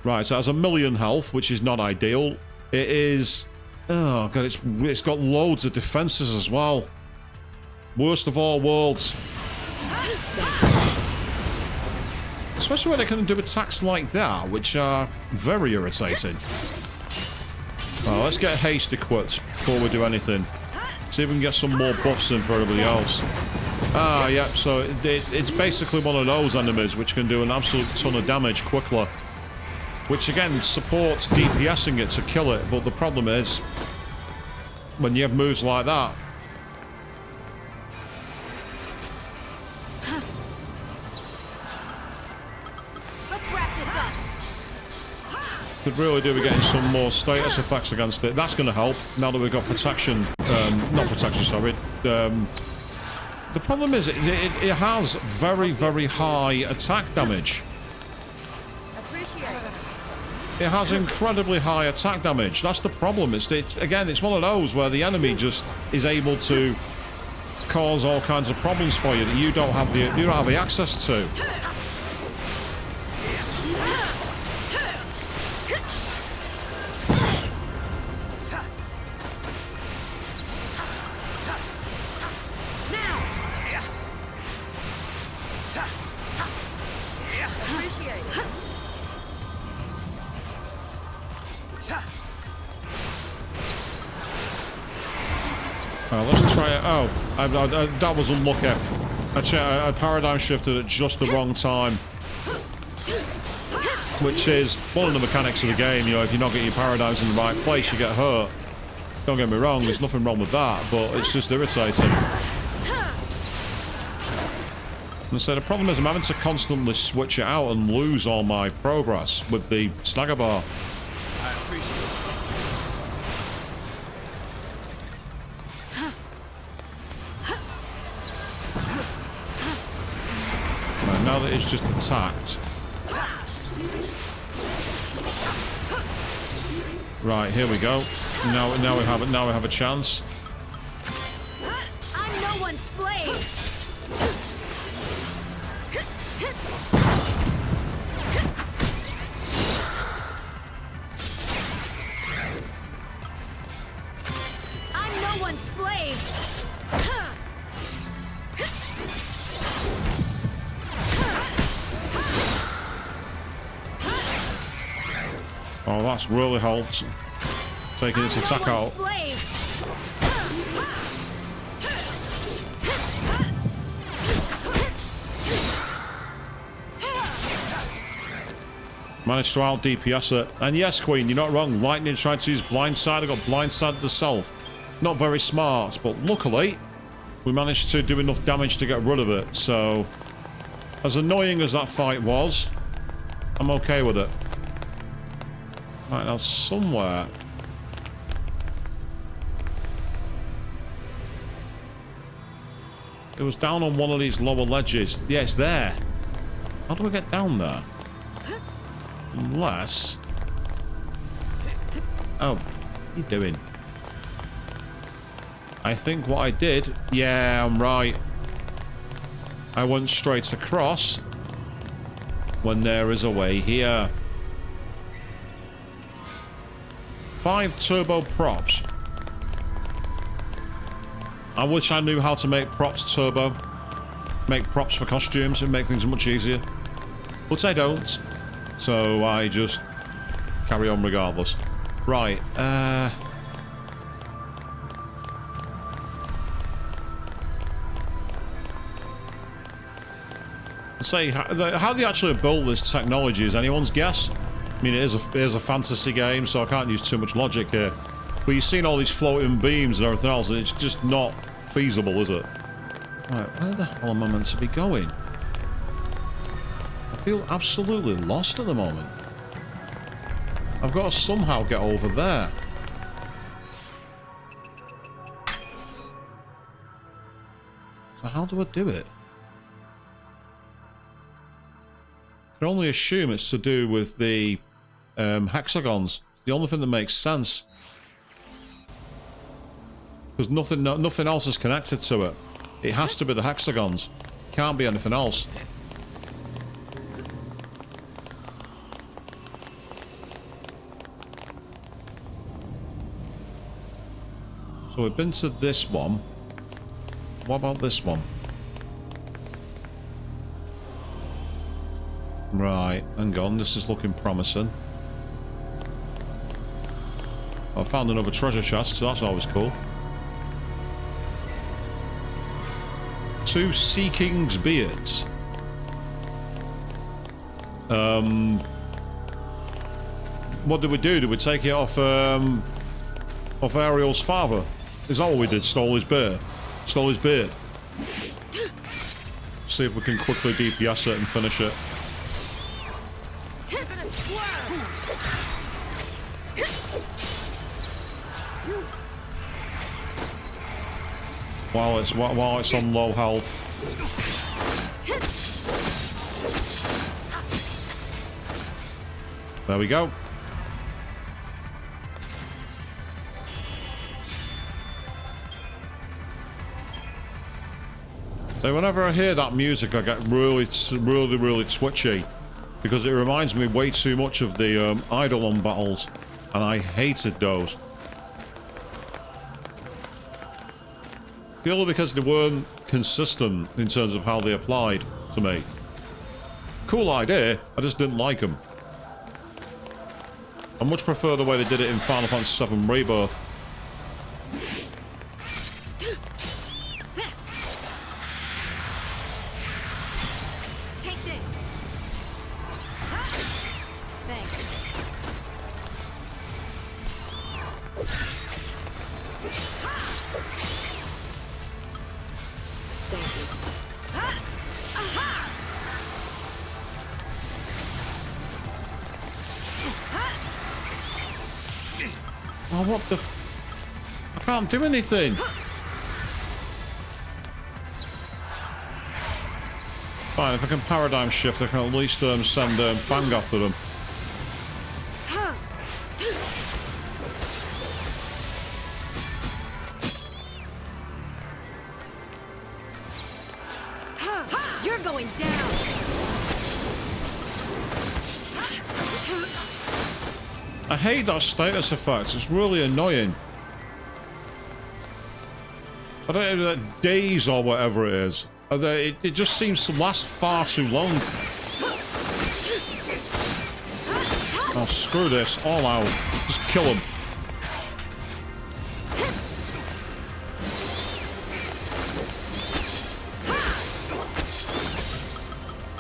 Right, so it has 1,000,000 health, which is not ideal. It is... Oh, God, it's got loads of defenses as well. Worst of all worlds. Especially when they can do attacks like that, which are very irritating. Well, let's get haste equipped before we do anything. See if we can get some more buffs in for everybody else. Ah, yeah, so it's basically one of those enemies which can do an absolute ton of damage quickly. Which, again, supports DPSing it to kill it, but the problem is, when you have moves like that... Could really do with getting some more status effects against it. That's going to help, now that we've got protection. Not protection, sorry. The problem is, it has very, very high attack damage. It has incredibly high attack damage. That's the problem. Again, it's one of those where the enemy just is able to cause all kinds of problems for you that you don't have the access to. Let's try it. Oh, that was unlucky. I paradigm shifted at just the wrong time. Which is one of the mechanics of the game, you know, if you're not getting your paradigms in the right place, you get hurt. Don't get me wrong, there's nothing wrong with that, but it's just irritating. And so the problem is I'm having to constantly switch it out and lose all my progress with the stagger bar. Now that it's just attacked. Right, here we go. Now we have a chance. I'm no one's slave. I'm no one's slave. Oh, that's really helped. Taking its attack out. Managed to out DPS it. And yes, Queen, you're not wrong. Lightning tried to use blindside. I got blindsided herself. Not very smart, but luckily we managed to do enough damage to get rid of it. So, as annoying as that fight was, I'm okay with it. Right, now somewhere... It was down on one of these lower ledges. Yeah, it's there. How do we get down there? Unless... Oh, what are you doing? I think what I did... Yeah, I'm right. I went straight across when there is a way here. 5 turbo props. I wish I knew how to make props turbo. Make props for costumes and make things much easier. But I don't. So I just carry on regardless. Right, say, how they actually built this technology is anyone's guess. I mean, it is a fantasy game, so I can't use too much logic here. But you've seen all these floating beams and everything else, and it's just not feasible, is it? Right, where the hell am I meant to be going? I feel absolutely lost at the moment. I've got to somehow get over there. So how do I do it? I can only assume it's to do with the hexagons. The only thing that makes sense. Because nothing else is connected to it. It has to be the hexagons. Can't be anything else. So we've been to this one. What about this one? Right, hang on, this is looking promising. I found another treasure chest, so that's always cool. 2 Sea King's beards. What did we do? Did we take it off Ariel's father? Is that what we did? Stole his beard? Stole his beard? See if we can quickly DPS it and finish it. While it's on low health. There we go. So whenever I hear that music, I get really twitchy, because it reminds me way too much of the Eidolon battles, and I hated those. Purely because they weren't consistent in terms of how they applied to me. Cool idea, I just didn't like them. I much prefer the way they did it in Final Fantasy VII Rebirth. Take this. Thanks. Oh, what the I can't do anything. Fine, if I can paradigm shift, I can at least send Fang after them. You're going down. I hate that status effect. It's really annoying. I don't know, days or whatever it is. It just seems to last far too long. Oh, screw this. All out. Just kill him.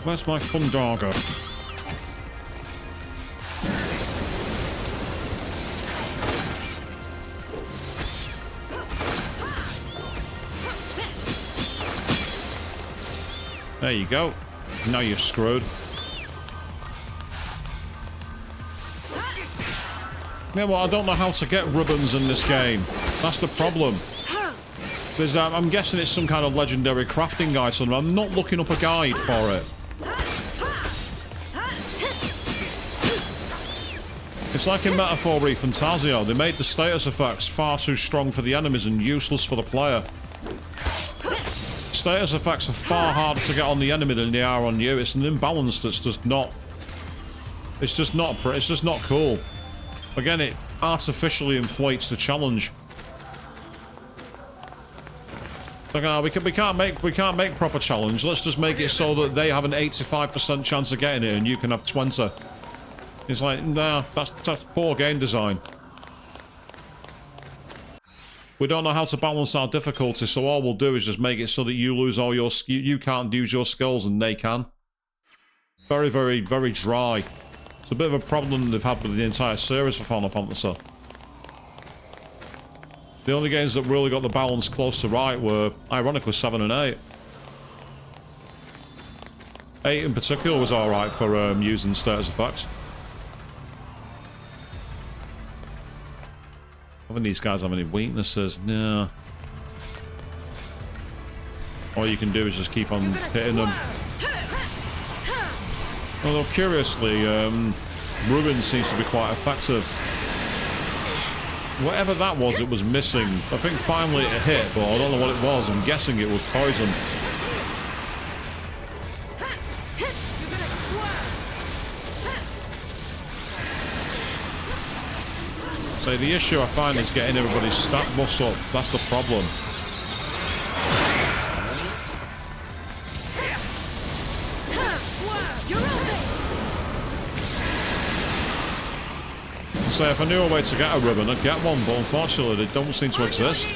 Where's my Fundaga? There you go. Now you're screwed. Yeah, well, I don't know how to get ribbons in this game. That's the problem. There's, I'm guessing it's some kind of legendary crafting item. I'm not looking up a guide for it. It's like in Metaphor Re Fantasio. They made the status effects far too strong for the enemies and useless for the player. Status effects are far harder to get on the enemy than they are on you. It's an imbalance that's just not... It's just not cool. Again, it artificially inflates the challenge. Like, we can't make proper challenge. Let's just make it so that they have an 85% chance of getting it and you can have 20. It's like, nah, that's poor game design. We don't know how to balance our difficulty, so all we'll do is just make it so that you lose all your... You can't use your skills and they can. Very, very, very dry. It's a bit of a problem they've had with the entire series for Final Fantasy. The only games that really got the balance close to right were, ironically, 7 and 8. 8 in particular was alright for using status effects. Haven't these guys have any weaknesses? No. All you can do is just keep on hitting them. Although, curiously, Ruin seems to be quite effective. Whatever that was, it was missing. I think finally it hit, but I don't know what it was. I'm guessing it was poison. So the issue I find is getting everybody's stat buffs up. That's the problem. So if I knew a way to get a ribbon, I'd get one, but unfortunately they don't seem to exist.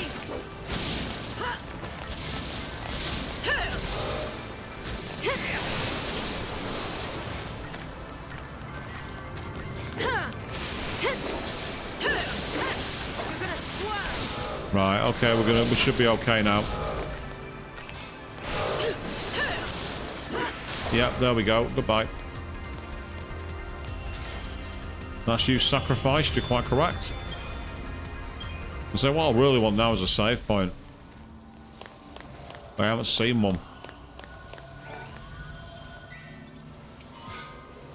Right, okay, we should be okay now. Yep, there we go. Goodbye. That's you sacrificed, you're quite correct. So what I really want now is a save point. I haven't seen one.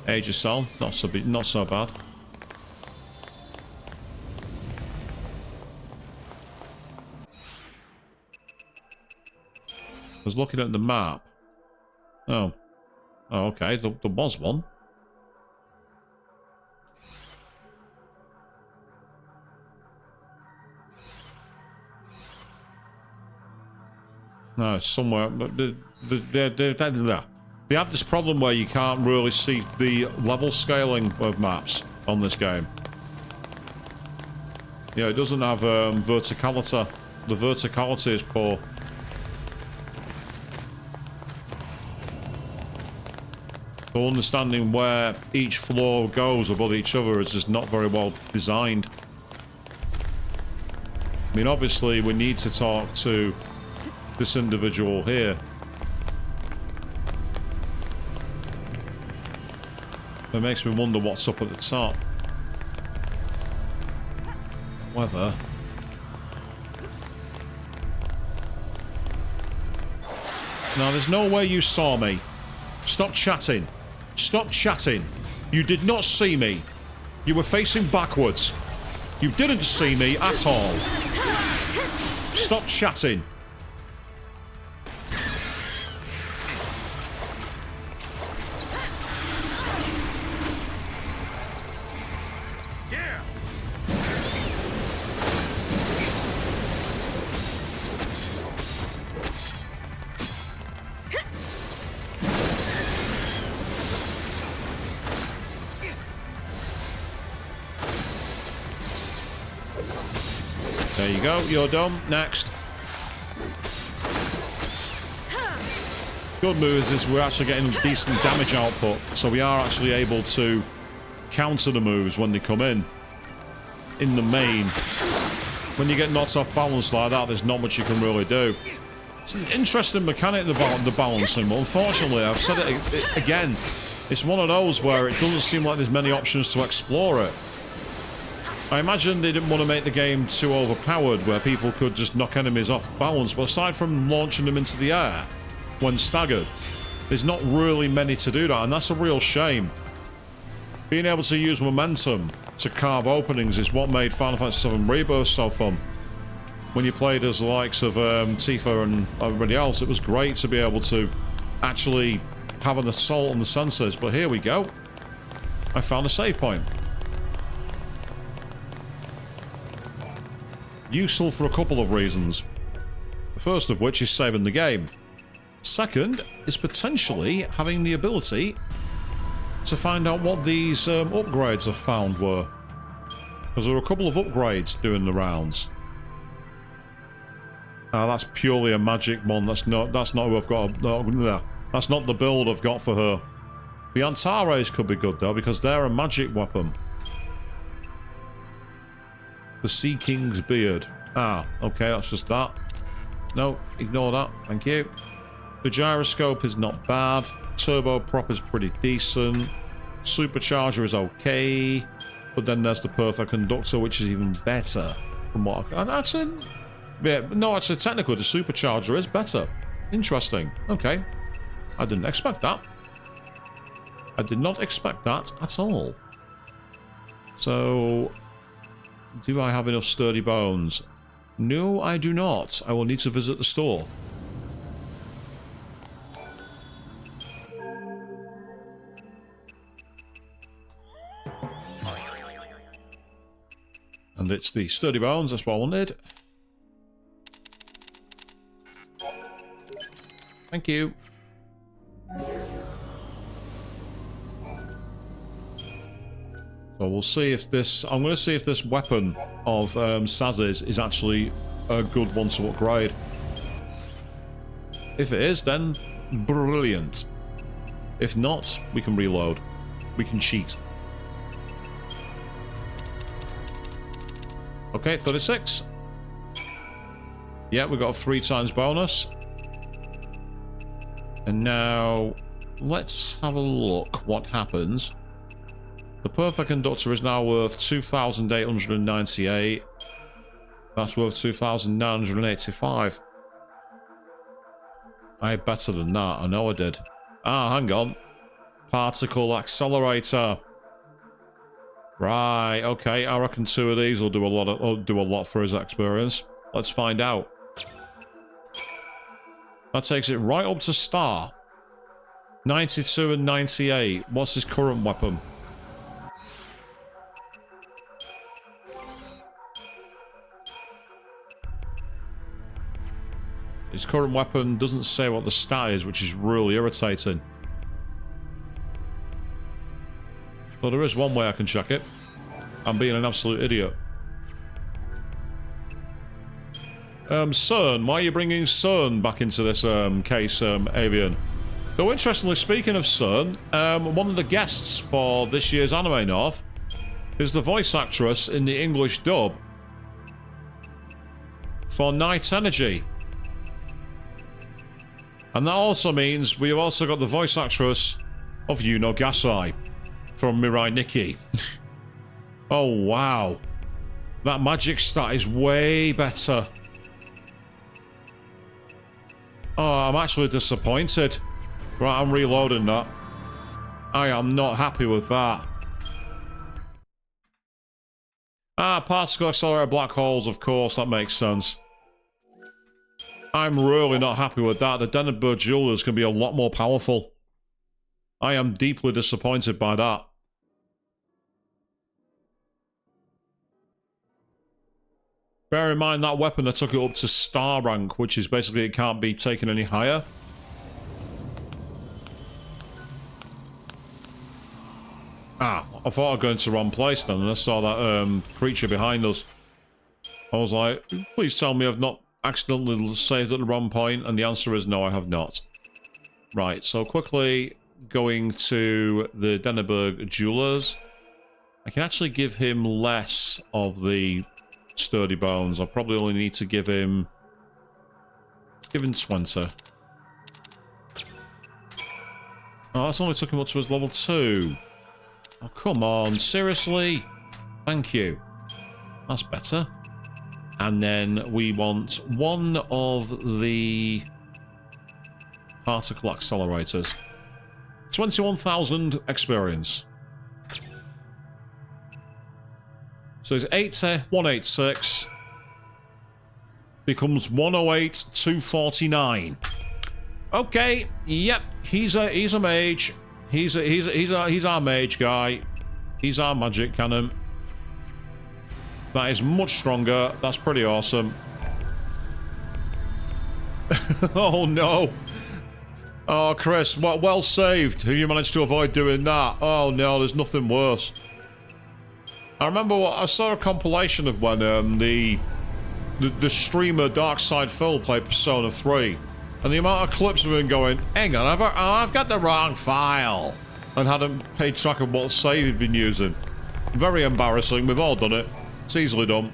Age of Cell, not so bad. I was looking at the map. Oh. Oh, okay. There was one. No, it's somewhere. They have this problem where you can't really see the level scaling of maps on this game. Yeah, it doesn't have verticality. The verticality is poor. So understanding where each floor goes above each other is just not very well designed. I mean, obviously, we need to talk to this individual here. It makes me wonder what's up at the top. Whether... Now, there's no way you saw me. Stop chatting. Stop chatting. You did not see me. You were facing backwards. You didn't see me at all. Stop chatting. There you go, you're done. Next. Good news is we're actually getting decent damage output, so we are actually able to counter the moves when they come in the main. When you get knocked off balance like that, there's not much you can really do. It's an interesting mechanic, the balancing, but unfortunately, I've said it again, it's one of those where it doesn't seem like there's many options to explore it. I imagine they didn't want to make the game too overpowered, where people could just knock enemies off balance, but aside from launching them into the air when staggered, there's not really many to do that, and that's a real shame. Being able to use momentum to carve openings is what made Final Fantasy VII Rebirth so fun. When you played as the likes of Tifa and everybody else, it was great to be able to actually have an assault on the senses, but here we go. I found a save point. Useful for a couple of reasons. The first of which is saving the game. Second is potentially having the ability to find out what these upgrades I found were. Because there were a couple of upgrades doing the rounds. That's purely a magic one. That's not who I've got. No, that's not the build I've got for her. The Antares could be good though, because they're a magic weapon. The Sea King's Beard. Okay, that's just that. No, ignore that. Thank you. The gyroscope is not bad. Turboprop is pretty decent. Supercharger is okay. But then there's the Perfect Conductor, which is even better. From what actually, technically the Supercharger is better. Interesting. Okay. I didn't expect that. I did not expect that at all. So, do I have enough sturdy bones? No, I do not. I will need to visit the store. And it's the sturdy bones, that's what I wanted. Thank you. So we'll see if this... I'm going to see if this weapon of Saz's is actually a good one to upgrade. If it is, then brilliant. If not, we can reload. We can cheat. Okay, 36. Yeah, we got a 3 times bonus. And now, let's have a look what happens. The Perfect Conductor is now worth 2,898. That's worth 2,985. I had better than that, I know I did. Hang on. Particle Accelerator. Right, okay, I reckon 2 of these will do a lot for his experience. Let's find out. That takes it right up to star. 92 and 98. What's his current weapon? His current weapon doesn't say what the stat is, which is really irritating. But there is one way I can check it. I'm being an absolute idiot. CERN, why are you bringing CERN back into this case, Avian? Though interestingly, speaking of CERN, one of the guests for this year's Anime North is the voice actress in the English dub for Night Energy. And that also means we have also got the voice actress of Yuno Gasai from Mirai Nikki. Oh, wow. That magic stat is way better. Oh, I'm actually disappointed. Right, I'm reloading that. I am not happy with that. Particle Accelerator black holes, of course, that makes sense. I'm really not happy with that. The Denenberg Jewelers can be a lot more powerful. I am deeply disappointed by that. Bear in mind that weapon, I took it up to star rank, which is basically it can't be taken any higher. I thought I'd go into the wrong place then, and I saw that creature behind us. I was like, please tell me I've not accidentally saved at the wrong point, and the answer is no, I have not. Right, so quickly going to the Denenberg Jewelers. I can actually give him less of the sturdy bones. I'll probably only need to give him 20. Oh, that's only took him up to his level 2. Oh, come on, seriously? Thank you. That's better. And then we want one of the particle accelerators. 21,000 experience. So it's 80, 186. Becomes 108, 249. Okay, yep, he's a mage. He's our mage guy. He's our magic cannon. That is much stronger. That's pretty awesome. Oh no. Oh, Chris, well saved. You managed to avoid doing that. Oh no, there's nothing worse. I remember I saw a compilation of when the streamer XIII played Persona 3, and the amount of clips of him going, hang on, I've got the wrong file, and hadn't paid track of what save he'd been using. Very embarrassing. We've all done it. It's easily done.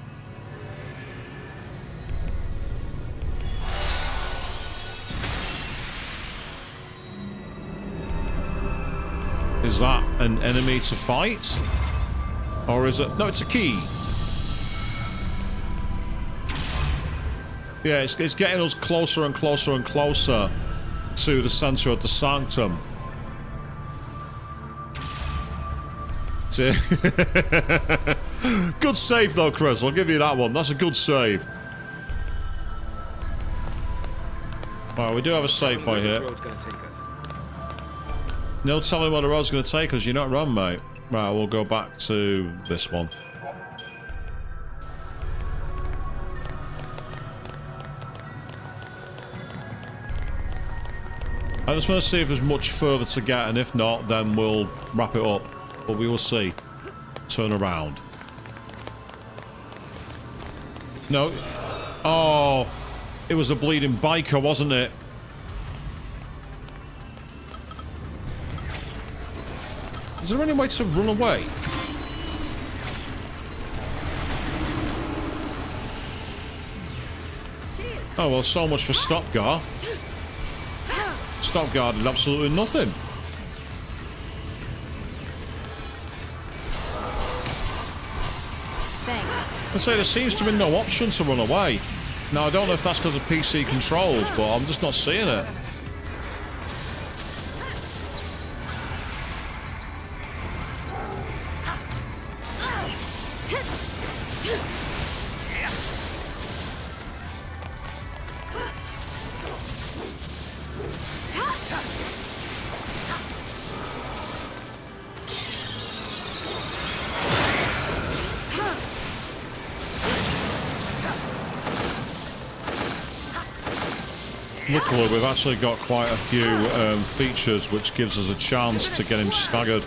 Is that an enemy to fight? Or is it... No, it's a key. Yeah, it's getting us closer and closer and closer to the center of the sanctum. Good save though, Chris. I'll give you that one. That's a good save. Well, we do have a save point here. No telling where the road's going to take us. You're not wrong, mate. Right, we'll go back to this one. I just want to see if there's much further to get, and if not, then we'll wrap it up. But we will see. Turn around. No. Oh, it was a bleeding biker, wasn't it? Is there any way to run away? Oh, well, so much for Stopguard. Stopguard did absolutely nothing. Thanks. I'd say there seems to be no option to run away. Now, I don't know if that's because of PC controls, but I'm just not seeing it. Luckily, we've actually got quite a few features which gives us a chance to get him staggered.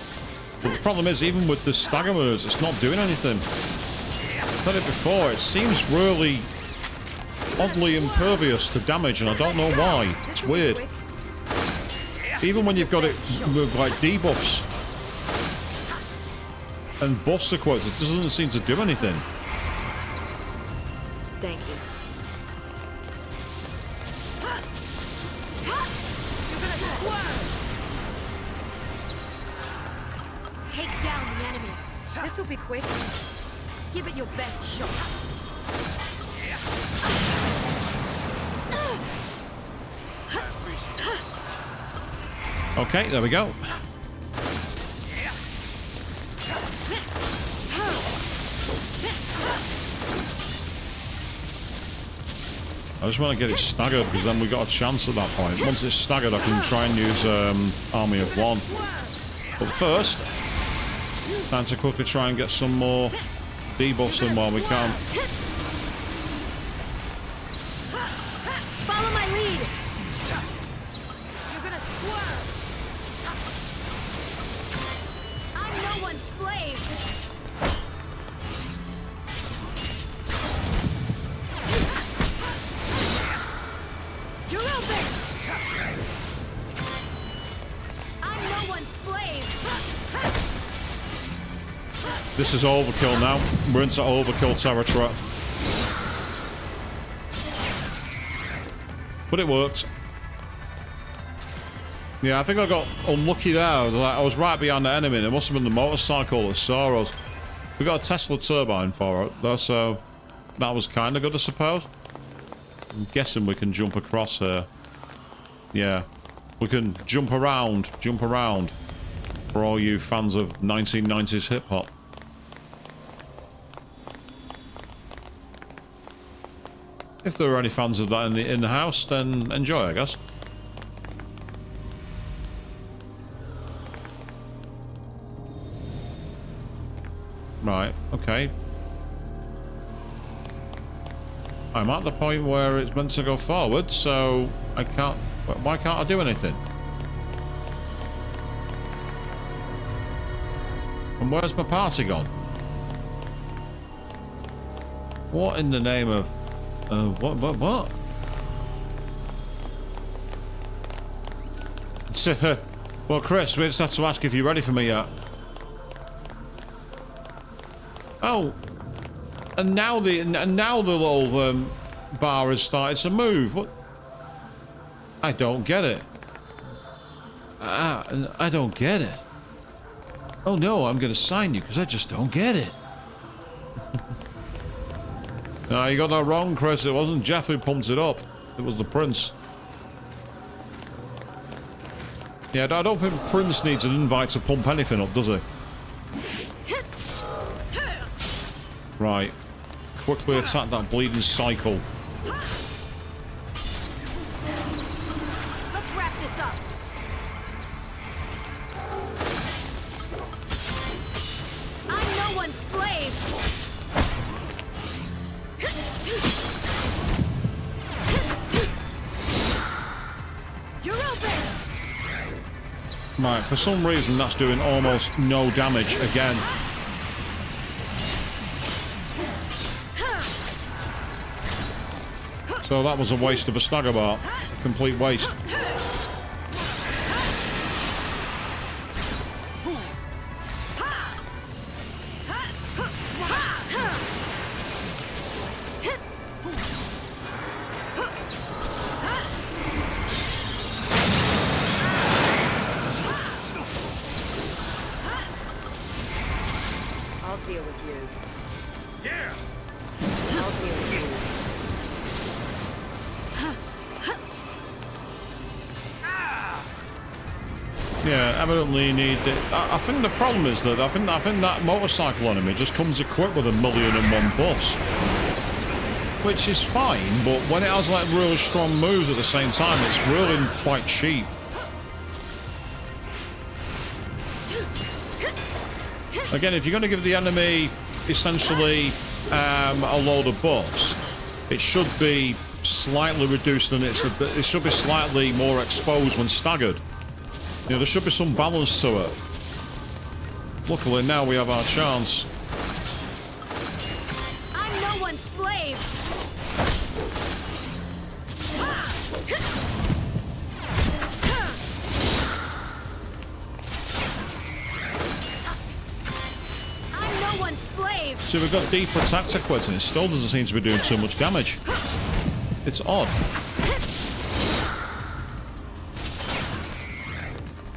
But the problem is, even with the stagger moves, it's not doing anything. I've said it before, it seems really oddly impervious to damage, and I don't know why. It's weird. Even when you've got it with, like, debuffs and buffs equipped, it doesn't seem to do anything. Thank you. Take down the enemy. This'll be quick. Give it your best shot. Okay, there we go. I just want to get it staggered, because then we got a chance at that point. Once it's staggered, I can try and use Army of One. But first, time to quickly try and get some more debuffs in while we can. Follow my lead. You're gonna swerve. I'm no one's slave. You're open. I'm no one's slave. This is overkill now. We're into overkill territory. But it worked. Yeah, I think I got unlucky there. I was right behind the enemy, and it must have been the motorcycle that saw us. We got a Tesla turbine for it, though, so that was kind of good, I suppose. I'm guessing we can jump across here. Yeah. We can jump around for all you fans of 1990s hip-hop. If there are any fans of that in the house, then enjoy, I guess. Right, okay. I'm at the point where it's meant to go forward, so I can't... Why can't I do anything? And where's my party gone? What in the name of... what? Well, Chris, we just have to ask if you're ready for me yet. Oh. And now the little bar has started to move. What? I don't get it. I don't get it. Oh no, I'm going to sign you because I just don't get it. No, you got that wrong, Chris. It wasn't Jeff who pumped it up. It was the Prince. Yeah, I don't think Prince needs an invite to pump anything up, does he? Right. Quickly attack that bleeding cycle. Let's wrap this up. I'm no one's slave. You're open. Right, for some reason that's doing almost no damage again. So that was a waste of a stagger bar. Complete waste. I'll deal with you. Yeah. I'll deal with you. Yeah, evidently you need it. I think the problem is that I think that motorcycle enemy just comes equipped with 1,000,001 buffs. Which is fine, but when it has like really strong moves at the same time, it's really quite cheap. Again, if you're going to give the enemy essentially a load of buffs, it should be slightly reduced and it should be slightly more exposed when staggered. You know, there should be some balance to it. Luckily, now we have our chance. I'm no one's slave. I'm no one's slave. So we've got deeper attack sequence and it still doesn't seem to be doing too much damage. It's odd.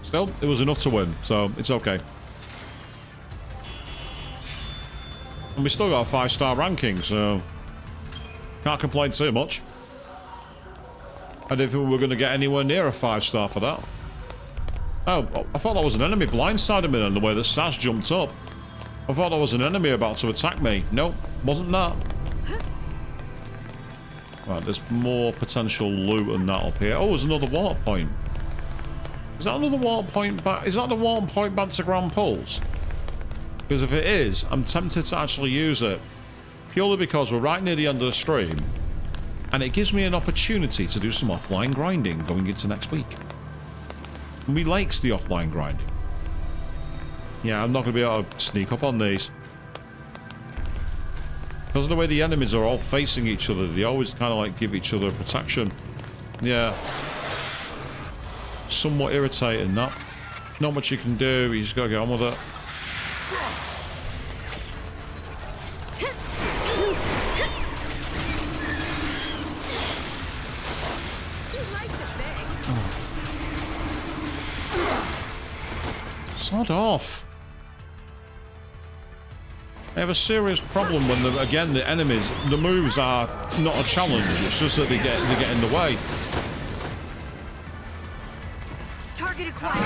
Still, it was enough to win, so it's okay. And we still got a 5-star ranking, so can't complain too much. I didn't think we were going to get anywhere near a 5-star for that. Oh, I thought that was an enemy blindsided me on the way that Saz jumped up. I thought that was an enemy about to attack me. Nope, wasn't that. Right, there's more potential loot than that up here. Oh, there's another water point. Is that another water point back? Is that the water point back to Grand Pulse? Because if it is, I'm tempted to actually use it. Purely because we're right near the end of the stream. And it gives me an opportunity to do some offline grinding going into next week. And we likes the offline grinding. Yeah, I'm not going to be able to sneak up on these. Because of the way the enemies are all facing each other, they always kind of like give each other protection. Yeah. Somewhat irritating, that. Not much you can do, you just gotta get on with it. Sod off. I have a serious problem when, again, the enemies, the moves are not a challenge, it's just that they get in the way. Target acquired.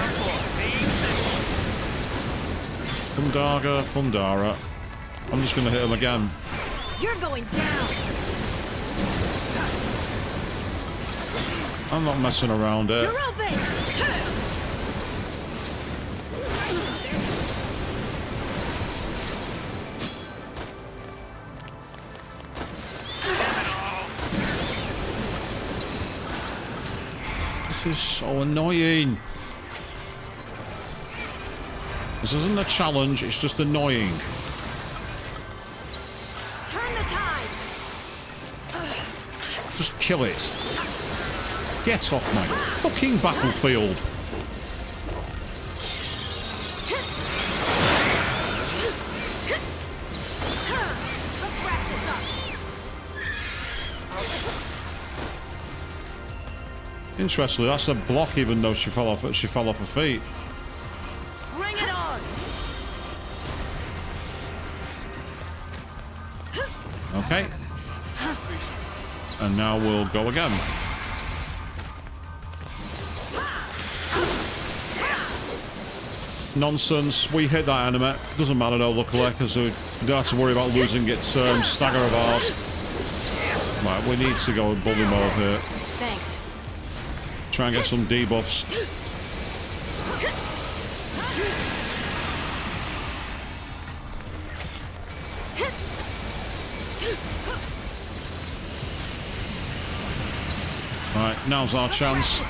Fundara. I'm just gonna hit him again. You're going down. I'm not messing around here. You're open. This is so annoying. This isn't a challenge, it's just annoying. Turn the tide. Just kill it. Get off my fucking battlefield. Let's wrap this up. Interestingly, that's a block even though she fell off her feet. Bring it on. Okay. And now we'll go again. Nonsense. We hit that enemy. Doesn't matter though, luckily, because we don't have to worry about losing its stagger of ours. Right, we need to go bully mode here. Thanks. Try and get some debuffs. Right, now's our chance.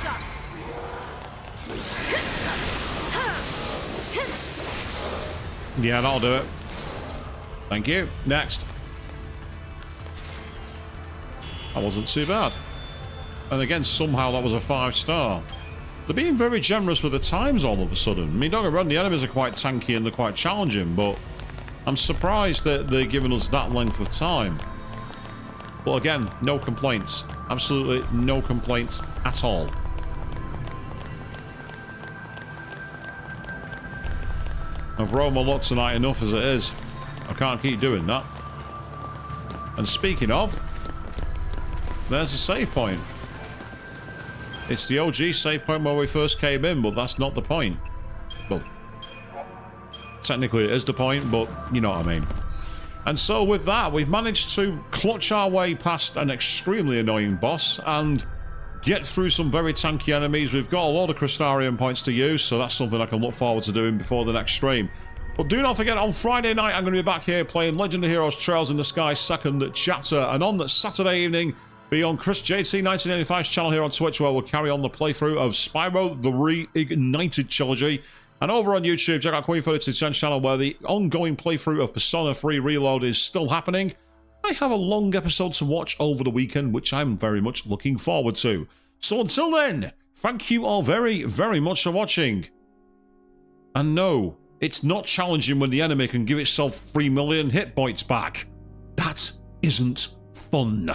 Yeah, that'll do it. Thank you. Next. That wasn't too bad. And again, somehow that was a 5-star. They're being very generous with the times all of a sudden. I mean, don't get me wrong, the enemies are quite tanky and they're quite challenging, but I'm surprised that they're giving us that length of time. But again, no complaints. Absolutely no complaints at all. I've rolled my luck tonight enough as it is. I can't keep doing that. And speaking of, there's a save point. It's the OG save point where we first came in, but that's not the point. Well, technically it is the point, but you know what I mean. And so with that, we've managed to clutch our way past an extremely annoying boss and get through some very tanky enemies. We've got a lot of Crystarium points to use, so that's something I can look forward to doing before the next stream. But do not forget, on Friday night, I'm going to be back here playing Legend of Heroes Trails in the Sky 2nd chapter. And on Saturday evening, be on Chris JT 1985's channel here on Twitch, where we'll carry on the playthrough of Spyro the Reignited trilogy. And over on YouTube, check out Queen32's channel, where the ongoing playthrough of Persona 3 Reload is still happening. I have a long episode to watch over the weekend, which I'm very much looking forward to. So until then, thank you all very, very much for watching. And no, it's not challenging when the enemy can give itself 3 million hit points back. That isn't fun.